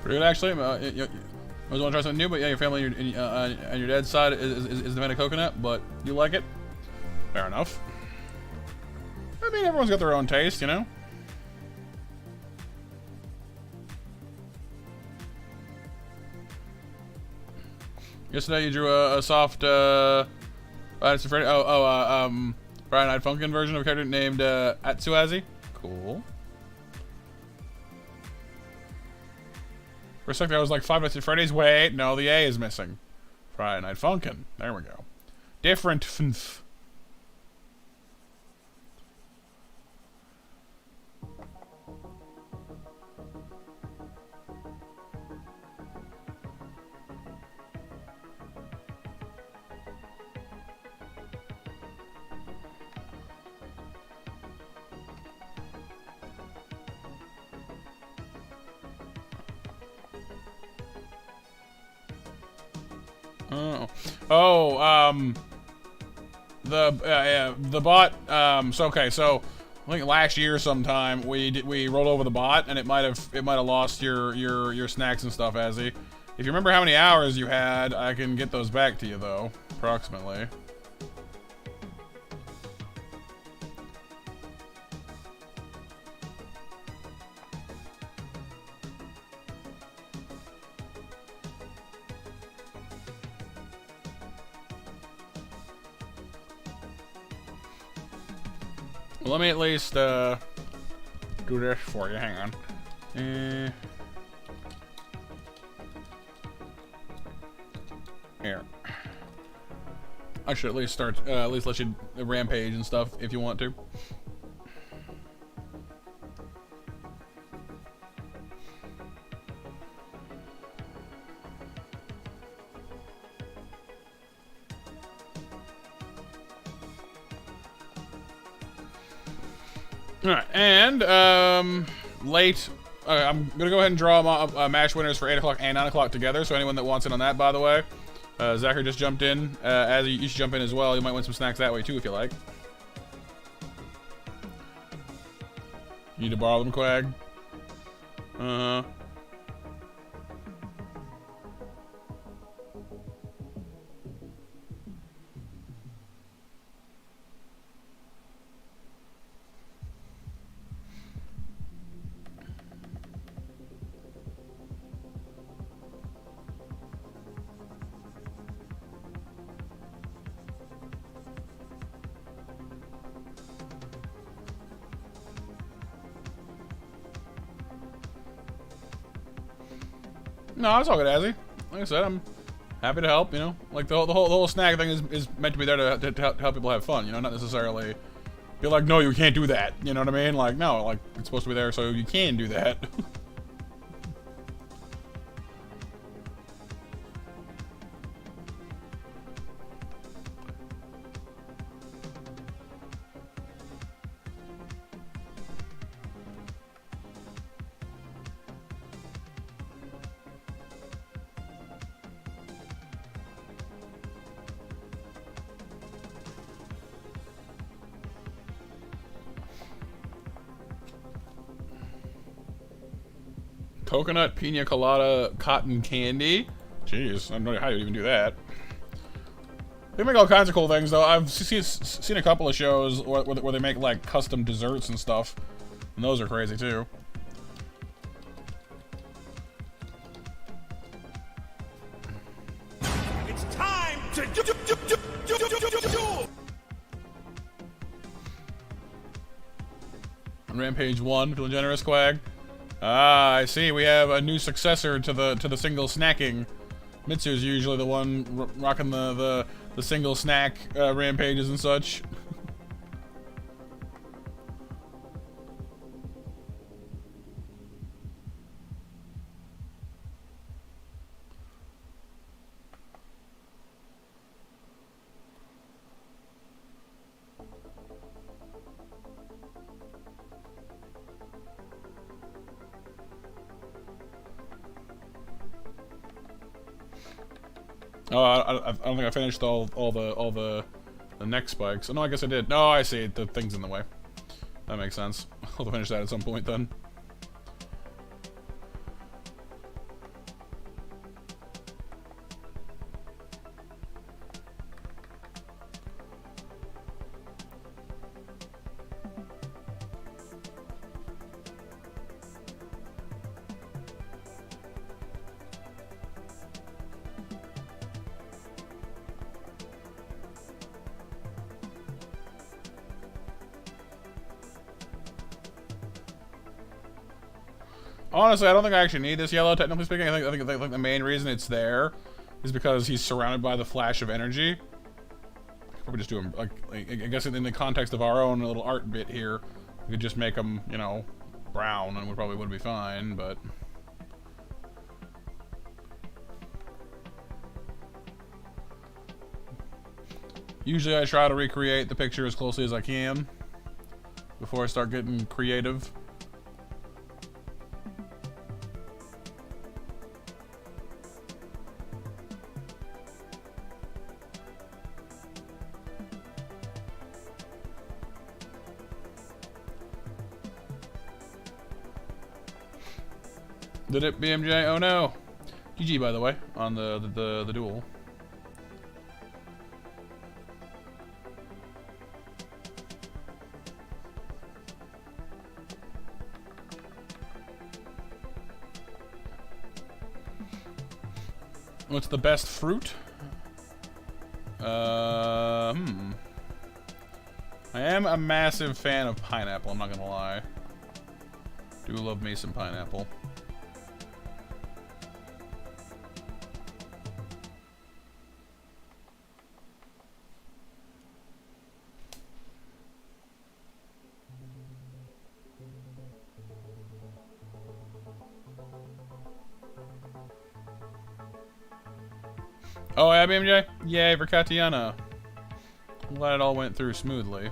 Pretty good, actually. You always want to try something new, but yeah, your family and your dad's side is the man of coconut, but you like it? Fair enough. I mean, everyone's got their own taste, you know? Yesterday you drew a soft, Brian Eyed Funkin' version of a character named Atsuazi. Cool. For a second I was like, Five Nights at Freddy's? Wait, no, the A is missing. Friday Night Funkin'. There we go. Different. Oh. Oh, the bot, so okay, so I think last year sometime we rolled over the bot and it might have lost your snacks and stuff, Azzy. If you remember how many hours you had, I can get those back to you though, approximately. Well, let me at least do this for you. Hang on. Here. I should at least start. At least let you rampage and stuff if you want to. Alright, and, late, I'm gonna go ahead and draw match winners for 8 o'clock and 9 o'clock together, so anyone that wants in on that, by the way. Zachary just jumped in, as you should jump in as well. You might win some snacks that way too, if you like. You need to borrow them, Quag? Uh-huh. No, it's all good, Azzy. Like I said, I'm happy to help, you know? Like, the whole snack thing is meant to be there to help people have fun, you know? Not necessarily be like, no, you can't do that, you know what I mean? Like, no, like, it's supposed to be there so you can do that. Coconut, pina colada, cotton candy. Jeez, I don't know how you even do that. They make all kinds of cool things, though. I've seen a couple of shows where they make, like, custom desserts and stuff. And those are crazy, too. It's time to Rampage 1, feeling generous, Quag? Ah, I see. We have a new successor to the single snacking. Mitsu's usually the one rocking the single snack rampages and such. Oh, I don't think I finished all the neck spikes. Oh, no, I guess I did. No, I see. The thing's in the way. That makes sense. I'll finish that at some point then. Honestly, I don't think I actually need this yellow, technically speaking. I think the main reason it's there is because he's surrounded by the flash of energy. Probably just do him, like, I guess in the context of our own little art bit here, we could just make him, you know, brown and we probably would be fine, but... Usually I try to recreate the picture as closely as I can before I start getting creative. Did it, BMJ? Oh no. GG, by the way, on the duel. What's the best fruit? I am a massive fan of pineapple, I'm not gonna lie. Do love me some pineapple. Oh, yeah, BMJ? Yay for Katiana. I'm glad it all went through smoothly.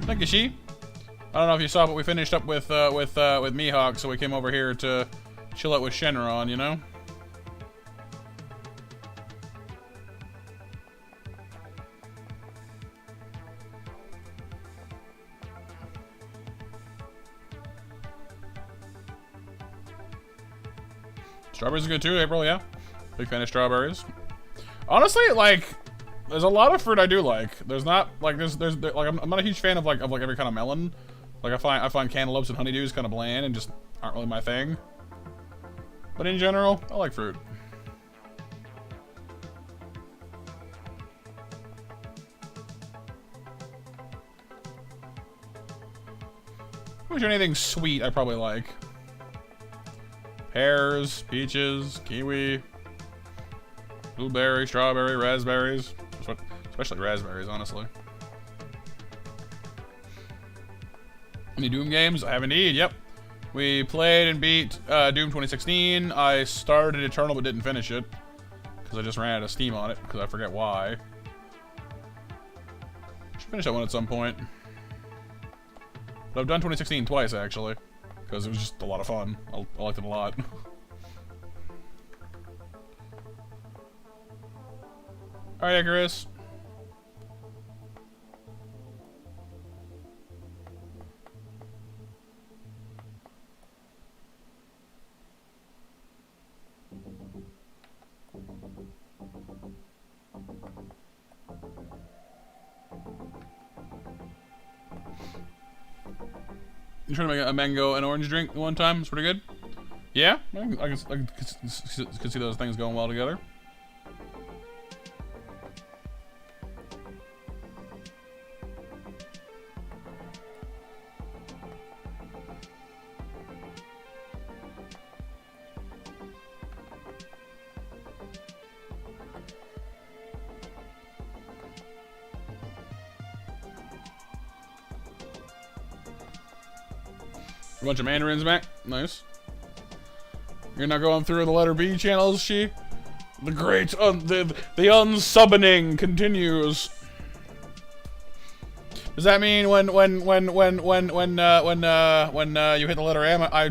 Thank you, She. I don't know if you saw, but we finished up with Mihawk, so we came over here to chill out with Shenron, you know? Strawberries are good too, April, yeah. Big fan of strawberries. Honestly, like, there's a lot of fruit I do like. There's not, like, I'm not a huge fan of every kind of melon. Like, I find cantaloupes and honeydews kind of bland and just aren't really my thing. But in general, I like fruit. Pretty sure anything sweet I probably like. Pears, peaches, kiwi, blueberry, strawberry, raspberries. Especially raspberries, honestly. Any Doom games? I have indeed, yep. We played and beat Doom 2016. I started Eternal but didn't finish it. Because I just ran out of steam on it, because I forget why. Should finish that one at some point. But I've done 2016 twice, actually. Because it was just a lot of fun. I liked it a lot. Alright, Chris. You trying to make a mango and orange drink one time? It's pretty good. Yeah, I can see those things going well together. A bunch of mandarins, Mac. Nice. You're not going through the letter B channels, She? The great, the unsubbening continues. Does that mean when you hit the letter M, I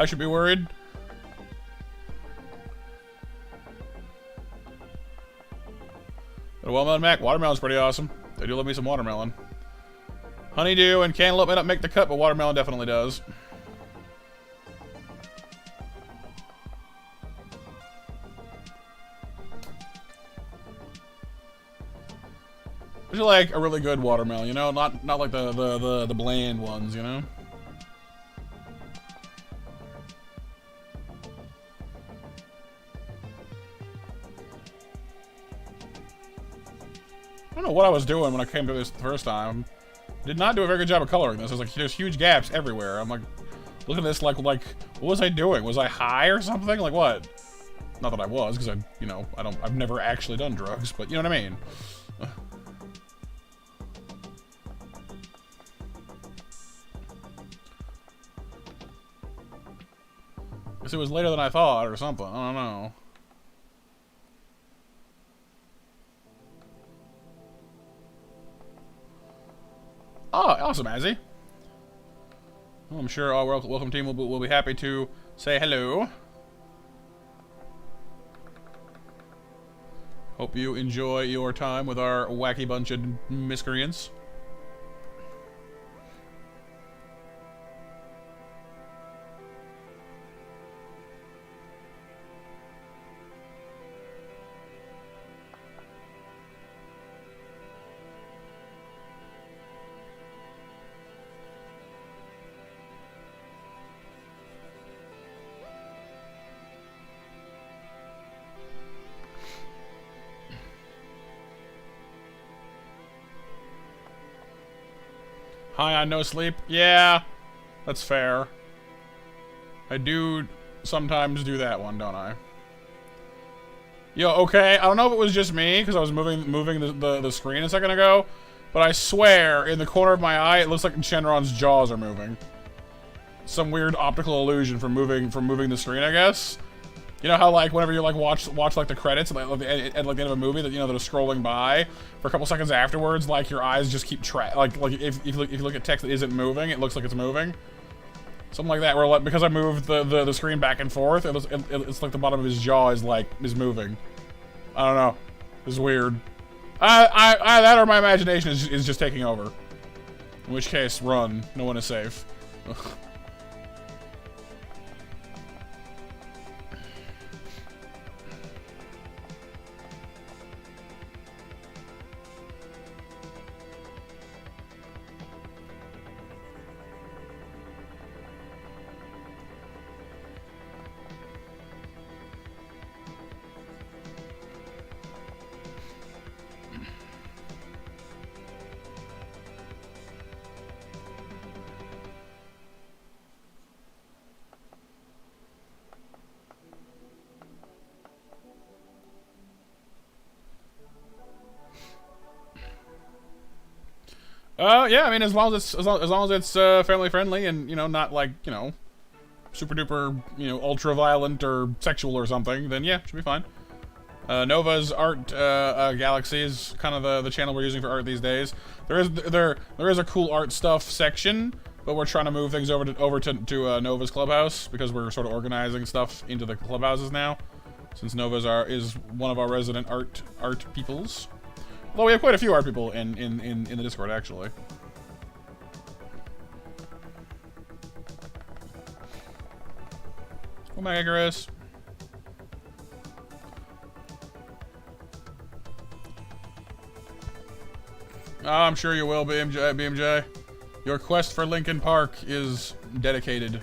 should be worried? But watermelon, Mac. Watermelon's pretty awesome. They do love me some watermelon. Honeydew and cantaloupe may not make the cut, but watermelon definitely does. I feel like a really good watermelon, you know, not like the bland ones, you know. I don't know what I was doing when I came to this the first time. Did not do a very good job of coloring this. I was like, there's huge gaps everywhere. I'm like, looking at this like, what was I doing? Was I high or something? Like what? Not that I was, because I've never actually done drugs, but you know what I mean. Guess it was later than I thought or something. I don't know. Oh, awesome, Azzy. Well, I'm sure our welcome team will be happy to say hello. Hope you enjoy your time with our wacky bunch of miscreants. High on no sleep? Yeah, that's fair. I do sometimes do that one, don't I? Yo, okay, I don't know if it was just me, because I was moving the screen a second ago, but I swear, in the corner of my eye, it looks like Shenron's jaws are moving. Some weird optical illusion from moving the screen, I guess. You know how, like, whenever you, like, watch like, the credits at, like, the end of a movie that, you know, that are scrolling by, for a couple seconds afterwards, like, your eyes just keep like, if you look at text that isn't moving, it looks like it's moving. Something like that, where, like, because I moved the screen back and forth, it's like the bottom of his jaw is moving. I don't know. It's weird. That or my imagination is just taking over. In which case, run. No one is safe. Yeah, I mean, as long as it's family friendly and, you know, not like, you know, super duper, you know, ultra violent or sexual or something, then yeah, should be fine. Nova's Art Galaxy is kind of the channel we're using for art these days. There is a cool art stuff section, but we're trying to move things over to Nova's Clubhouse because we're sort of organizing stuff into the clubhouses now, since Nova's is one of our resident art peoples. Although we have quite a few art people in the Discord, actually. Oh my Icarus. I'm sure you will, BMJ. Your quest for Linkin Park is dedicated.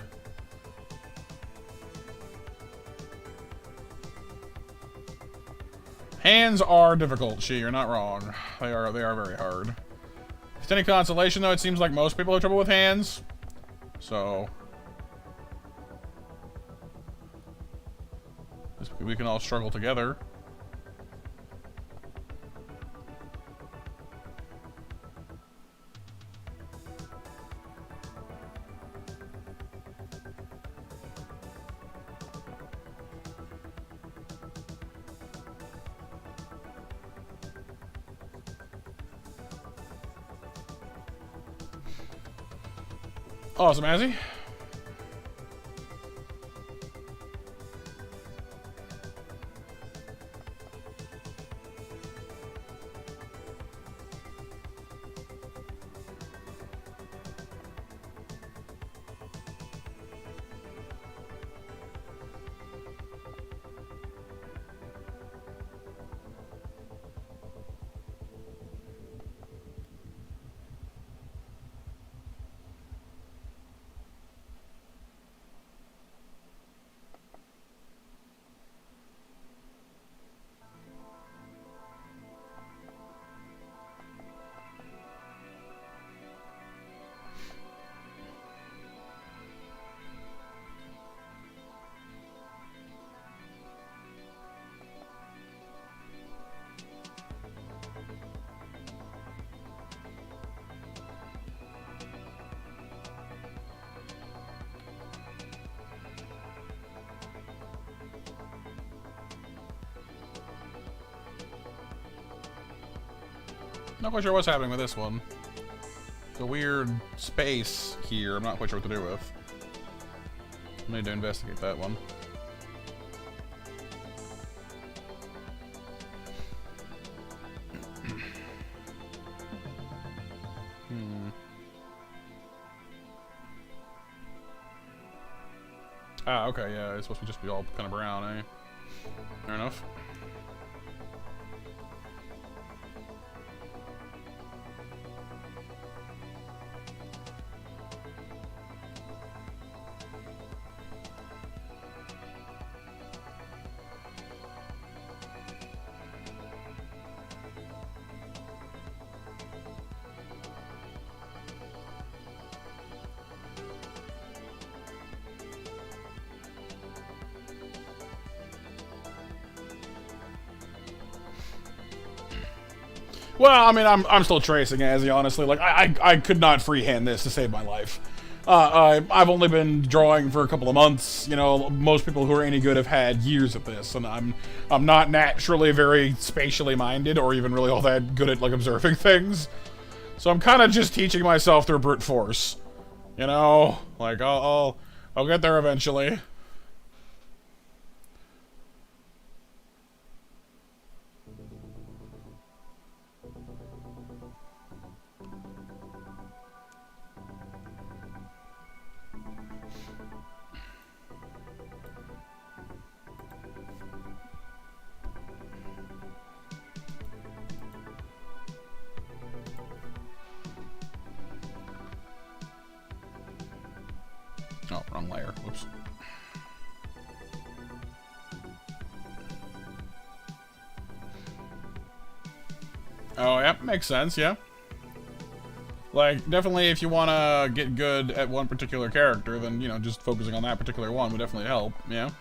Hands are difficult, you're not wrong. They are very hard. If it's any consolation, though, it seems like most people have trouble with hands. So we can all struggle together. Awesome, Azzy. Not quite sure what's happening with this one. It's a weird space here. I'm not quite sure what to do with. I need to investigate that one. Ah, okay, yeah, it's supposed to just be all kind of brown, eh? Fair enough. Well, I mean, I'm still tracing Azzy, honestly. Like, I could not freehand this to save my life. I've only been drawing for a couple of months. You know, most people who are any good have had years of this, and I'm not naturally very spatially minded or even really all that good at like observing things. So I'm kind of just teaching myself through brute force. You know, like I'll get there eventually. Oh, wrong layer. Whoops. Oh, yeah, makes sense, yeah. Like, definitely if you want to get good at one particular character, then, you know, just focusing on that particular one would definitely help, yeah.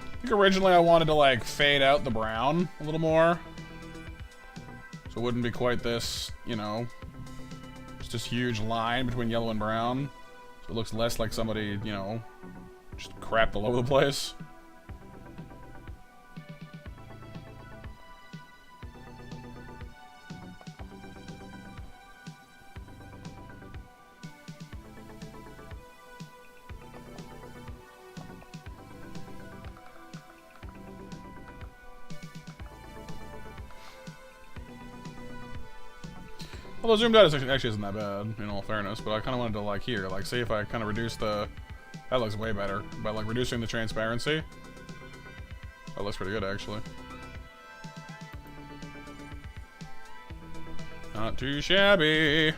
I think originally I wanted to, like, fade out the brown a little more. So it wouldn't be quite this, you know, just this huge line between yellow and brown. So it looks less like somebody, you know, just crapped all over the place. Although zoomed out actually isn't that bad, in all fairness, but I kind of wanted to, like, here, like, see if I kind of reduce the... That looks way better. By, like, reducing the transparency. That looks pretty good, actually. Not too shabby.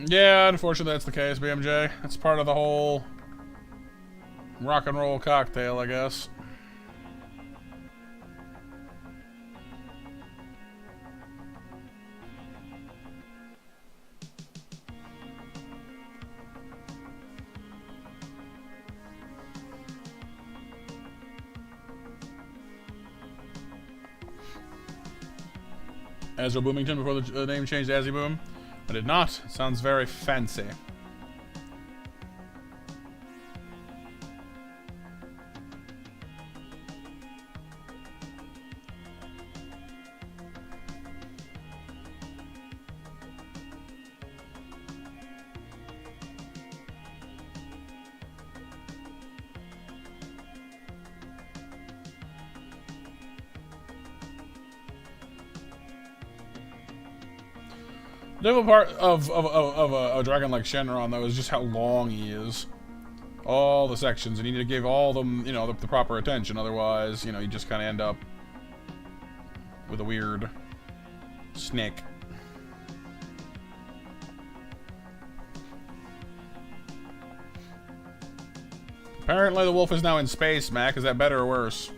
Yeah, unfortunately that's the case, BMJ. That's part of the whole rock and roll cocktail, I guess. Ezra Boomington before the name changed to Azzy Boom. I did not. It sounds very fancy. The difficult part of a dragon like Shenron, though, is just how long he is. All the sections, and you need to give all of them, you know, the proper attention. Otherwise, you know, you just kind of end up with a weird snake. Apparently the wolf is now in space, Mac. Is that better or worse?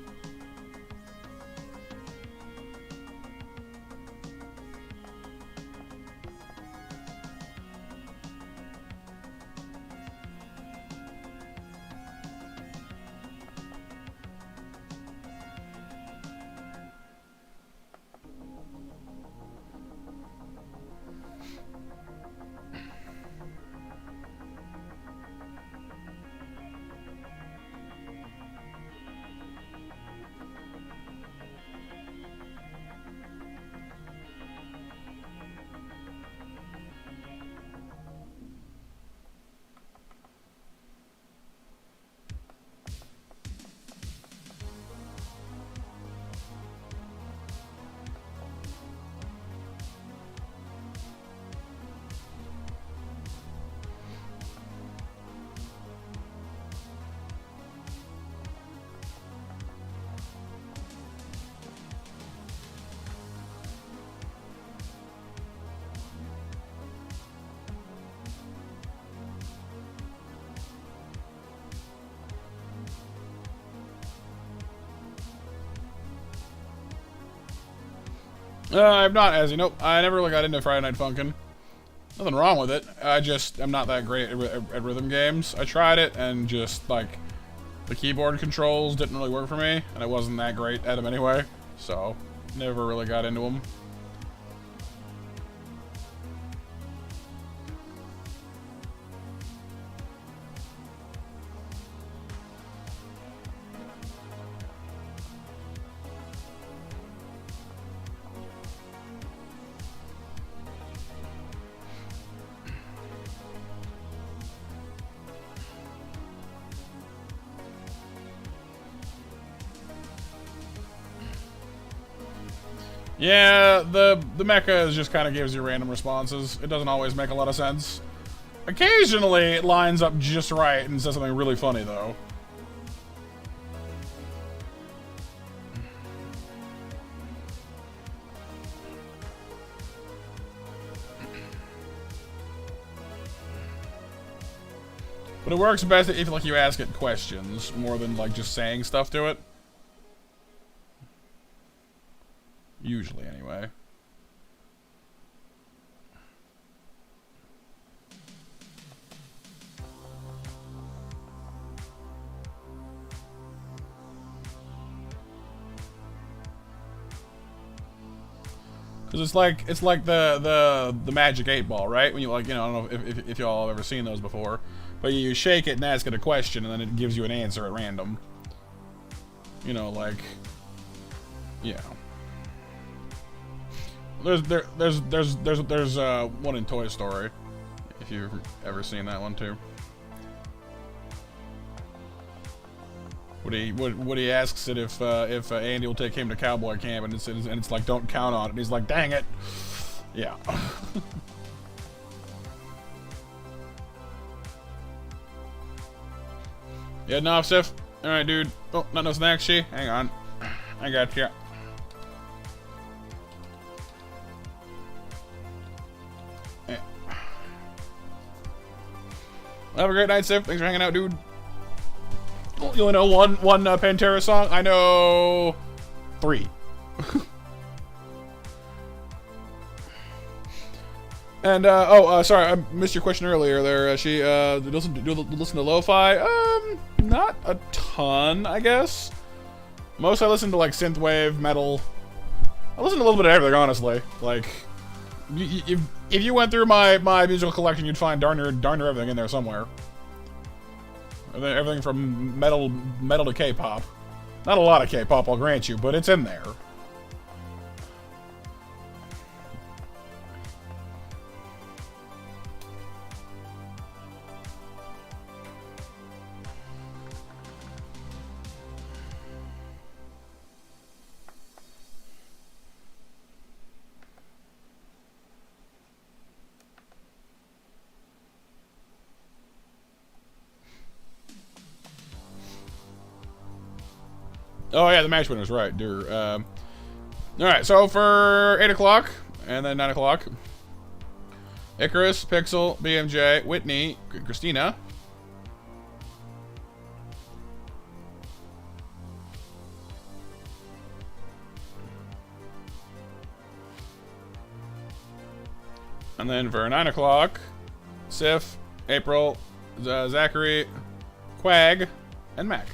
I'm not as nope. I never really got into Friday Night Funkin'. Nothing wrong with it. I just am not that great at rhythm games. I tried it and just like the keyboard controls didn't really work for me, and I wasn't that great at them anyway. So never really got into them. Yeah, the mecha just kind of gives you random responses. It doesn't always make a lot of sense. Occasionally, it lines up just right and says something really funny, though. But it works best if like you ask it questions more than like just saying stuff to it. Usually, anyway. Because it's like the magic 8-ball, right? When you like, you know, I don't know if y'all have ever seen those before, but you shake it and ask it a question, and then it gives you an answer at random. You know, like, yeah. There's one in Toy Story, if you've ever seen that one too. Woody asks it if Andy will take him to cowboy camp, and it's like, don't count on it. And he's like, dang it. Yeah. Yeah, no, Sif. All right, dude. Oh, not no snacks, she. Hang on. I got you. Have a great night, Sif. Thanks for hanging out, dude. You only know one Pantera song? I know 3. And sorry, I missed your question earlier. There, she listen to lo-fi. Not a ton, I guess. Most I listen to like synthwave, metal. I listen to a little bit of everything, honestly. Like, if you went through my musical collection, you'd find darn near everything in there somewhere. Everything from metal to K-pop. Not a lot of K-pop, I'll grant you, but it's in there. Oh yeah, the match winner's right, dude. Alright, so for 8 o'clock, and then 9 o'clock, Icarus, Pixel, BMJ, Whitney, Christina. And then for 9 o'clock, Sif, April, Zachary, Quag, and Mac.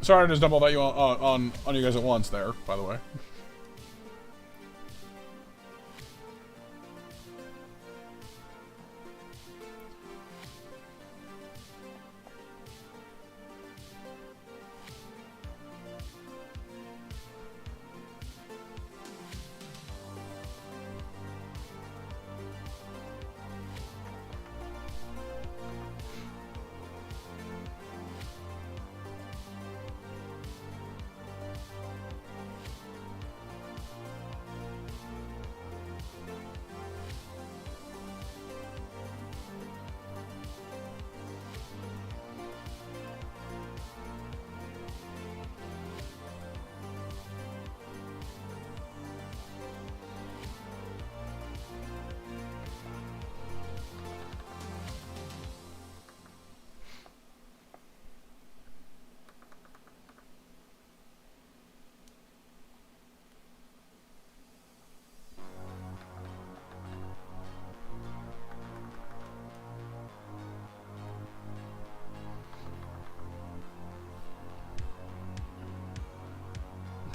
Sorry to just dump all that you on you guys at once there, by the way.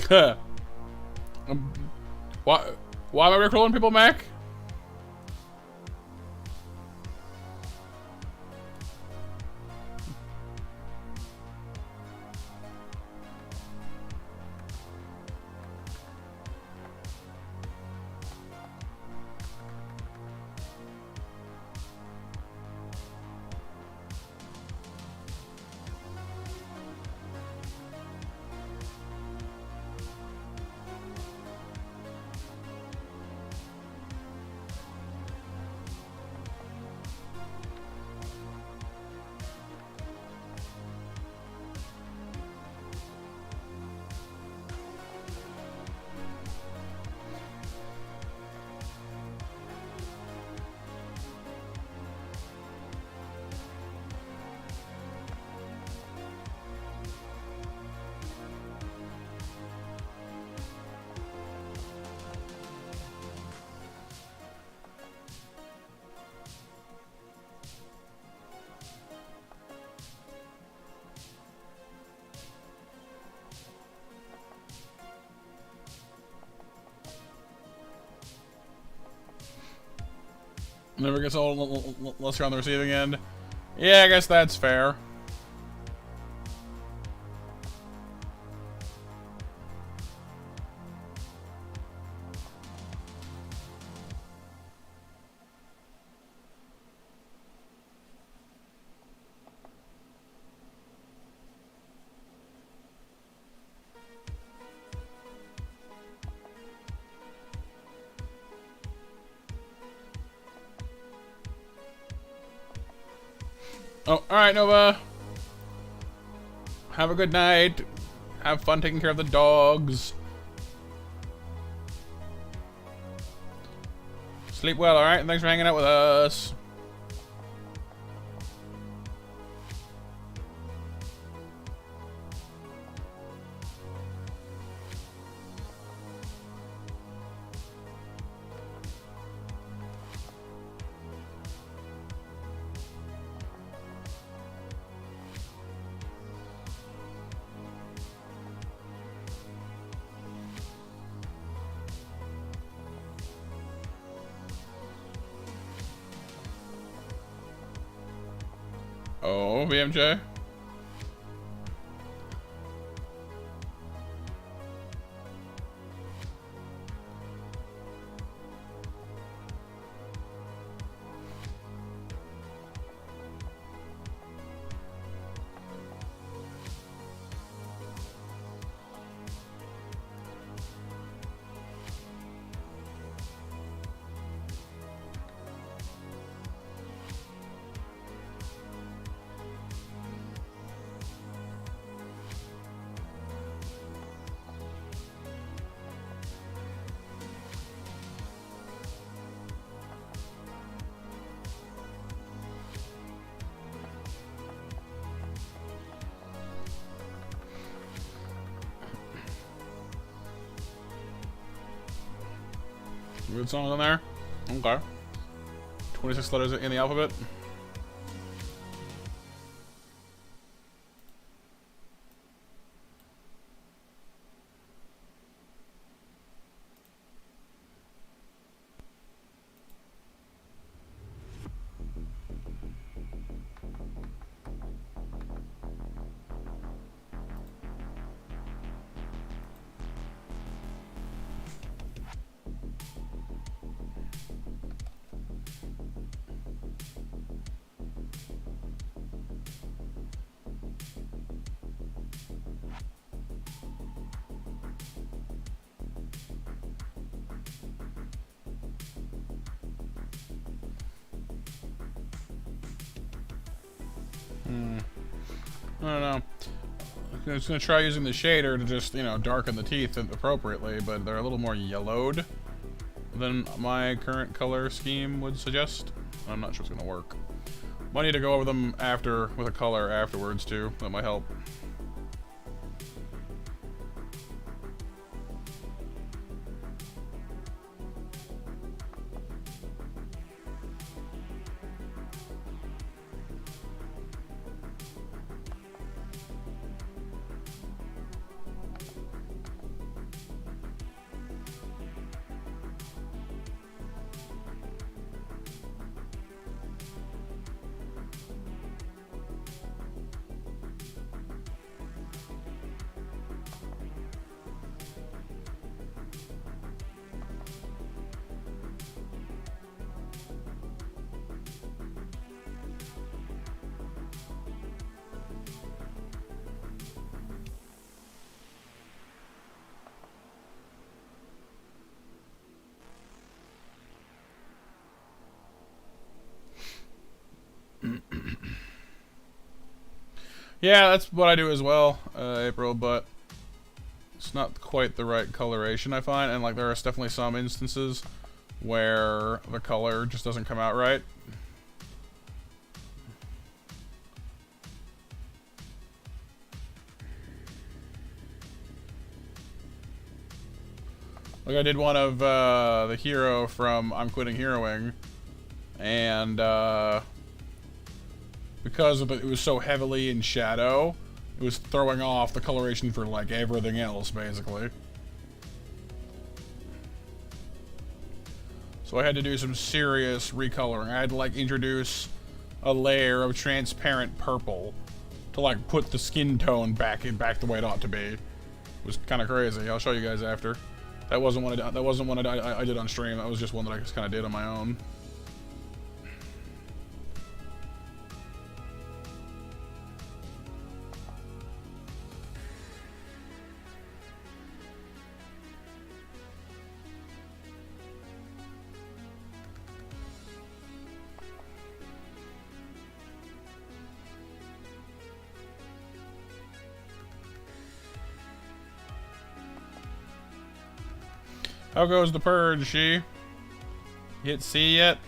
why, why am I recalling people, Mac? Never gets old unless you're on the receiving end. Yeah, I guess that's fair. Oh, alright, Nova. Have a good night. Have fun taking care of the dogs. Sleep well, alright? And thanks for hanging out with us. Oh, BMJ? Good song on there? Okay. 26 letters in the alphabet. I don't know. I was gonna try using the shader to just, you know, darken the teeth appropriately, but they're a little more yellowed than my current color scheme would suggest. I'm not sure it's gonna work. Might need to go over them after with a color afterwards too. That might help. Yeah, that's what I do as well, April, but it's not quite the right coloration, I find, and like there are definitely some instances where the color just doesn't come out right. Like I did one of the hero from I'm Quitting Heroing, and because of it was so heavily in shadow, it was throwing off the coloration for like everything else, basically. So I had to do some serious recoloring. I had to like introduce a layer of transparent purple to like put the skin tone back the way it ought to be. It was kind of crazy. I'll show you guys after. That wasn't one I did on stream. That was just one that I just kind of did on my own. How goes the purge, she? Hit C yet?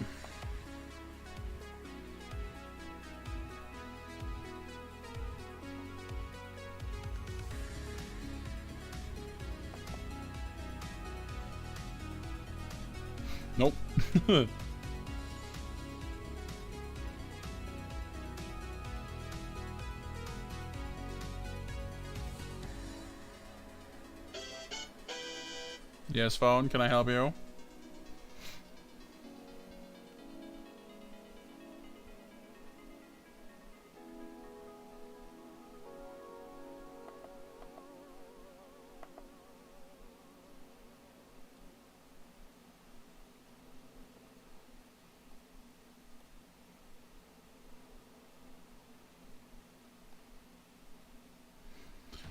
Nope. Yes, phone, can I help you?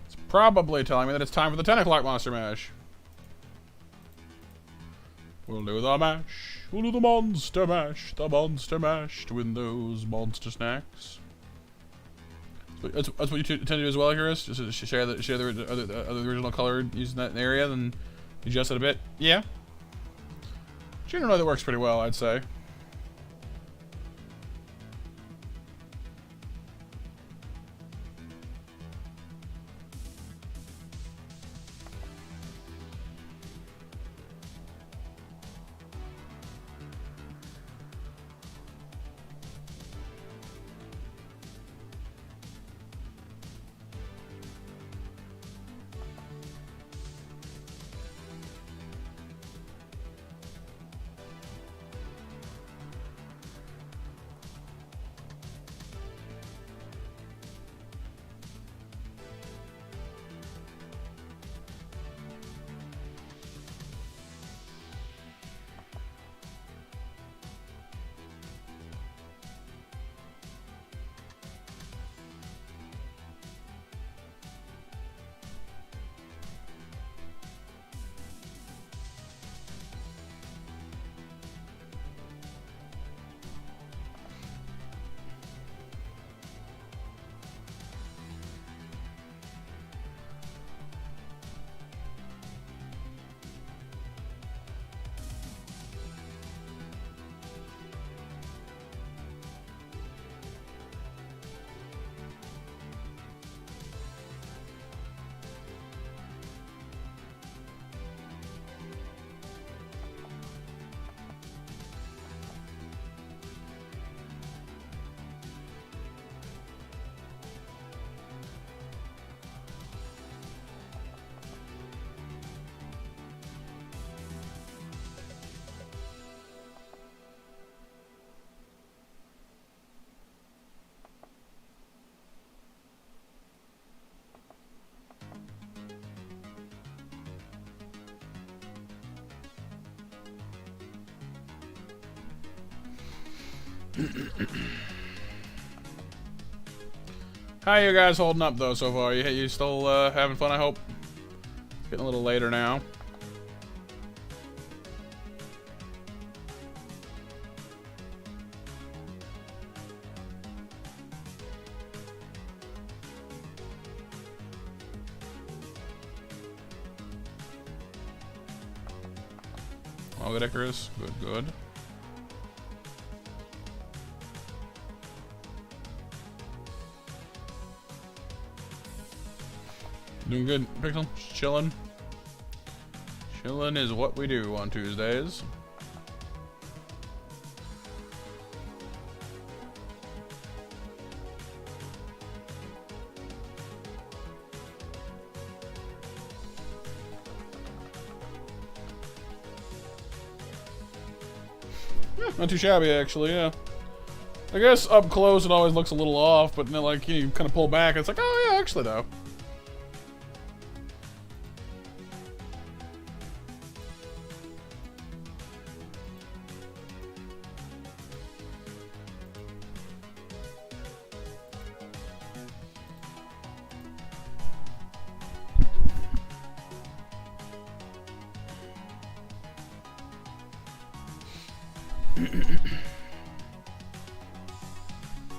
It's probably telling me that it's time for the 10 o'clock Monster Mash. We'll do the mash. We'll do the monster mash. The monster mash to win those monster snacks. That's what you tend to do as well, Heroes? Just to share the original color using that area, then adjust it a bit. Yeah. Generally, that works pretty well, I'd say. How you guys holding up though so far? You still having fun, I hope? It's getting a little later now. All good, Icarus. Good, good. Doing good, Pixel. Just chilling. Chilling is what we do on Tuesdays. Not too shabby, actually, yeah. I guess up close it always looks a little off, but then, like, you kind of pull back, it's like, oh yeah, actually, though.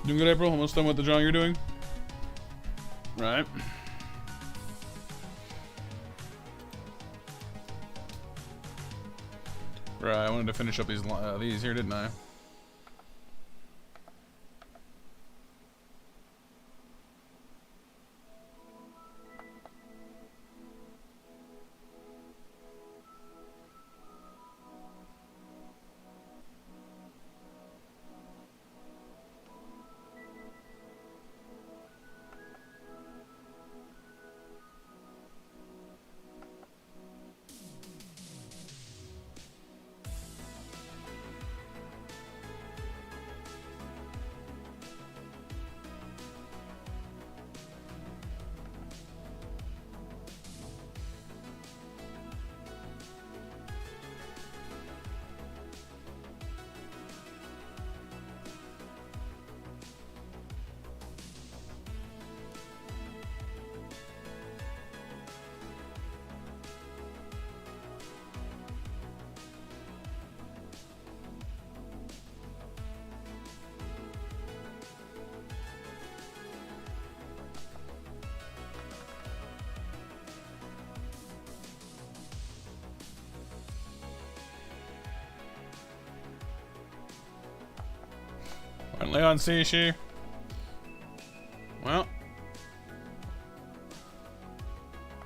Doing good, April? Almost done with the drawing you're doing? Right. Right, I wanted to finish up these here, didn't I? Leon Sishi. Well,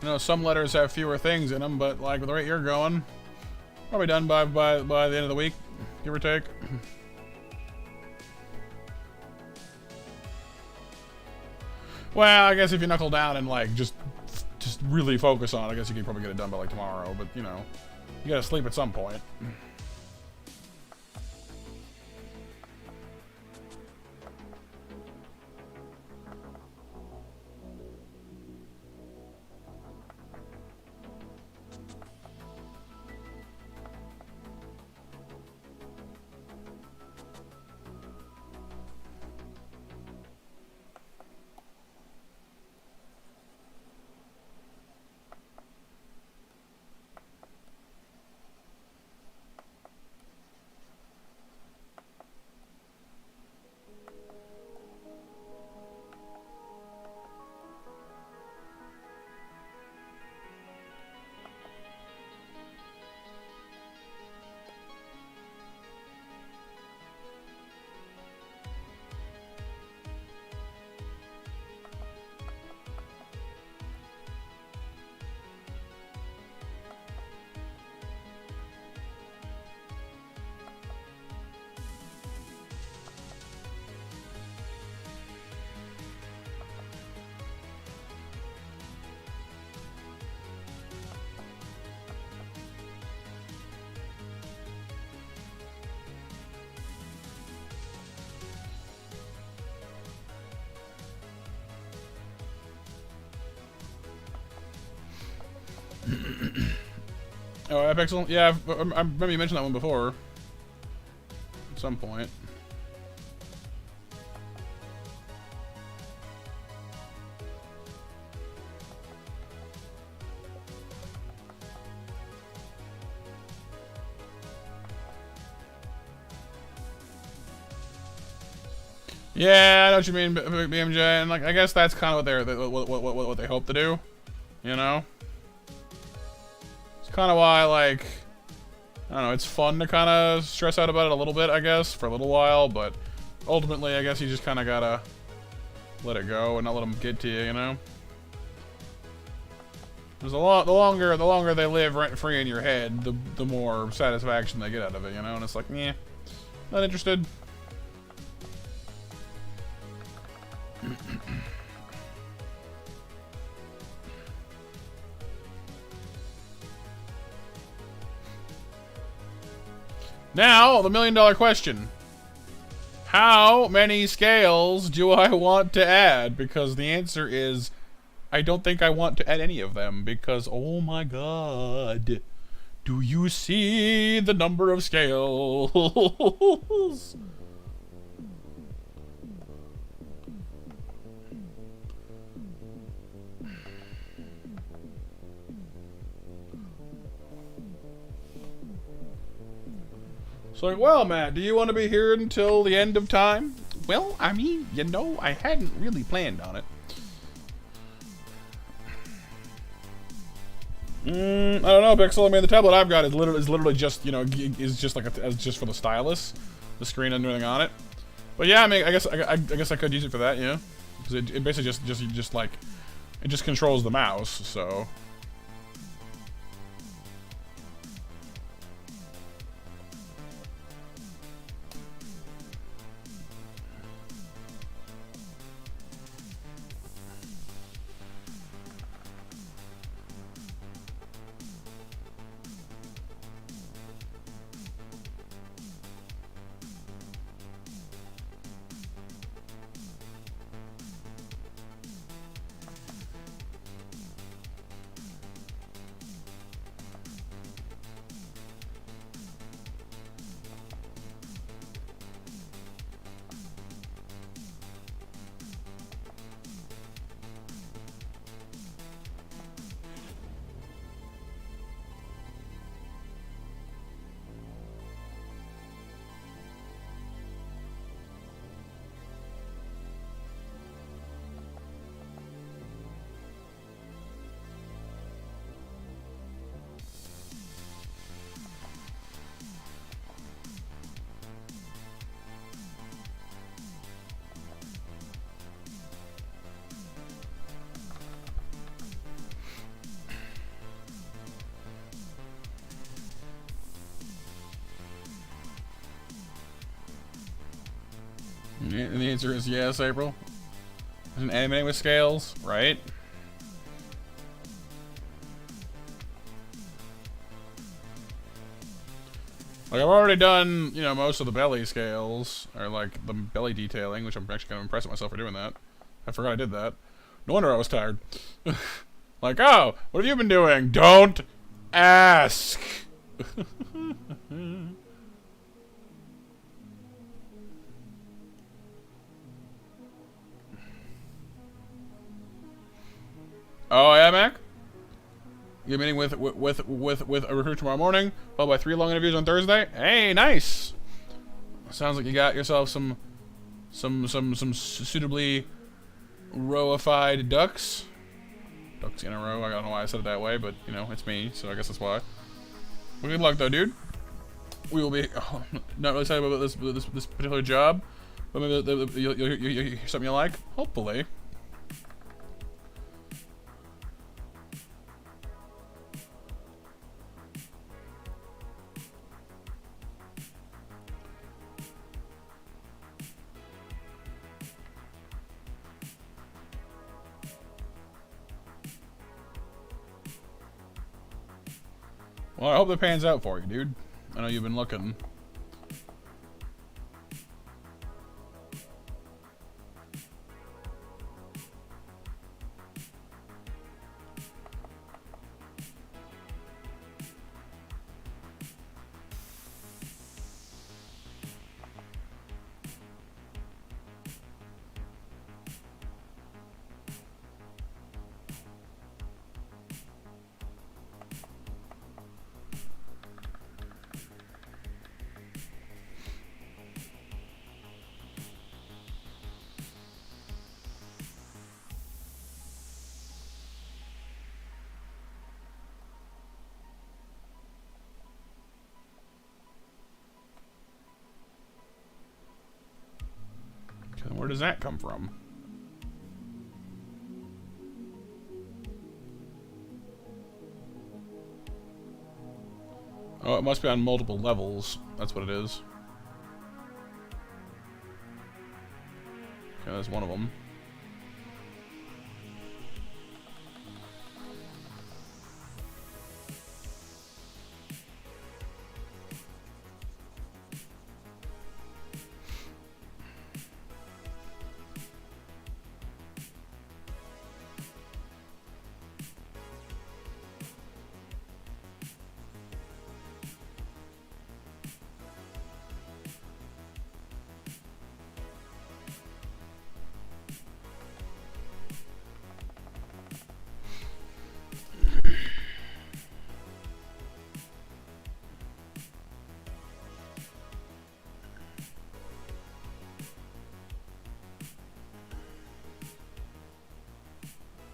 you know, some letters have fewer things in them, but like with the rate you're going, probably done by the end of the week, give or take. Well, I guess if you knuckle down and like just really focus on it, I guess you could probably get it done by like tomorrow. But you know, you gotta sleep at some point. Oh, Epixel? Yeah, I remember you mentioned that one before. At some point. Yeah, I know what you mean, BMJ, and like I guess that's kind of what they hope to do, you know. It's kind of why like I don't know, it's fun to kind of stress out about it a little bit, I guess, for a little while, but ultimately, I guess you just kind of gotta let it go and not let them get to you, you know? Because the longer they live rent-free in your head, the more satisfaction they get out of it, you know? And it's like, yeah, not interested. Now, the million-dollar question. How many scales do I want to add? Because the answer is, I don't think I want to add any of them. Because, oh my god, do you see the number of scales? It's like, well, Matt, do you want to be here until the end of time? Well, I mean, you know, I hadn't really planned on it. I don't know, Pixel. I mean, the tablet I've got is literally just, you know, is just like just for the stylus, the screen and everything on it. But yeah, I mean, I guess I could use it for that, you know, because it basically just like it just controls the mouse, so. And the answer is yes, April. There's an anime with scales, right? Like, I've already done, you know, most of the belly scales, or like the belly detailing, which I'm actually kind of impressed with myself for doing that. I forgot I did that. No wonder I was tired. Like, oh, what have you been doing? Don't ask. Oh yeah, Mac. You're meeting with a recruit tomorrow morning, followed by 3 long interviews on Thursday. Hey, nice. Sounds like you got yourself some suitably rowified ducks. Ducks in a row. I don't know why I said it that way, but you know it's me, so I guess that's why. Well, good luck though, dude. We will be not really excited about this particular job, but maybe you'll hear something you like. Hopefully. Well, I hope that pans out for you, dude. I know you've been looking. does that come from? Oh, it must be on multiple levels. That's what it is. Okay, that's one of them.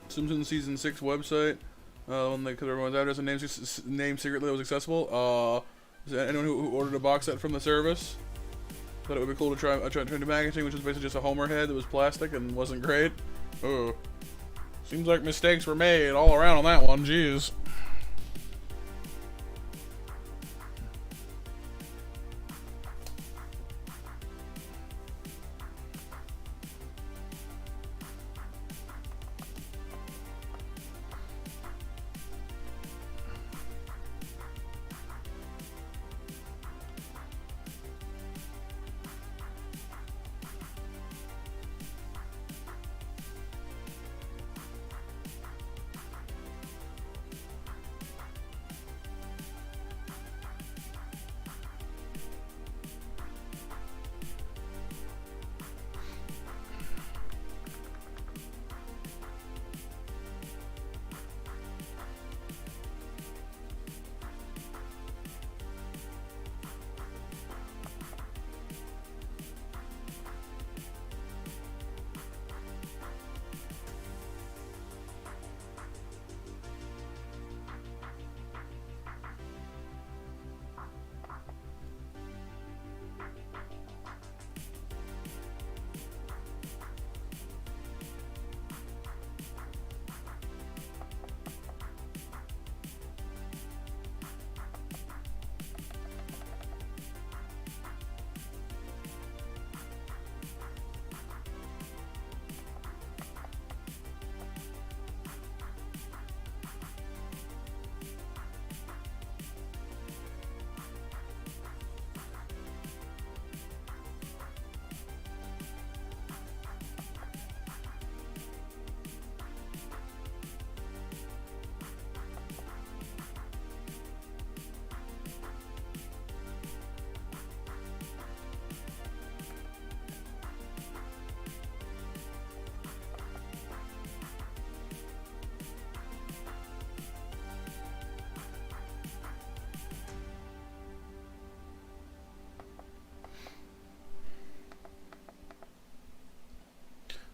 Simpsons Season 6 website. One that, because everyone's address and name secretly was accessible. Is there anyone who ordered a box set from the service? Thought it would be cool to try the packaging, which was basically just a Homer head that was plastic and wasn't great. Oh. Seems like mistakes were made all around on that one. Jeez.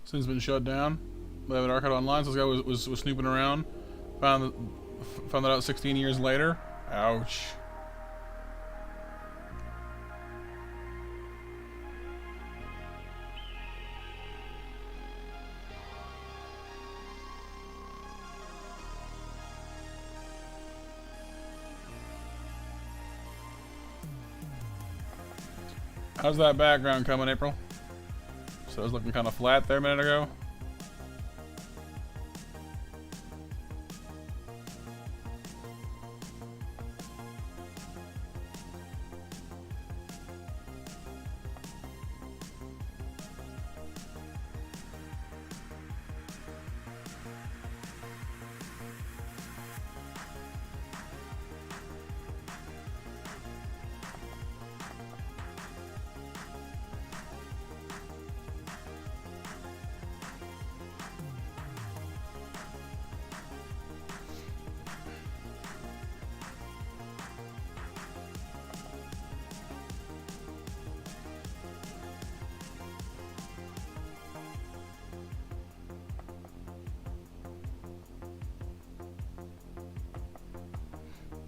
This thing's been shut down. They have an archive online, so this guy was snooping around. Found that out 16 years later. Ouch. How's that background coming, April? So it was looking kind of flat there a minute ago.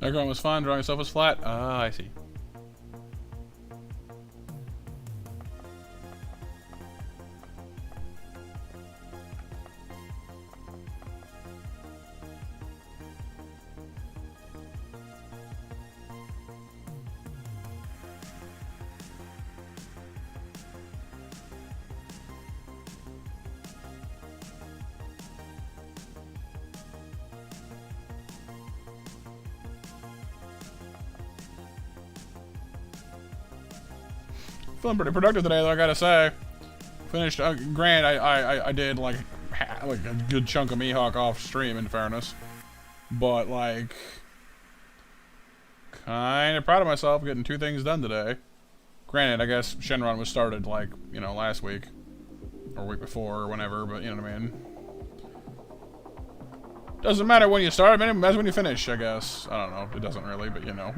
Background was fine, drawing itself was flat. Ah, I see. Feeling pretty productive today, though, I gotta say. Finished, granted, I did, like a good chunk of Mihawk off stream, in fairness. But, like, kind of proud of myself getting 2 things done today. Granted, I guess Shenron was started, like, you know, last week. Or week before, or whenever, but you know what I mean. Doesn't matter when you start, it matters when you finish, I guess. I don't know, it doesn't really, but you know.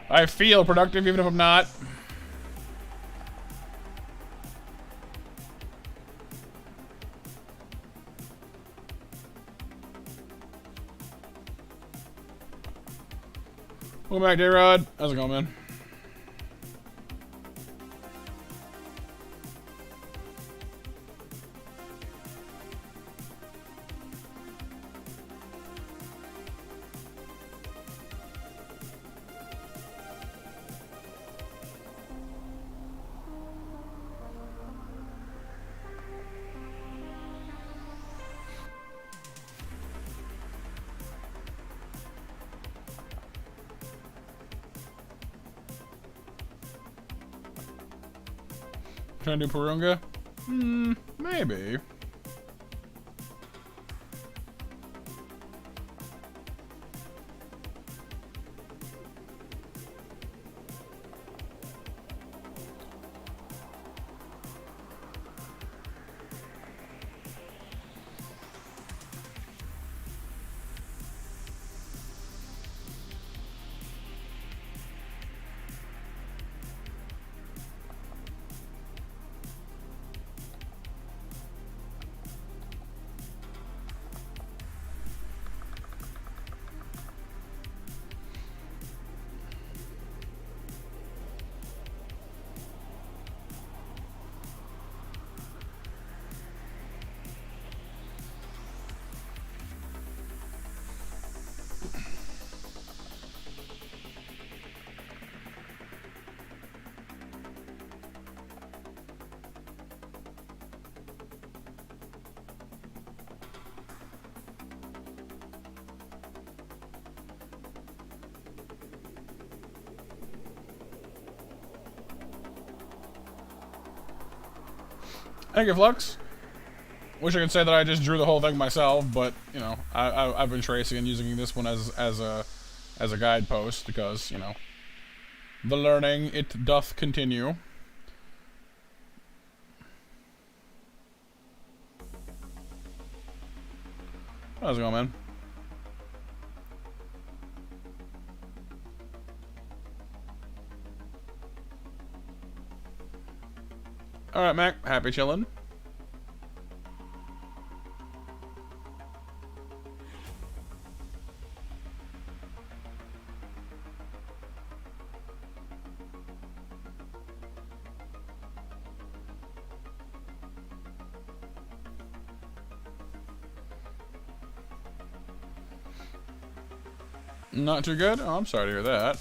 I feel productive even if I'm not. Welcome back, J-Rod. How's it going, man? Trying to do Purunga? Maybe. Thank you, Flux. Wish I could say that I just drew the whole thing myself, but you know, I've been tracing and using this one as a guidepost because you know, the learning it doth continue. How's it going, man? Alright, Mac. Happy chillin'. Not too good? Oh, I'm sorry to hear that.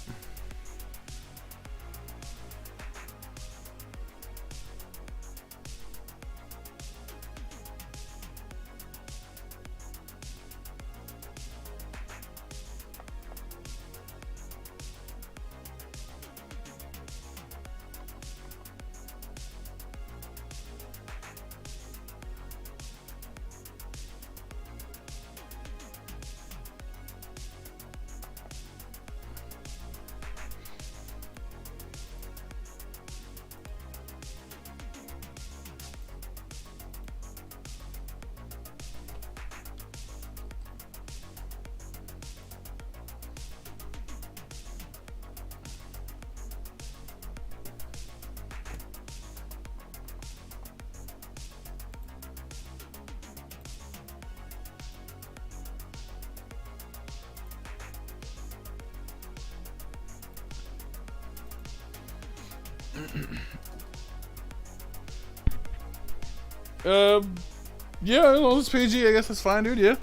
Yeah, well, it's PG, I guess that's fine, dude, yeah.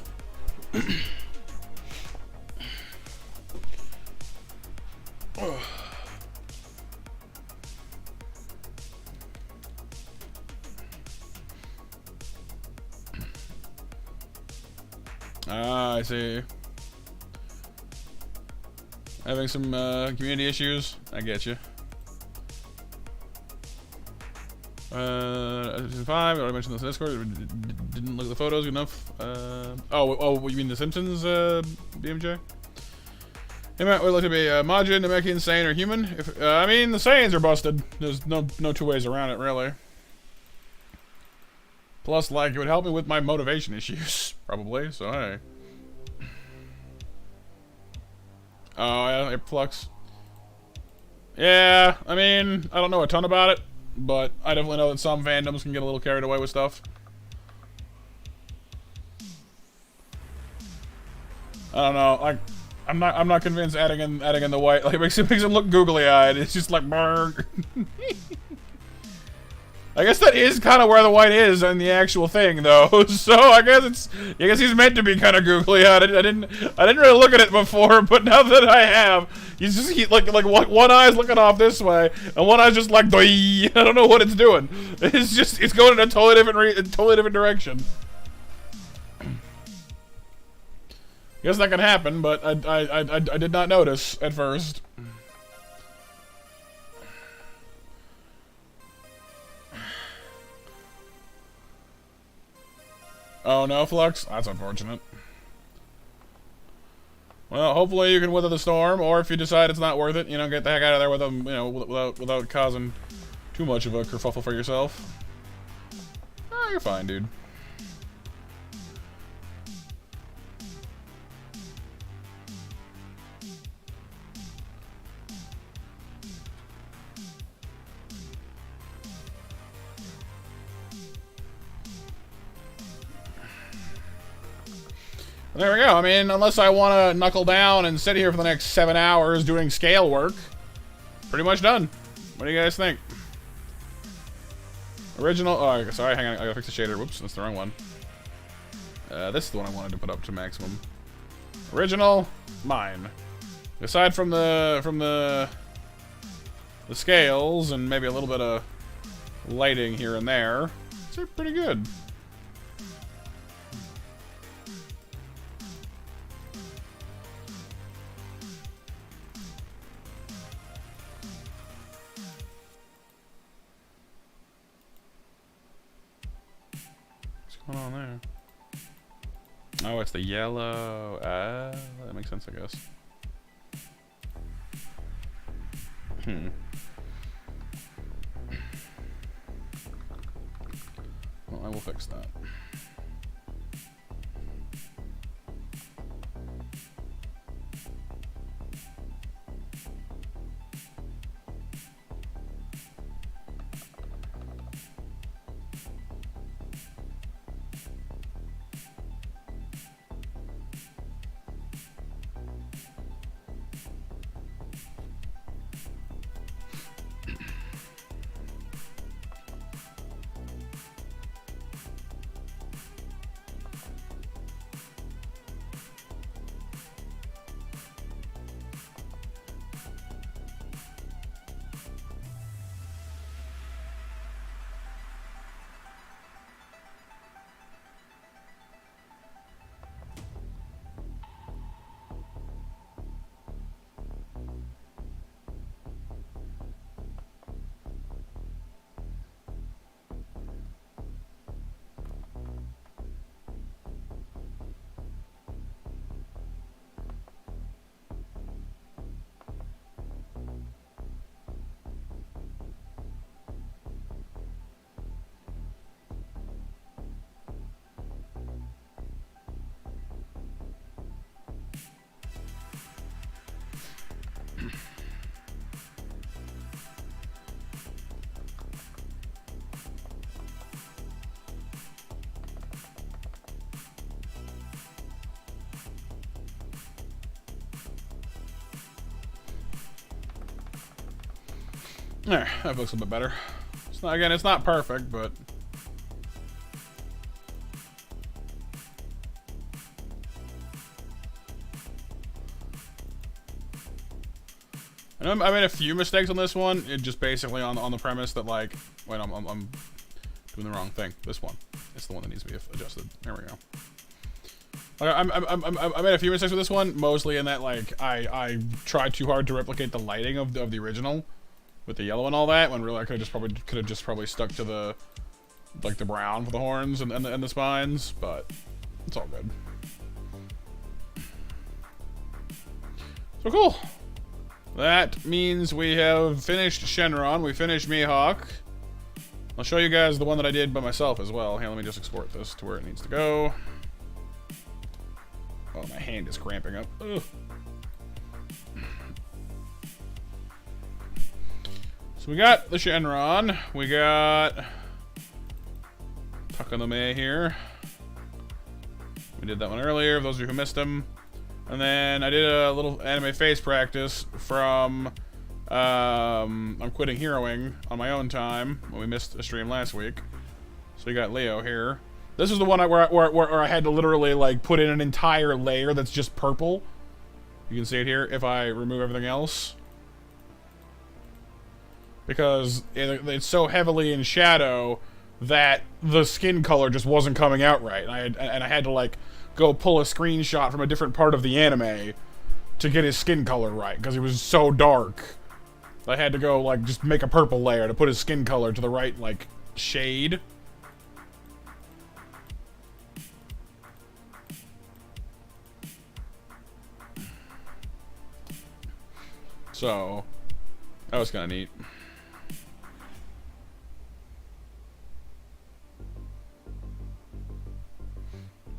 Ah, I see. Having some community issues? I get you. Season 5, I already mentioned this in Discord. Didn't look at the photos good enough. Oh, you mean The Simpsons, BMJ? Hey Matt, would it like to be Majin, Namekian, Saiyan, or human? I mean, the Saiyans are busted. There's no two ways around it, really. Plus, like, it would help me with my motivation issues, probably, so hey. Oh, yeah, Flux. Yeah, I mean, I don't know a ton about it, but I definitely know that some fandoms can get a little carried away with stuff. I don't know, like, I'm not convinced adding in the white, like, it makes him look googly-eyed. It's just like, I guess that is kind of where the white is in the actual thing, though. So I guess he's meant to be kind of googly-eyed. I didn't really look at it before, but now that I have, like one eye's looking off this way, and one eye's just like, I don't know what it's doing. It's going in a totally different direction. Guess that can happen, but I did not notice at first. Oh no, Flux? That's unfortunate. Well, hopefully you can weather the storm, or if you decide it's not worth it, you know, get the heck out of there with them, you know, without causing too much of a kerfuffle for yourself. Oh, you're fine, dude. There we go. I mean, unless I want to knuckle down and sit here for the next 7 hours doing scale work, pretty much done. What do you guys think? Original. Oh, sorry. Hang on. I gotta fix the shader. Whoops, that's the wrong one. This is the one I wanted to put up to maximum. Original, mine. Aside from the scales and maybe a little bit of lighting here and there, it's pretty good. What's going on there? Oh, it's the yellow. That makes sense, I guess. Well, I will fix that. There, that looks a bit better. It's not, again, it's not perfect, but I made a few mistakes on this one. It just basically on the premise that, like, wait, I'm doing the wrong thing. This one, it's the one that needs to be adjusted. There we go. Like, I made a few mistakes with this one, mostly in that, like, I tried too hard to replicate the lighting of the original. with the yellow and all that, when really I could have just probably stuck to the like the brown for the horns and the spines, but it's all good. So cool. That means we have finished Shenron. We finished Mihawk. I'll show you guys the one that I did by myself as well. Here, let me just export this to where it needs to go. Oh, my hand is cramping up. Ugh. So we got the Shenron. We got Takanome here. We did that one earlier, for those of you who missed him. And then I did a little anime face practice from I'm quitting heroing on my own time when we missed a stream last week. So you got Leo here. This is the one where I had to literally like put in an entire layer that's just purple. You can see it here if I remove everything else. Because it's so heavily in shadow that the skin color just wasn't coming out right. And I had to like go pull a screenshot from a different part of the anime to get his skin color right, because it was so dark. I had to go, like, just make a purple layer to put his skin color to the right, like, shade. So, that was kind of neat.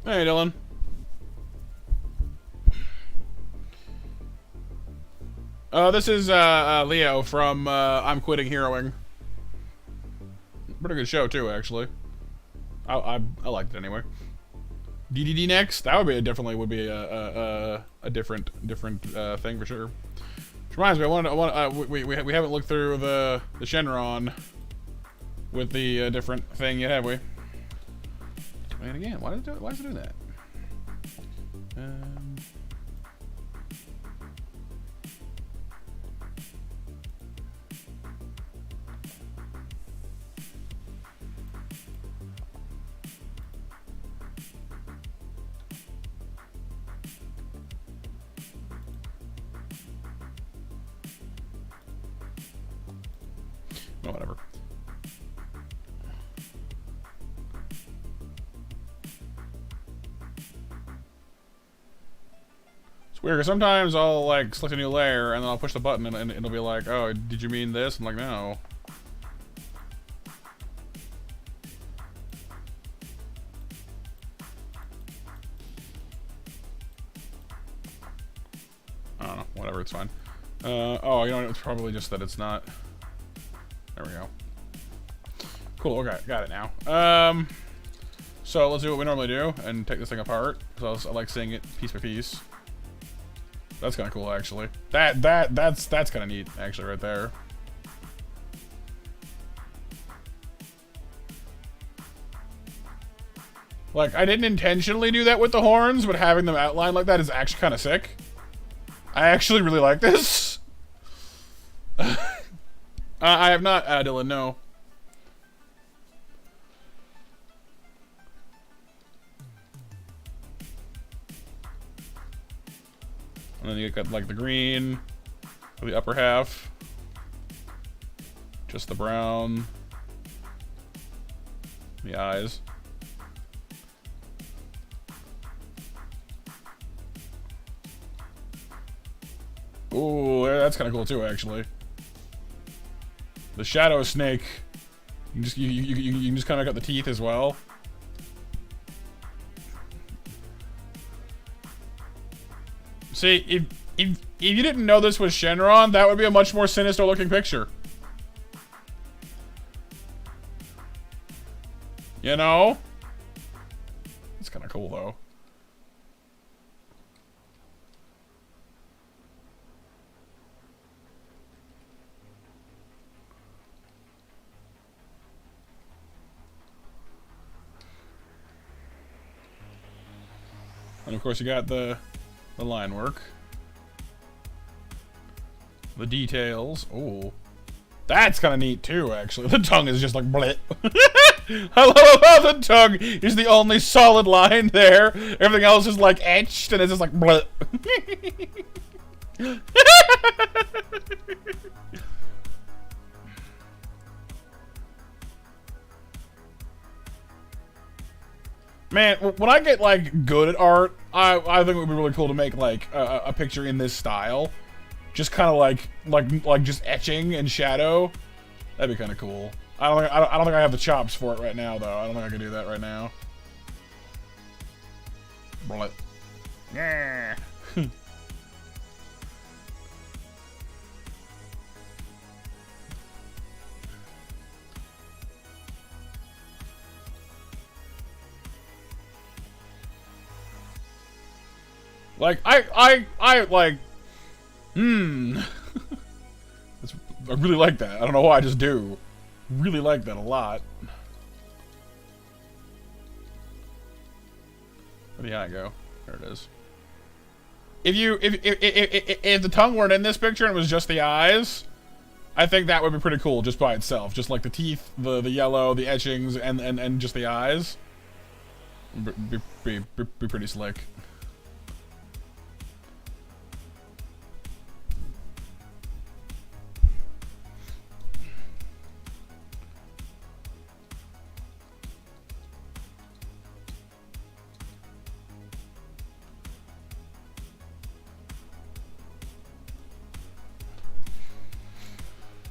Hey, Dylan. This is Leo from I'm Quitting Heroing. Pretty good show too, actually. I liked it anyway. DDD next? That would be definitely would be a different thing for sure. Which reminds me, we haven't looked through the Shenron with the different thing yet, have we? Doing it again. Why is it doing that? Oh, whatever. It's weird, because sometimes I'll, like, select a new layer, and then I'll push the button, and it'll be like, oh, did you mean this? I'm like, no. I don't know, whatever, it's fine. Oh, you know, it's probably just that it's not... There we go. Cool, okay, got it now. So let's do what we normally do and take this thing apart. Because I like seeing it piece by piece. That's kind of cool, actually. That's kind of neat, actually, right there. Like, I didn't intentionally do that with the horns, but having them outlined like that is actually kind of sick. I actually really like this. I have not, Dylan, no. And then you got, like, the green for the upper half. Just the brown. The eyes. Ooh, that's kind of cool, too, actually. The shadow snake. You can just kind of got the teeth as well. See, if you didn't know this was Shenron, that would be a much more sinister looking picture. You know? It's kind of cool though. And of course you got the line work. The details. Oh. That's kind of neat too, actually. The tongue is just like bleh. I love how the tongue is the only solid line there. Everything else is like etched and it's just like bleh. Man, when I get, like, good at art, I think it would be really cool to make, like, a picture in this style. Just kind of like just etching and shadow. That'd be kind of cool. I don't think I have the chops for it right now, though. I don't think I can do that right now. Bullet. Yeah. Like, I like, I really like that. I don't know why, I just do. Really like that a lot. Where'd the eye go? There it is. If the tongue weren't in this picture and it was just the eyes, I think that would be pretty cool just by itself. Just like the teeth, the yellow, the etchings, and just the eyes. Be pretty slick.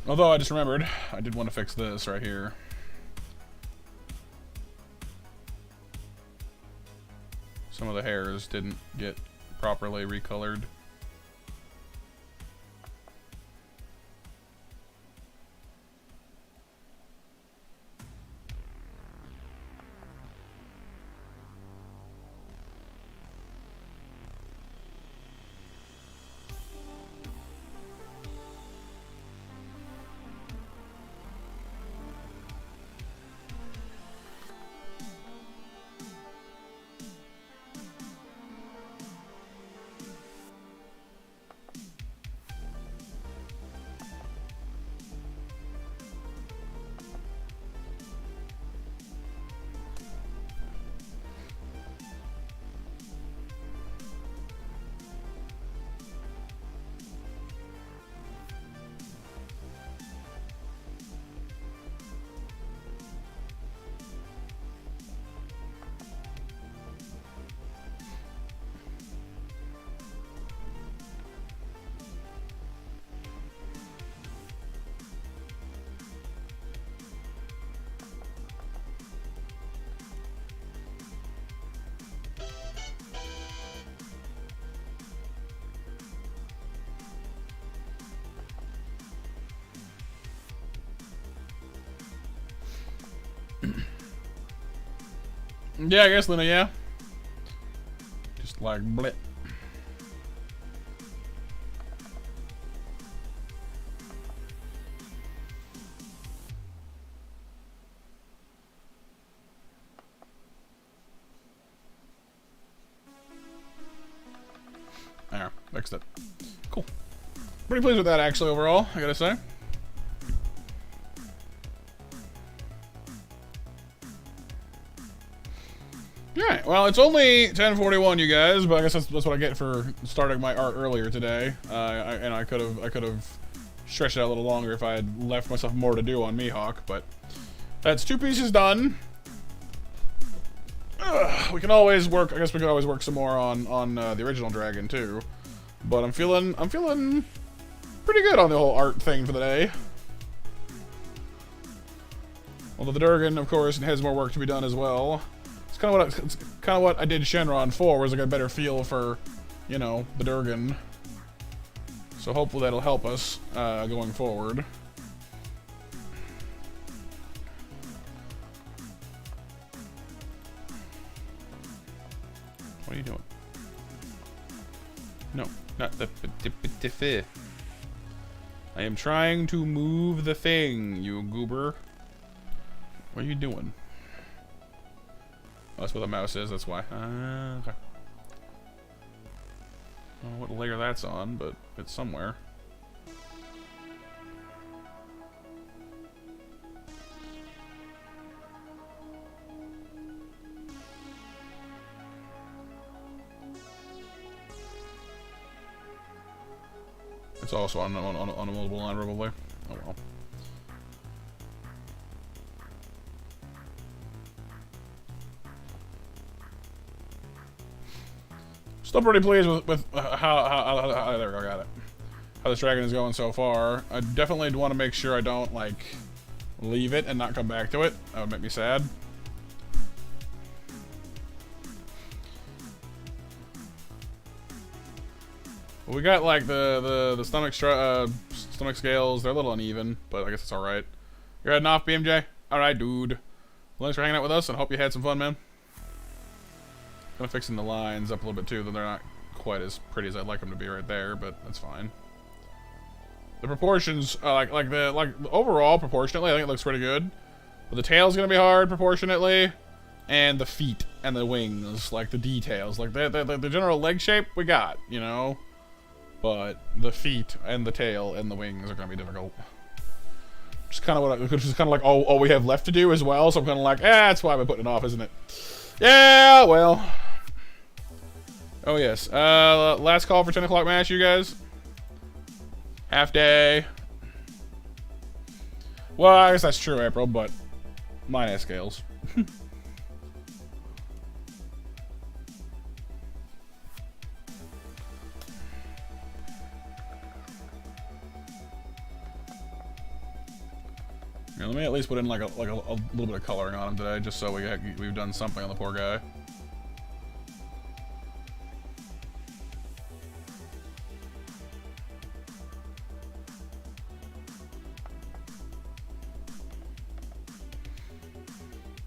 Although I just remembered, I did want to fix this right here. Some of the hairs didn't get properly recolored. Yeah, I guess, Luna, yeah. Just like blip. There, fixed it. Cool. Pretty pleased with that, actually, overall, I gotta say. Alright, well, it's only 10:41, you guys, but I guess that's what I get for starting my art earlier today. And I could have stretched it out a little longer if I had left myself more to do on Mihawk, but that's 2 pieces done. We can always work. I guess we could always work some more on the original dragon too. But I'm feeling pretty good on the whole art thing for the day. Although the Durgan, of course, has more work to be done as well. It's kind of what I did Shenron for, was I got a better feel for, you know, the Durgan. So hopefully that'll help us going forward. What are you doing? No, not the I am trying to move the thing, you goober. What are you doing? Oh, that's where the mouse is, that's why. Okay. I don't know what layer that's on, but it's somewhere. It's also on a multiple line, probably. Oh well. Still pretty pleased with how there we go, got it. How this dragon is going so far. I definitely want to make sure I don't, like, leave it and not come back to it. That would make me sad. Well, we got, like, the stomach scales. They're a little uneven, but I guess it's alright. You're heading off, BMJ? Alright, dude. Well, thanks for hanging out with us, and hope you had some fun, man. Kind of fixing the lines up a little bit too, though they're not quite as pretty as I'd like them to be right there, but that's fine. The proportions, like overall proportionately, I think it looks pretty good. But the tail's gonna be hard proportionately, and the feet and the wings, like the details, like the general leg shape we got, you know. But the feet and the tail and the wings are gonna be difficult. Just kind of which is kind of like all we have left to do as well. So I'm kind of like, that's why we're putting it off, isn't it? Yeah, well. Oh, yes. Last call for 10 o'clock match, you guys. Half day. Well, I guess that's true, April, but mine has scales. Yeah, let me at least put in like a little bit of coloring on him today, just so we've done something on the poor guy.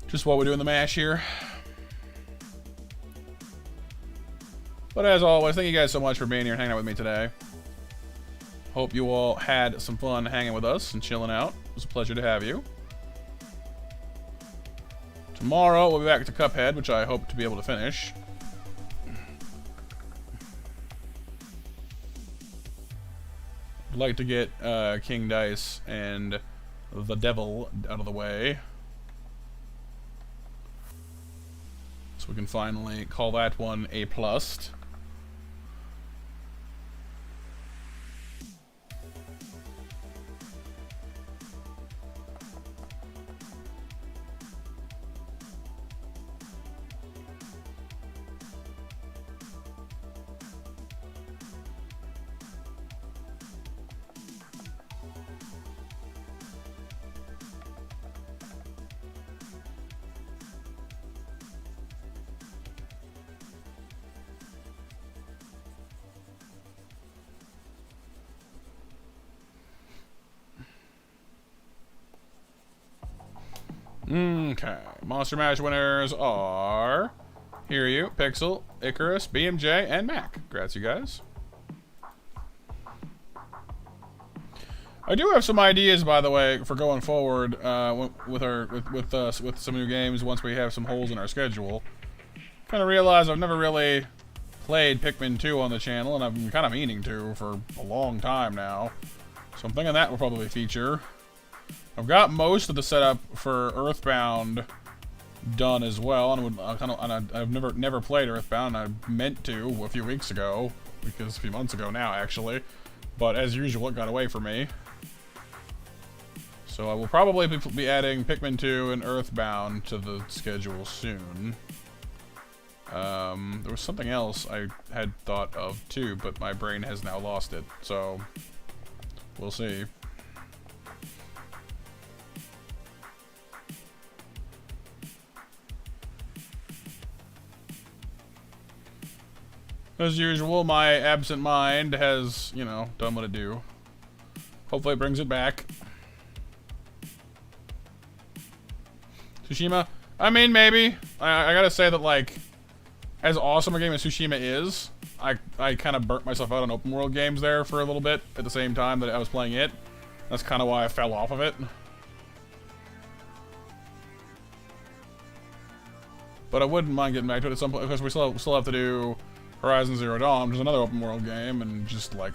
Just while we're doing the mash here. But as always, thank you guys so much for being here and hanging out with me today. Hope you all had some fun hanging with us and chilling out. It was a pleasure to have you. Tomorrow we'll be back to Cuphead, which I hope to be able to finish. I'd like to get King Dice and the Devil out of the way, so we can finally call that one A+. Okay, Monster Mash winners are Hiryu, Pixel, Icarus, BMJ, and Mac. Congrats, you guys. I do have some ideas, by the way, for going forward with some new games once we have some holes in our schedule. Kind of realized I've never really played Pikmin 2 on the channel, and I've been kind of meaning to for a long time now. So I'm thinking that will probably feature. I've got most of the setup for Earthbound done as well, and I've never played Earthbound. I meant to a few weeks ago, because a few months ago now actually, but as usual it got away from me. So I will probably be adding Pikmin 2 and Earthbound to the schedule soon. There was something else I had thought of too, but my brain has now lost it, so we'll see. As usual, my absent mind has, you know, done what it do. Hopefully it brings it back. Tsushima? I mean, maybe. I gotta say that, like, as awesome a game as Tsushima is, I kind of burnt myself out on open world games there for a little bit at the same time that I was playing it. That's kind of why I fell off of it. But I wouldn't mind getting back to it at some point, because we still have to do Horizon Zero Dawn, which is another open world game, and just like,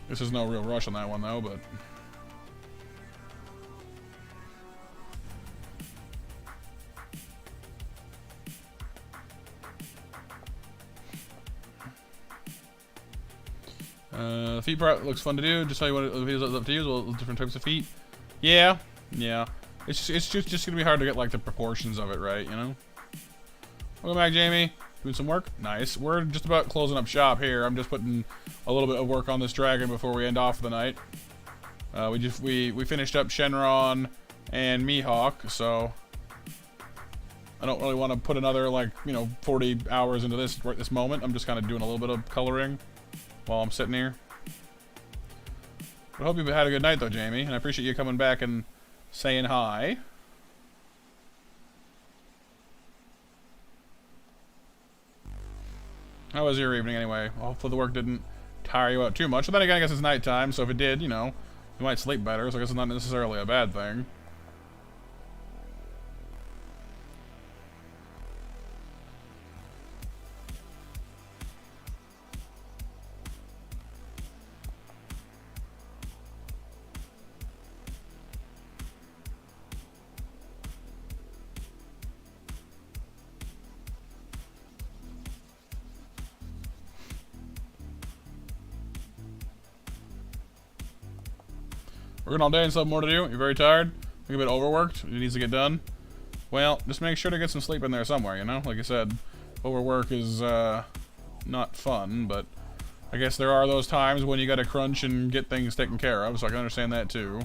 this is no real rush on that one though, but feet part looks fun to do. Just tell you what it is up to use. Well, different types of feet. Yeah. It's just gonna be hard to get like the proportions of it right, you know. Welcome back, Jamie. Doing some work? Nice. We're just about closing up shop here. I'm just putting a little bit of work on this dragon before we end off for the night. We finished up Shenron and Mihawk, so I don't really want to put another, like, 40 hours into this right this moment. I'm just kind of doing a little bit of coloring while I'm sitting here. I hope you've had a good night, though, Jamie, and I appreciate you coming back and saying hi. How was your evening, anyway? Hopefully the work didn't tire you out too much. But then again, I guess it's nighttime, so if it did, you might sleep better, so I guess it's not necessarily a bad thing. Working all day and still have more to do. You're very tired. You're a bit overworked. It needs to get done. Well, just make sure to get some sleep in there somewhere, Like I said, overwork is not fun, but I guess there are those times when you gotta crunch and get things taken care of, so I can understand that too.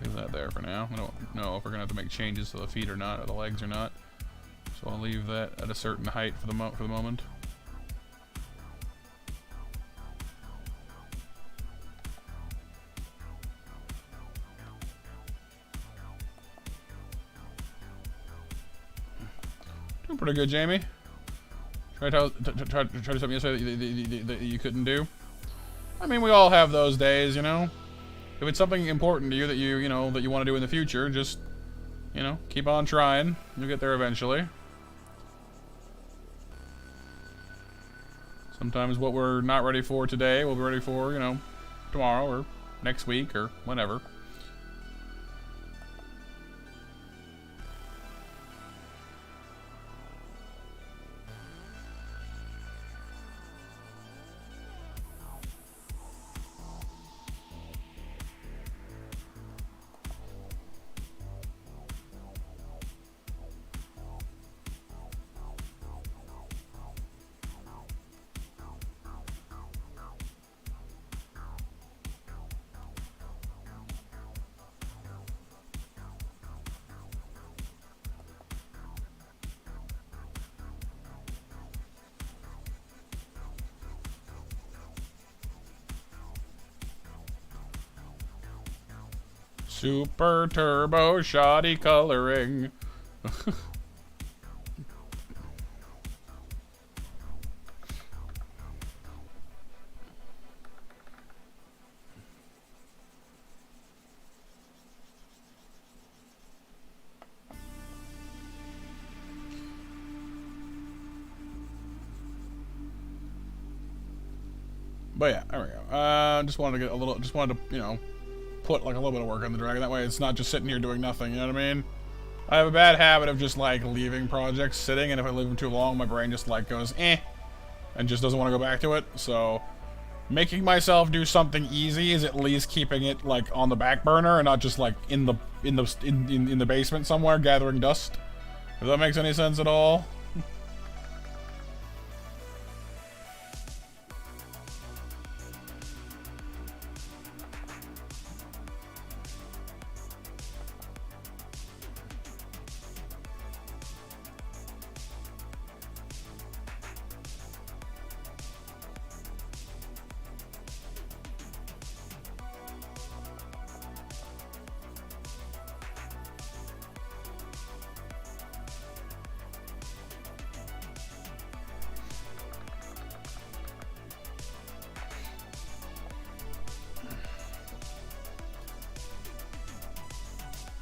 Leave that there for now. I don't know if we're gonna have to make changes to the feet or not, or the legs or not. So I'll leave that at a certain height for the moment. Doing pretty good, Jamie. Try to do something yesterday that you couldn't do. I mean, we all have those days, If it's something important to you that that you want to do in the future, just, keep on trying. You'll get there eventually. Sometimes what we're not ready for today, we'll be ready for, tomorrow or next week or whenever. Super turbo shoddy coloring. But yeah, there we go. Just wanted to get a little, put like a little bit of work on the dragon. That way it's not just sitting here doing nothing, you know what I mean? I have a bad habit of just like leaving projects sitting, and if I leave them too long, my brain just like goes, and just doesn't want to go back to it. So making myself do something easy is at least keeping it like on the back burner and not just like in the basement somewhere gathering dust. If that makes any sense at all.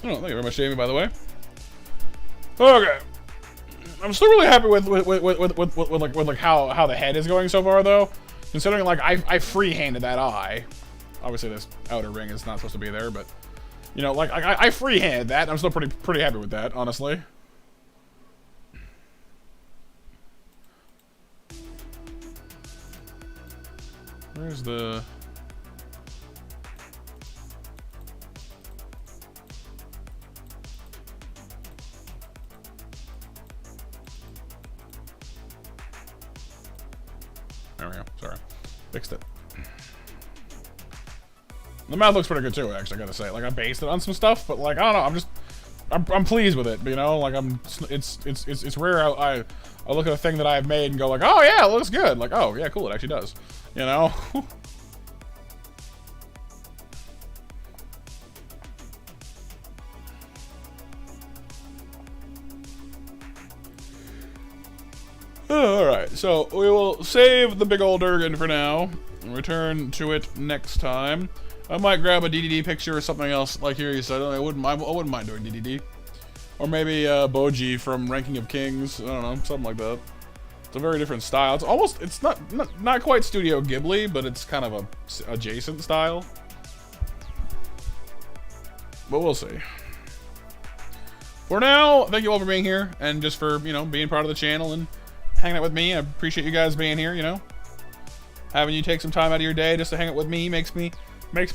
Oh, thank you very much, Jamie, by the way. Okay. I'm still really happy with how the head is going so far, though. Considering, like, I free-handed that eye. Obviously, this outer ring is not supposed to be there, but, like, I free-handed that. I'm still pretty happy with that, honestly. Where's the... Fixed it. The mouth looks pretty good too, actually, I gotta say. Like, I based it on some stuff, but like, I don't know, I'm pleased with it, you know? Like, it's rare I look at a thing that I've made and go like, oh yeah, it looks good. Like, oh yeah, cool, it actually does. You know? Alright, so we will save the big old Durgan for now and return to it next time. I might grab a DDD picture or something else, like here you said. I wouldn't mind doing DDD. Or maybe Boji from Ranking of Kings. I don't know, something like that. It's a very different style. It's almost, it's not quite Studio Ghibli, but it's kind of a adjacent style. But we'll see. For now, thank you all for being here and just for, you know, being part of the channel and hanging out with me. I appreciate you guys being here, you know. Having you take some time out of your day just to hang out with me makes me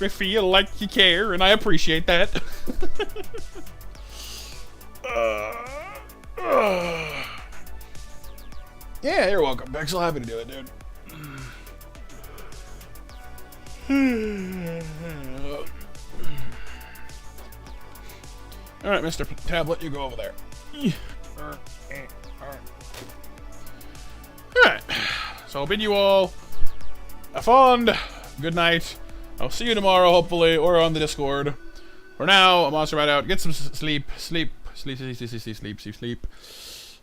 feel like you care, and I appreciate that. Yeah, you're welcome, Pixel. Happy to do it, dude. Alright, Mr. Tablet, you go over there. Alright, so I'll bid you all a fond good night. I'll see you tomorrow, hopefully, or on the Discord. For now, I'm Monster right out. Get some sleep. Sleep.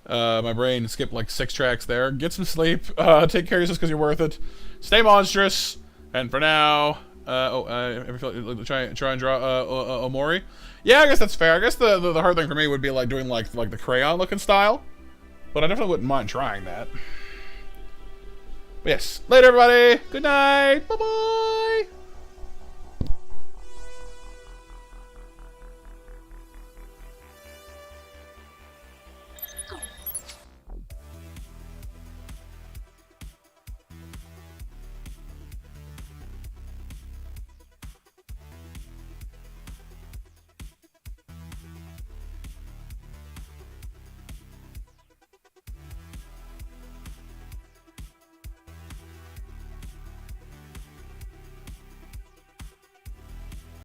My brain skipped like 6 tracks there. Get some sleep. Take care of yourselves because you're worth it. Stay monstrous. And for now, try and draw Omori. Yeah, I guess that's fair. I guess the hard thing for me would be like doing like the crayon looking style. But I definitely wouldn't mind trying that. But yes. Later, everybody. Good night. Bye-bye.